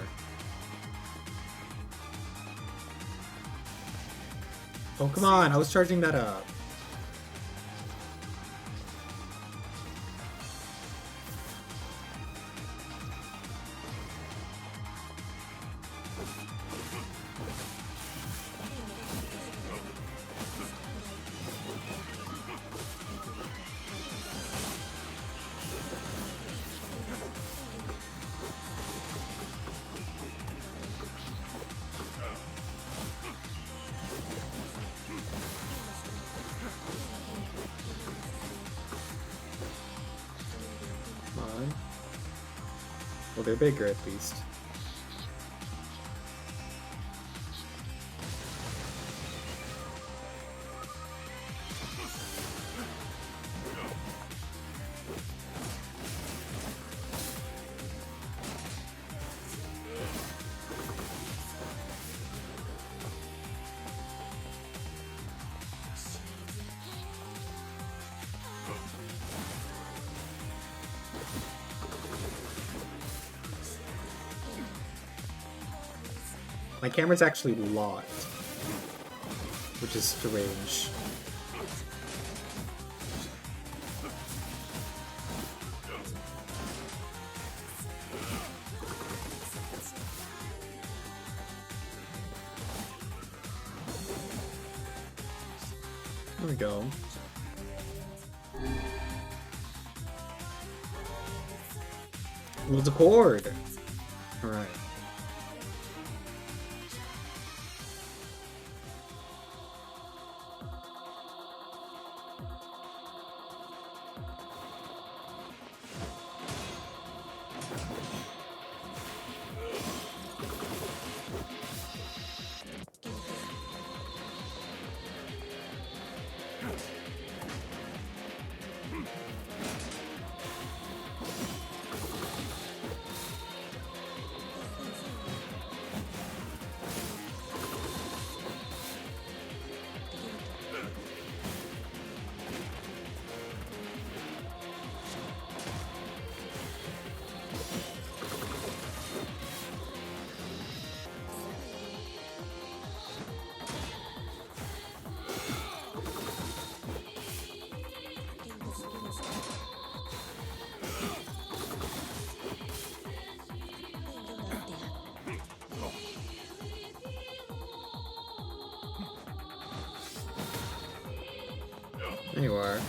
Oh, come on. I was charging that up. Well, they're bigger at least. My camera's actually locked, which is strange. There we go. Well, it's a cord. All right. There you are.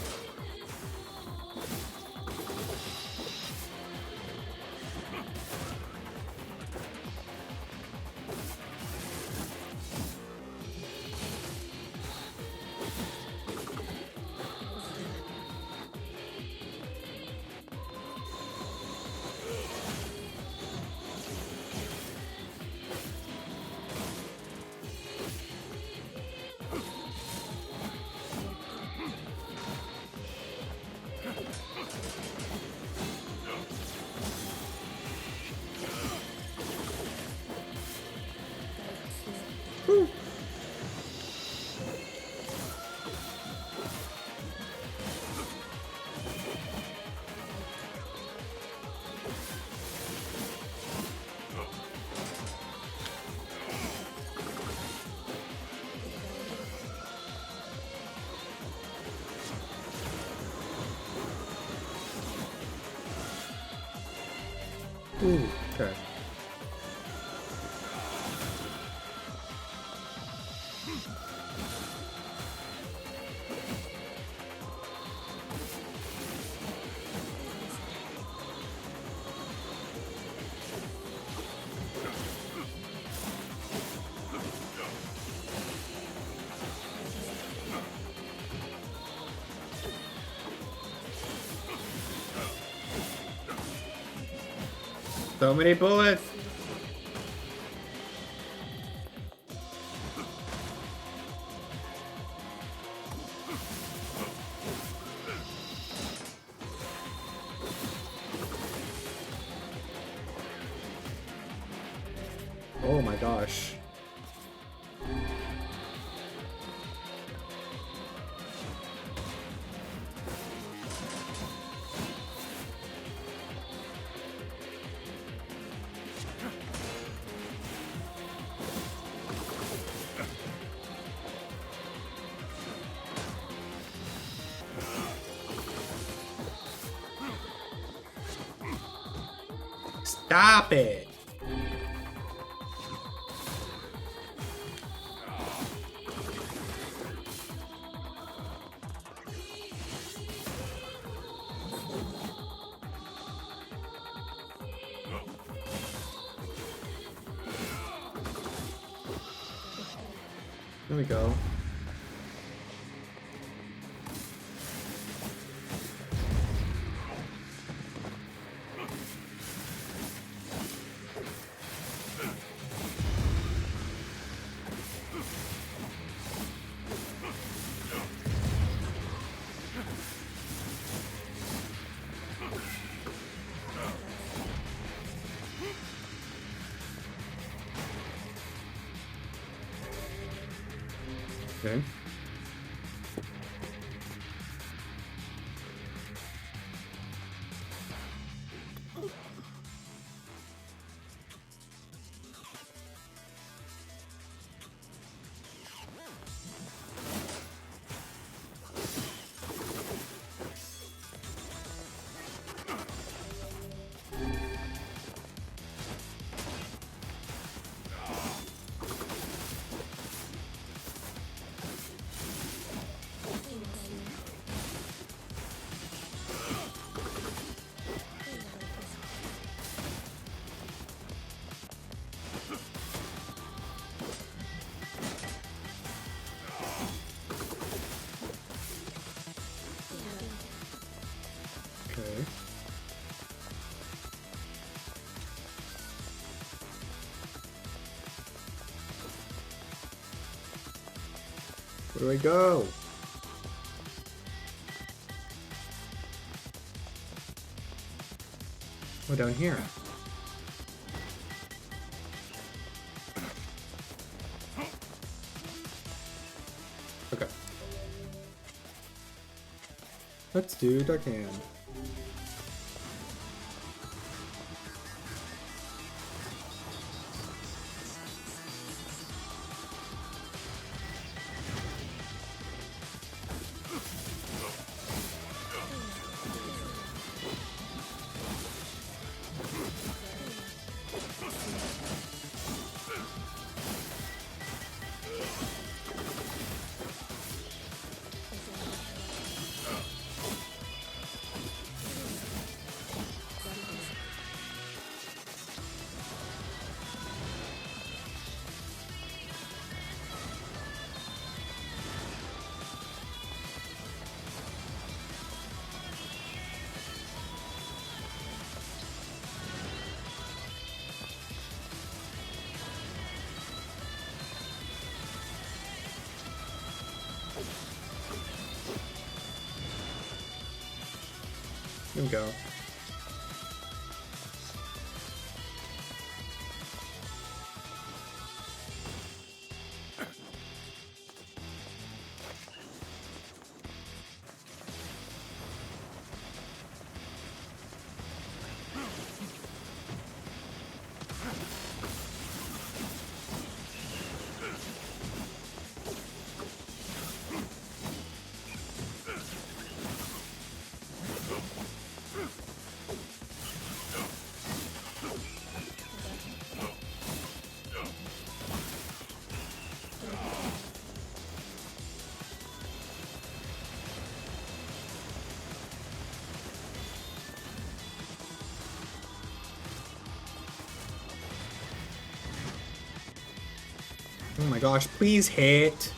Ooh, okay. So many bullets! Oh my gosh. Stop it! There we go. Okay. Okay. Where do I go? Oh, down here. Okay. Let's do Dark Hand. Here we go. Oh my gosh, please hit.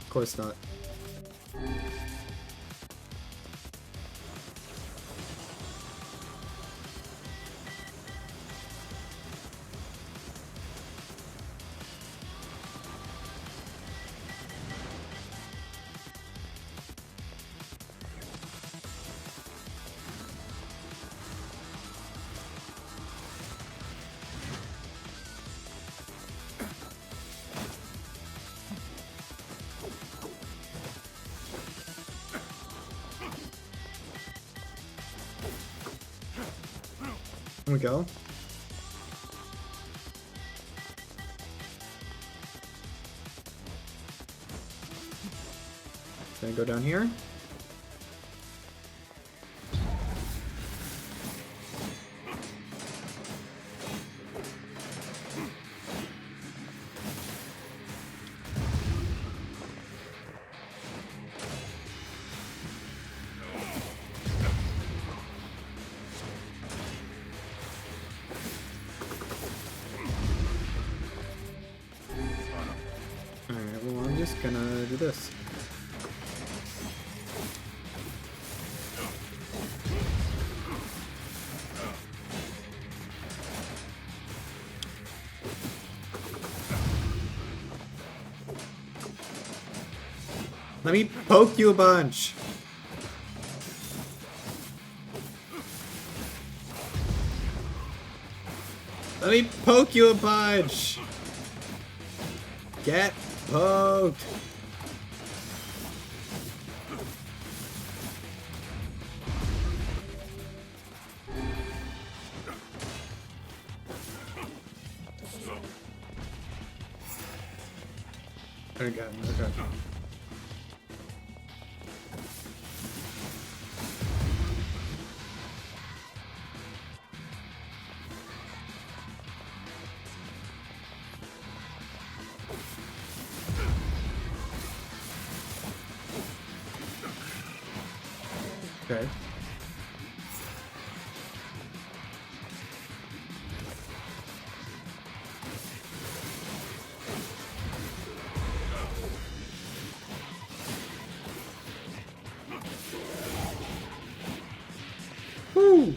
Of course not. Here we go. Gonna go down here. Alright, well, I'm just gonna do this. Let me poke you a bunch. Let me poke you a bunch. Get poked. Okay, okay. Okay. Woo!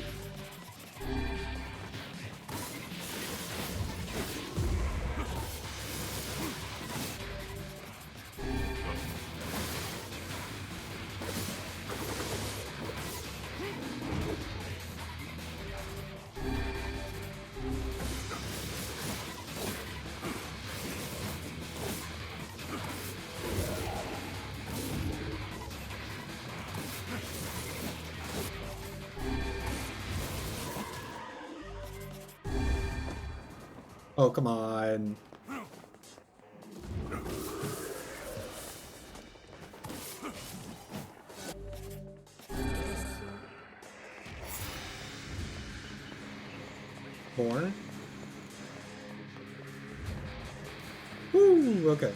Oh, come on. More? Woo, okay.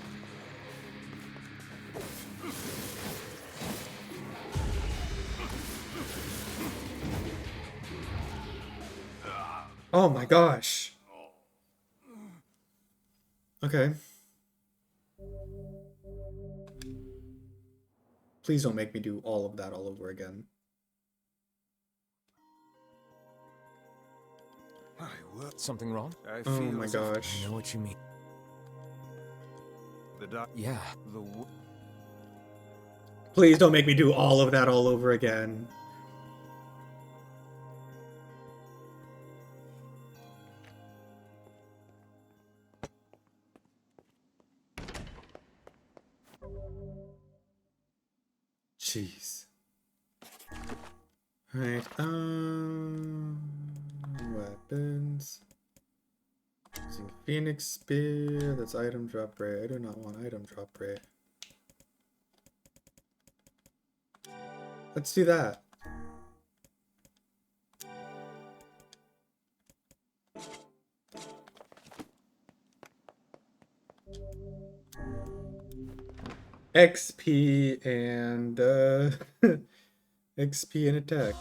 Oh my gosh. Okay. Please don't make me do all of that all over again. I will. Something wrong? I Oh feel my as if gosh. I know what you mean. the dark. Yeah. The Please don't make me do all of that all over again. Jeez. Alright, weapons. Using Phoenix Spear, that's item drop rate. I do not want item drop rate. Let's do that. XP and XP and attack.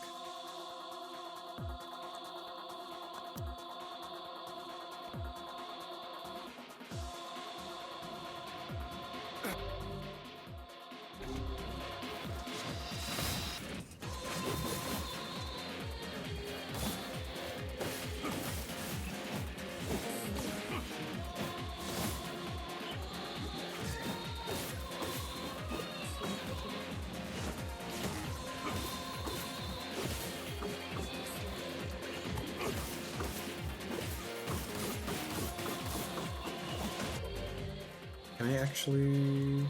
Can I actually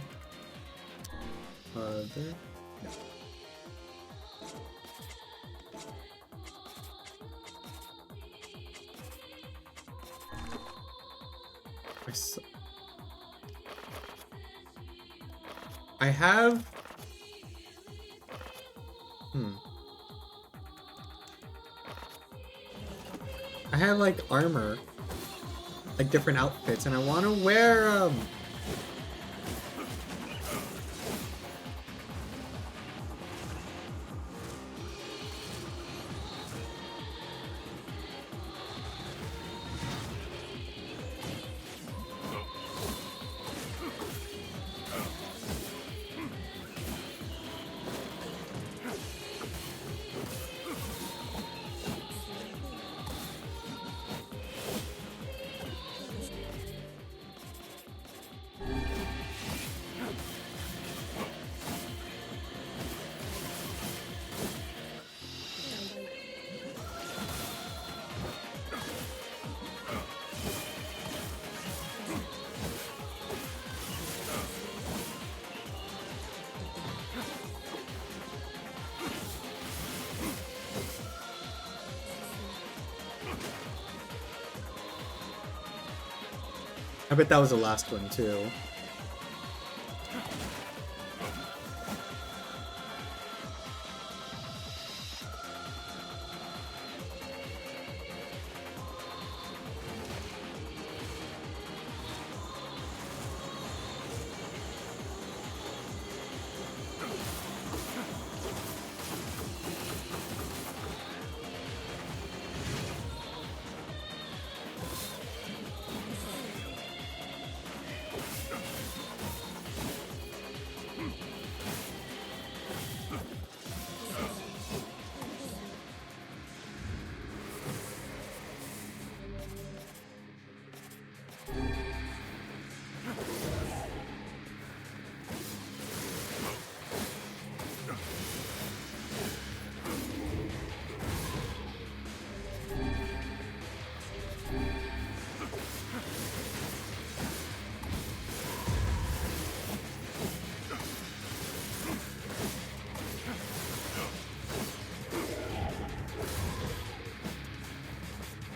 there? No. I have I have like armor, like different outfits, and I want to wear I bet that was the last one too.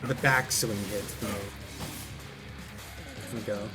The backswing hits though. Here we go.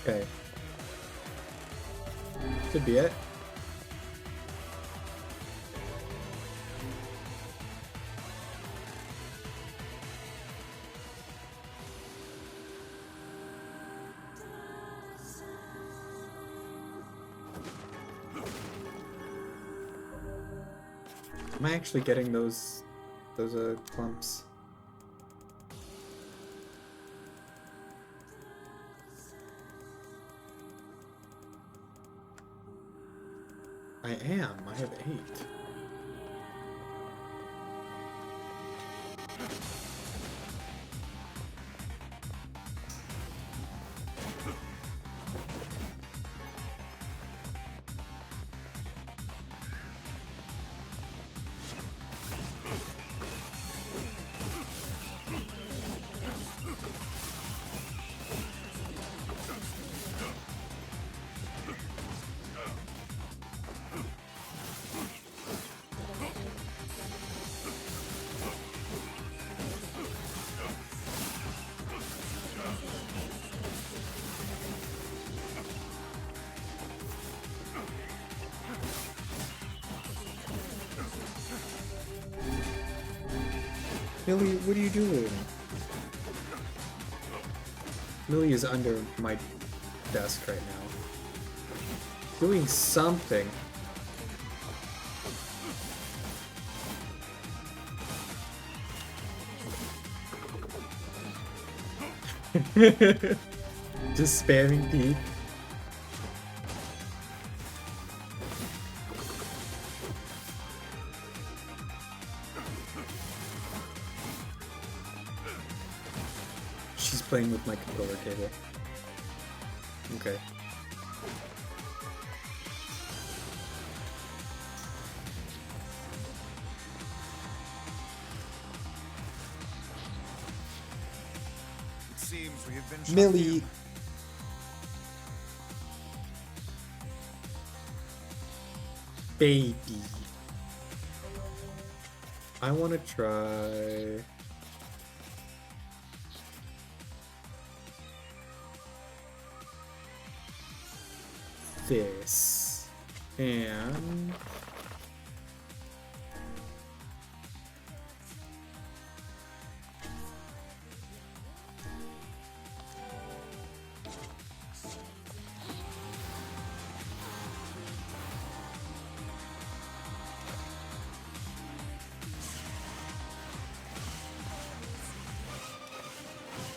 Okay. Should be it. Am I actually getting those clumps? I am. I have 8. Millie, what are you doing? Millie is under my desk right now. Doing something. Just spamming P. She's playing with my controller cable. Okay. It seems we have been Millie. Baby. I want to try... this. And...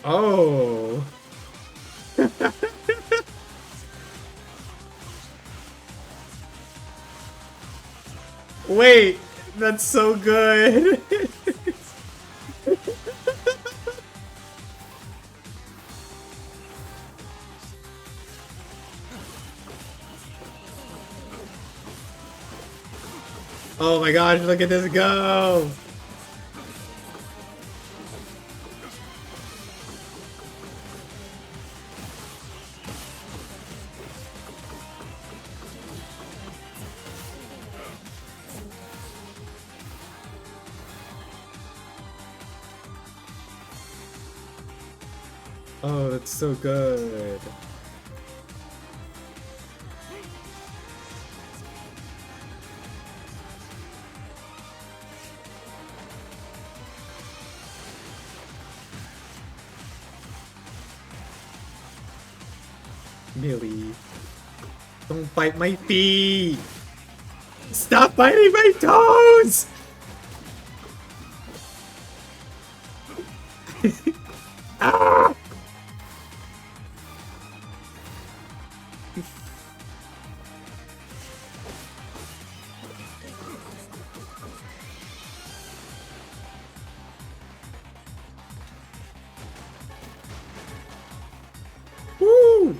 oh! Wait, that's so good. Oh my gosh, look at this go. Oh, that's so good. Millie, don't bite my feet. Stop biting my toes. Ah! Woo!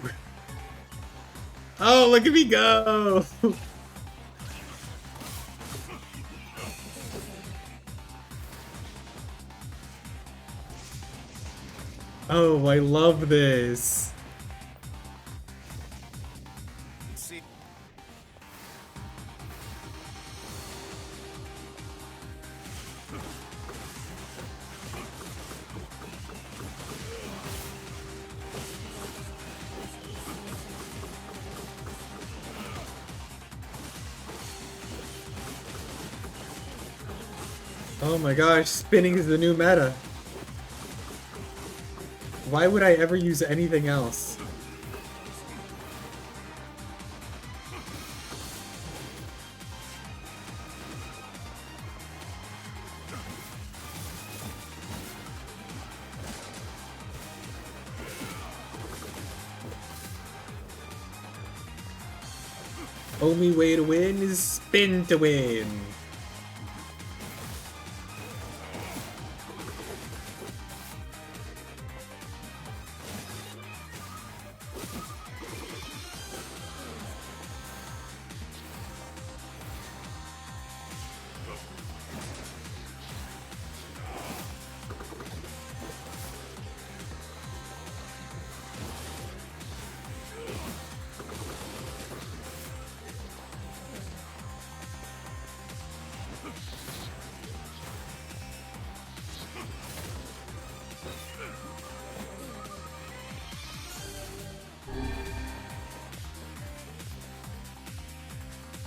Oh, look at me go! Oh, I love this. see. Oh my gosh, spinning is the new meta. Why would I ever use anything else? Only way to win is spin to win.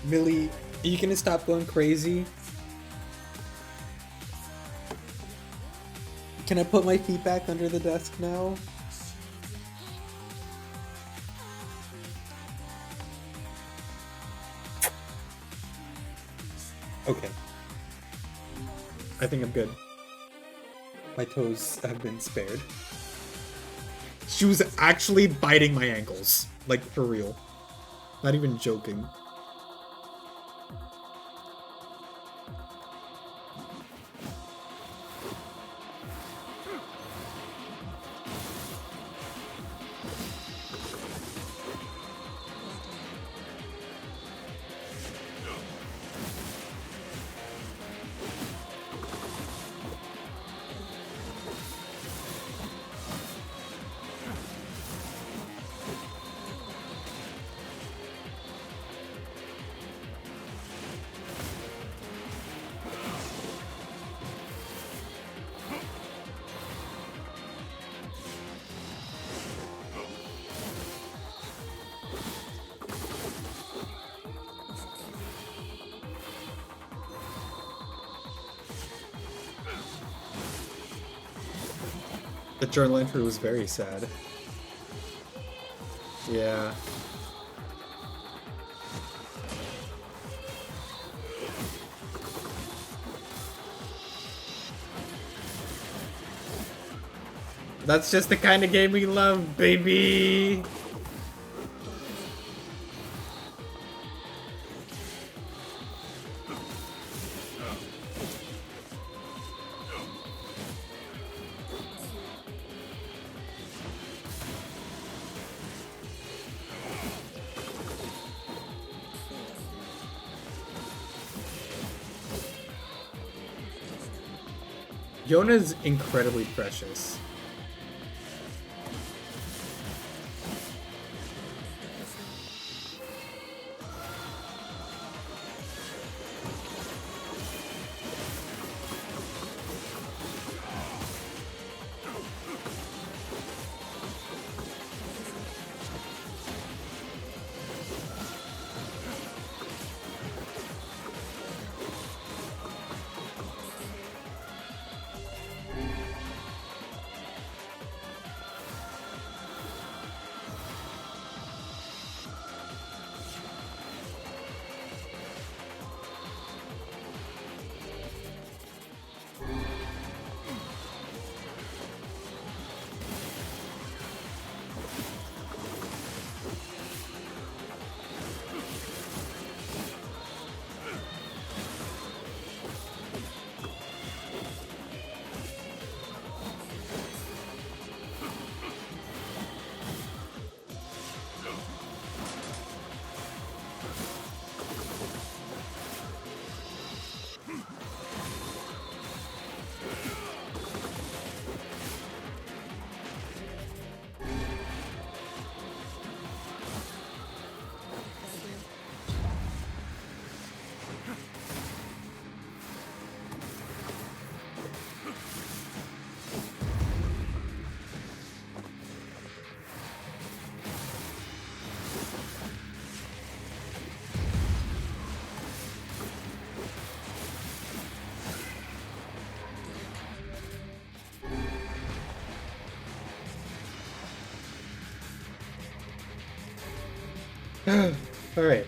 Millie, are you gonna stop going crazy? Can I put my feet back under the desk now? Okay. I think I'm good. My toes have been spared. She was actually biting my ankles. Like, for real. Not even joking. The journal entry was very sad. Yeah. That's just the kind of game we love, baby! Yona's incredibly precious. Alright.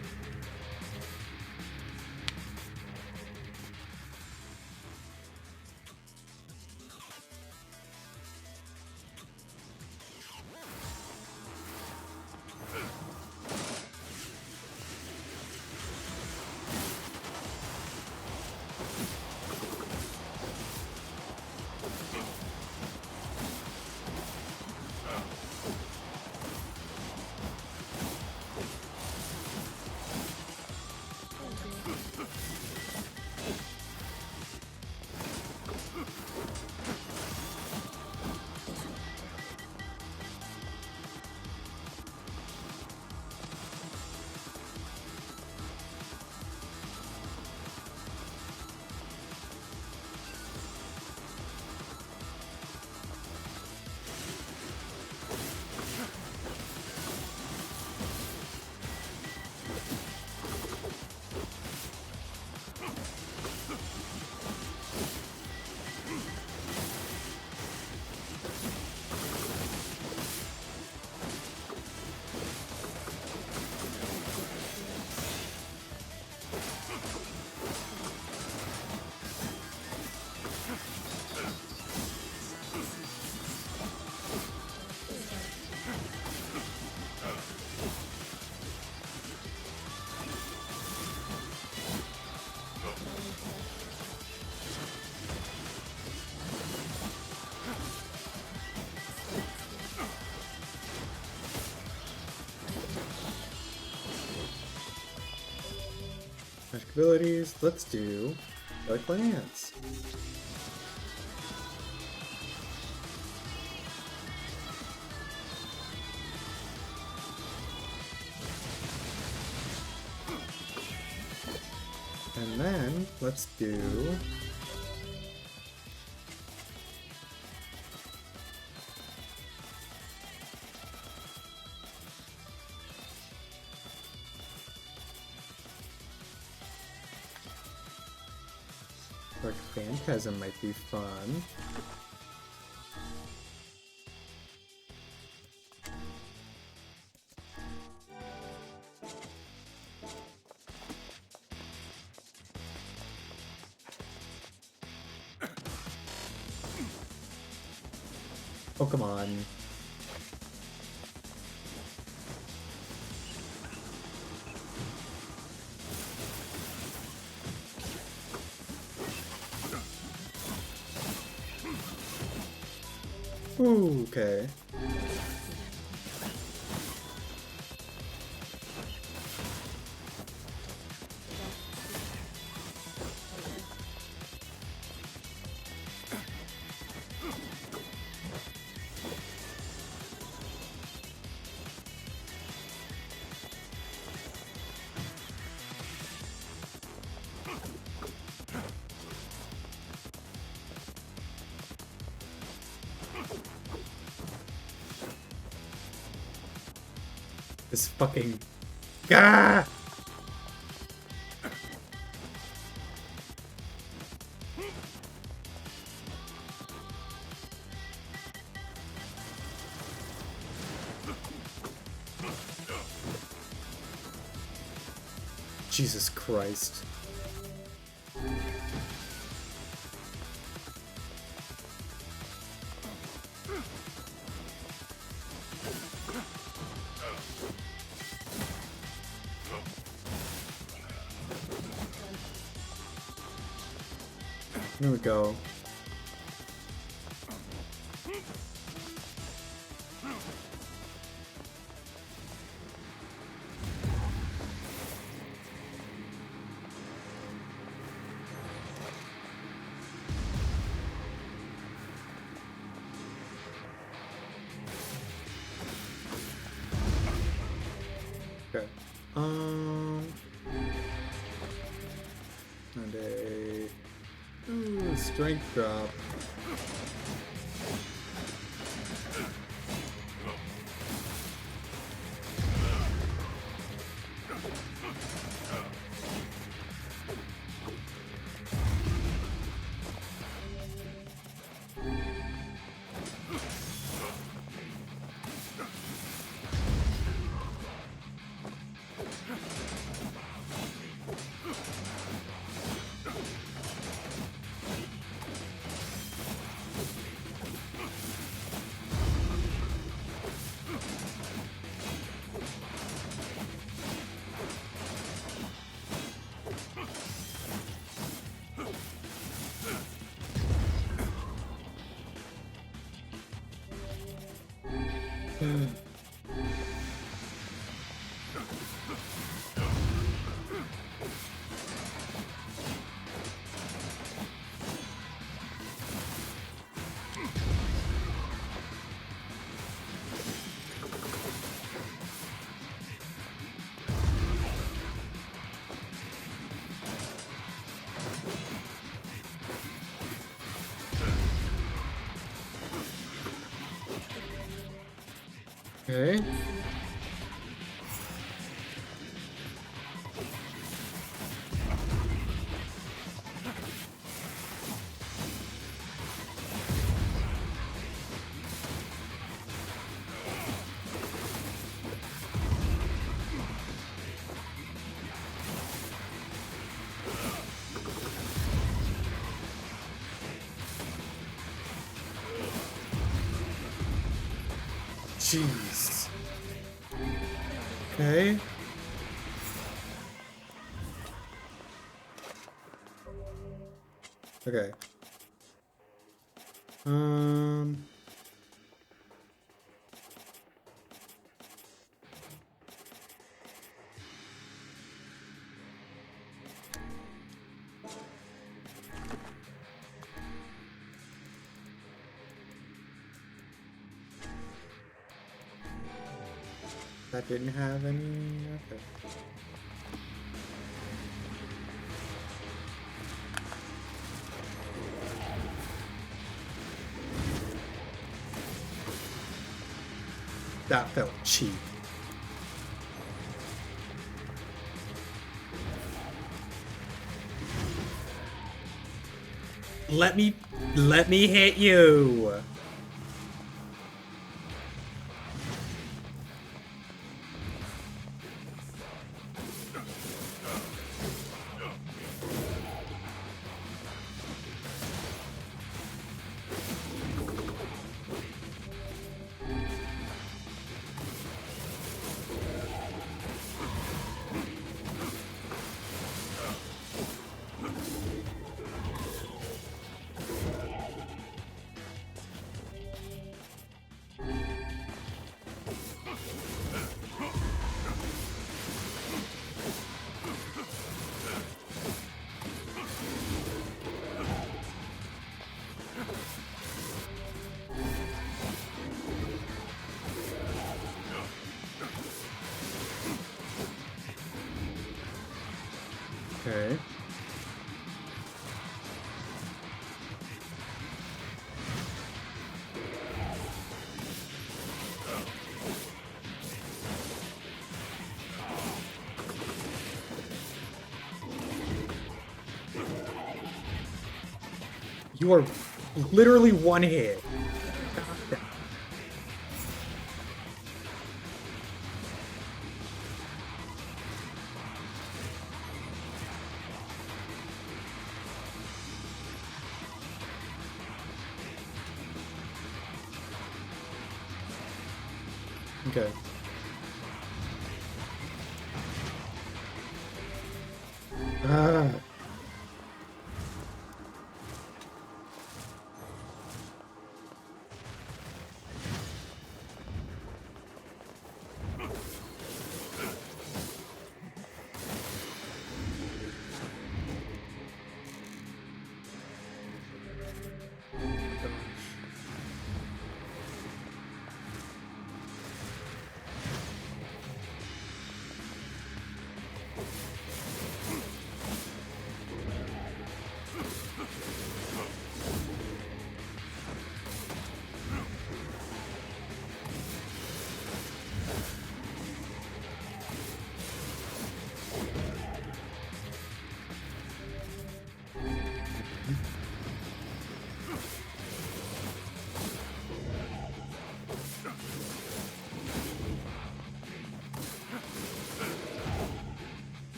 Magic abilities. Let's do Dark Lance. And then let's do Dark Phantasm might be fun. Oh, come on. Ooh, okay. This fucking... Ah! Jesus Christ. Here we go. Okay. And a strength drop. Okay. Jeez. Okay. Okay. That didn't have any. Okay. That felt cheap. Let me hit you. Okay. You are literally one hit. Okay. Ah.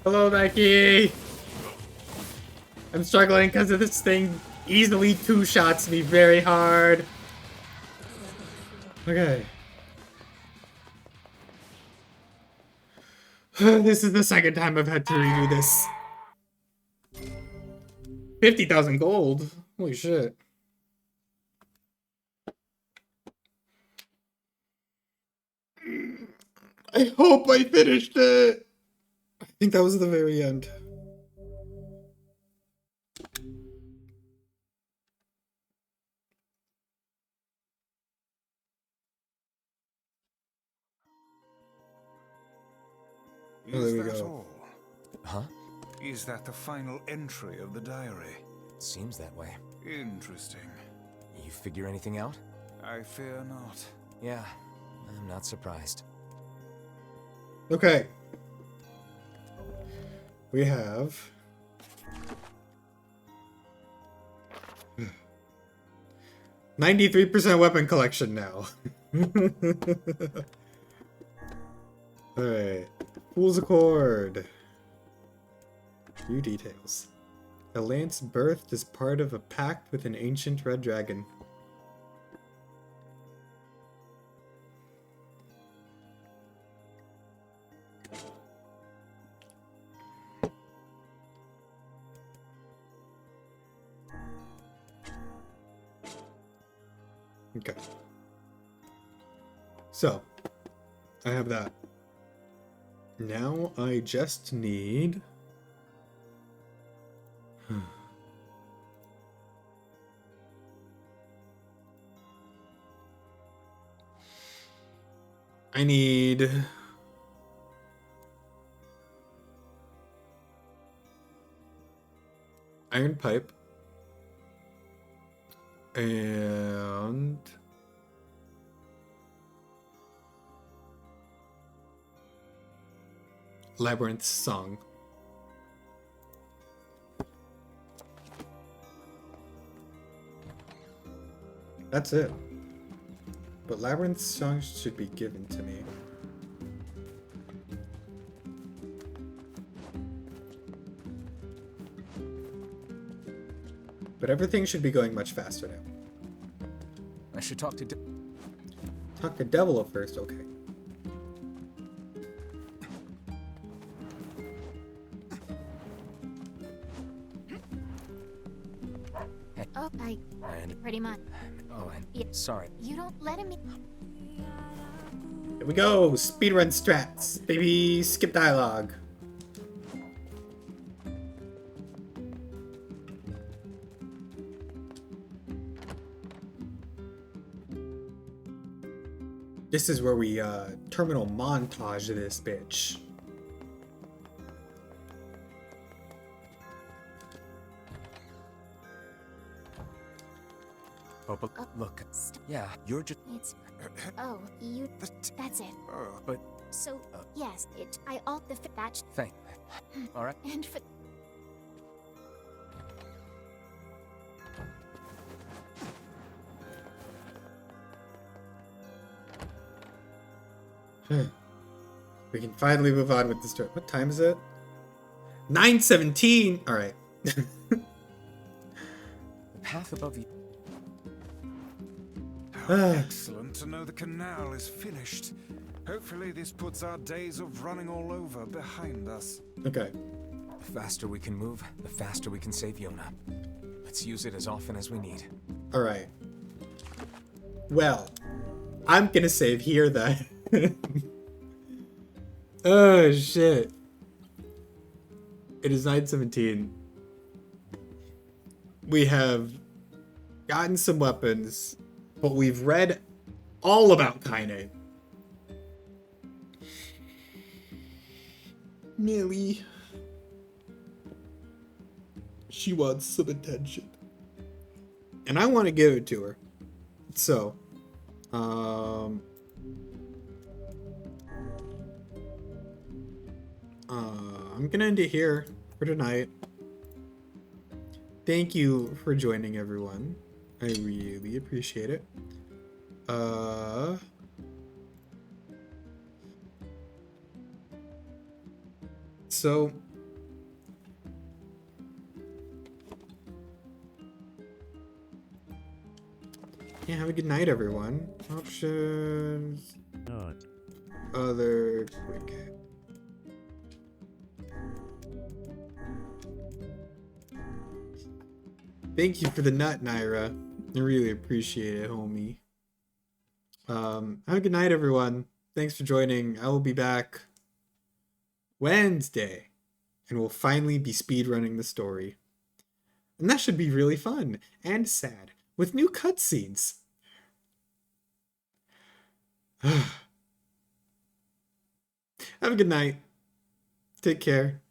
Hello, Becky. I'm struggling because of this thing easily two-shots me very hard. Okay. This is the second time I've had to redo this. 50,000 gold. Holy shit. I hope I finished it. I think that was the very end. Oh, Is there we that go. all? Huh? Is that the final entry of the diary? Seems that way. Interesting. You figure anything out? I fear not. Yeah, I'm not surprised. Okay. We have 93% weapon collection now. Alright. Fool's Accord. Few details. A lance birthed as part of a pact with an ancient red dragon. Okay. So, I have that. Now I just need... I need... iron pipe. And... Labyrinth Song. That's it. But Labyrinth Song should be given to me. But everything should be going much faster now. I should talk to... Talk to Devil first, okay. Oh, And... pretty much. Oh, and... Yeah. Sorry. You don't let him. Here we go! Speedrun strats! Baby, skip dialogue. This is where we, terminal montage this bitch. Oh, but look. Yeah, you're just... It's. Oh, you. That's it. But... So, yes, I alt the that. Thank... Alright. And for. We can finally move on with the story. What time is it? 9:17! Alright. The path above you... How excellent to know the canal is finished. Hopefully this puts our days of running all over behind us. Okay. The faster we can move, the faster we can save Yona. Let's use it as often as we need. Alright. Well, I'm gonna save here then. Oh shit. It is 9:17. We have gotten some weapons, but we've read all about Kaine. Millie. She wants some attention. And I want to give it to her. So, I'm gonna end it here for tonight. Thank you for joining, everyone. I really appreciate it. So Yeah, have a good night, everyone. Options. God. Other quick. Thank you for the nut, Naira. I really appreciate it, homie. Have a good night, everyone. Thanks for joining. I will be back Wednesday, and we'll finally be speedrunning the story. And that should be really fun and sad, with new cutscenes. Have a good night. Take care.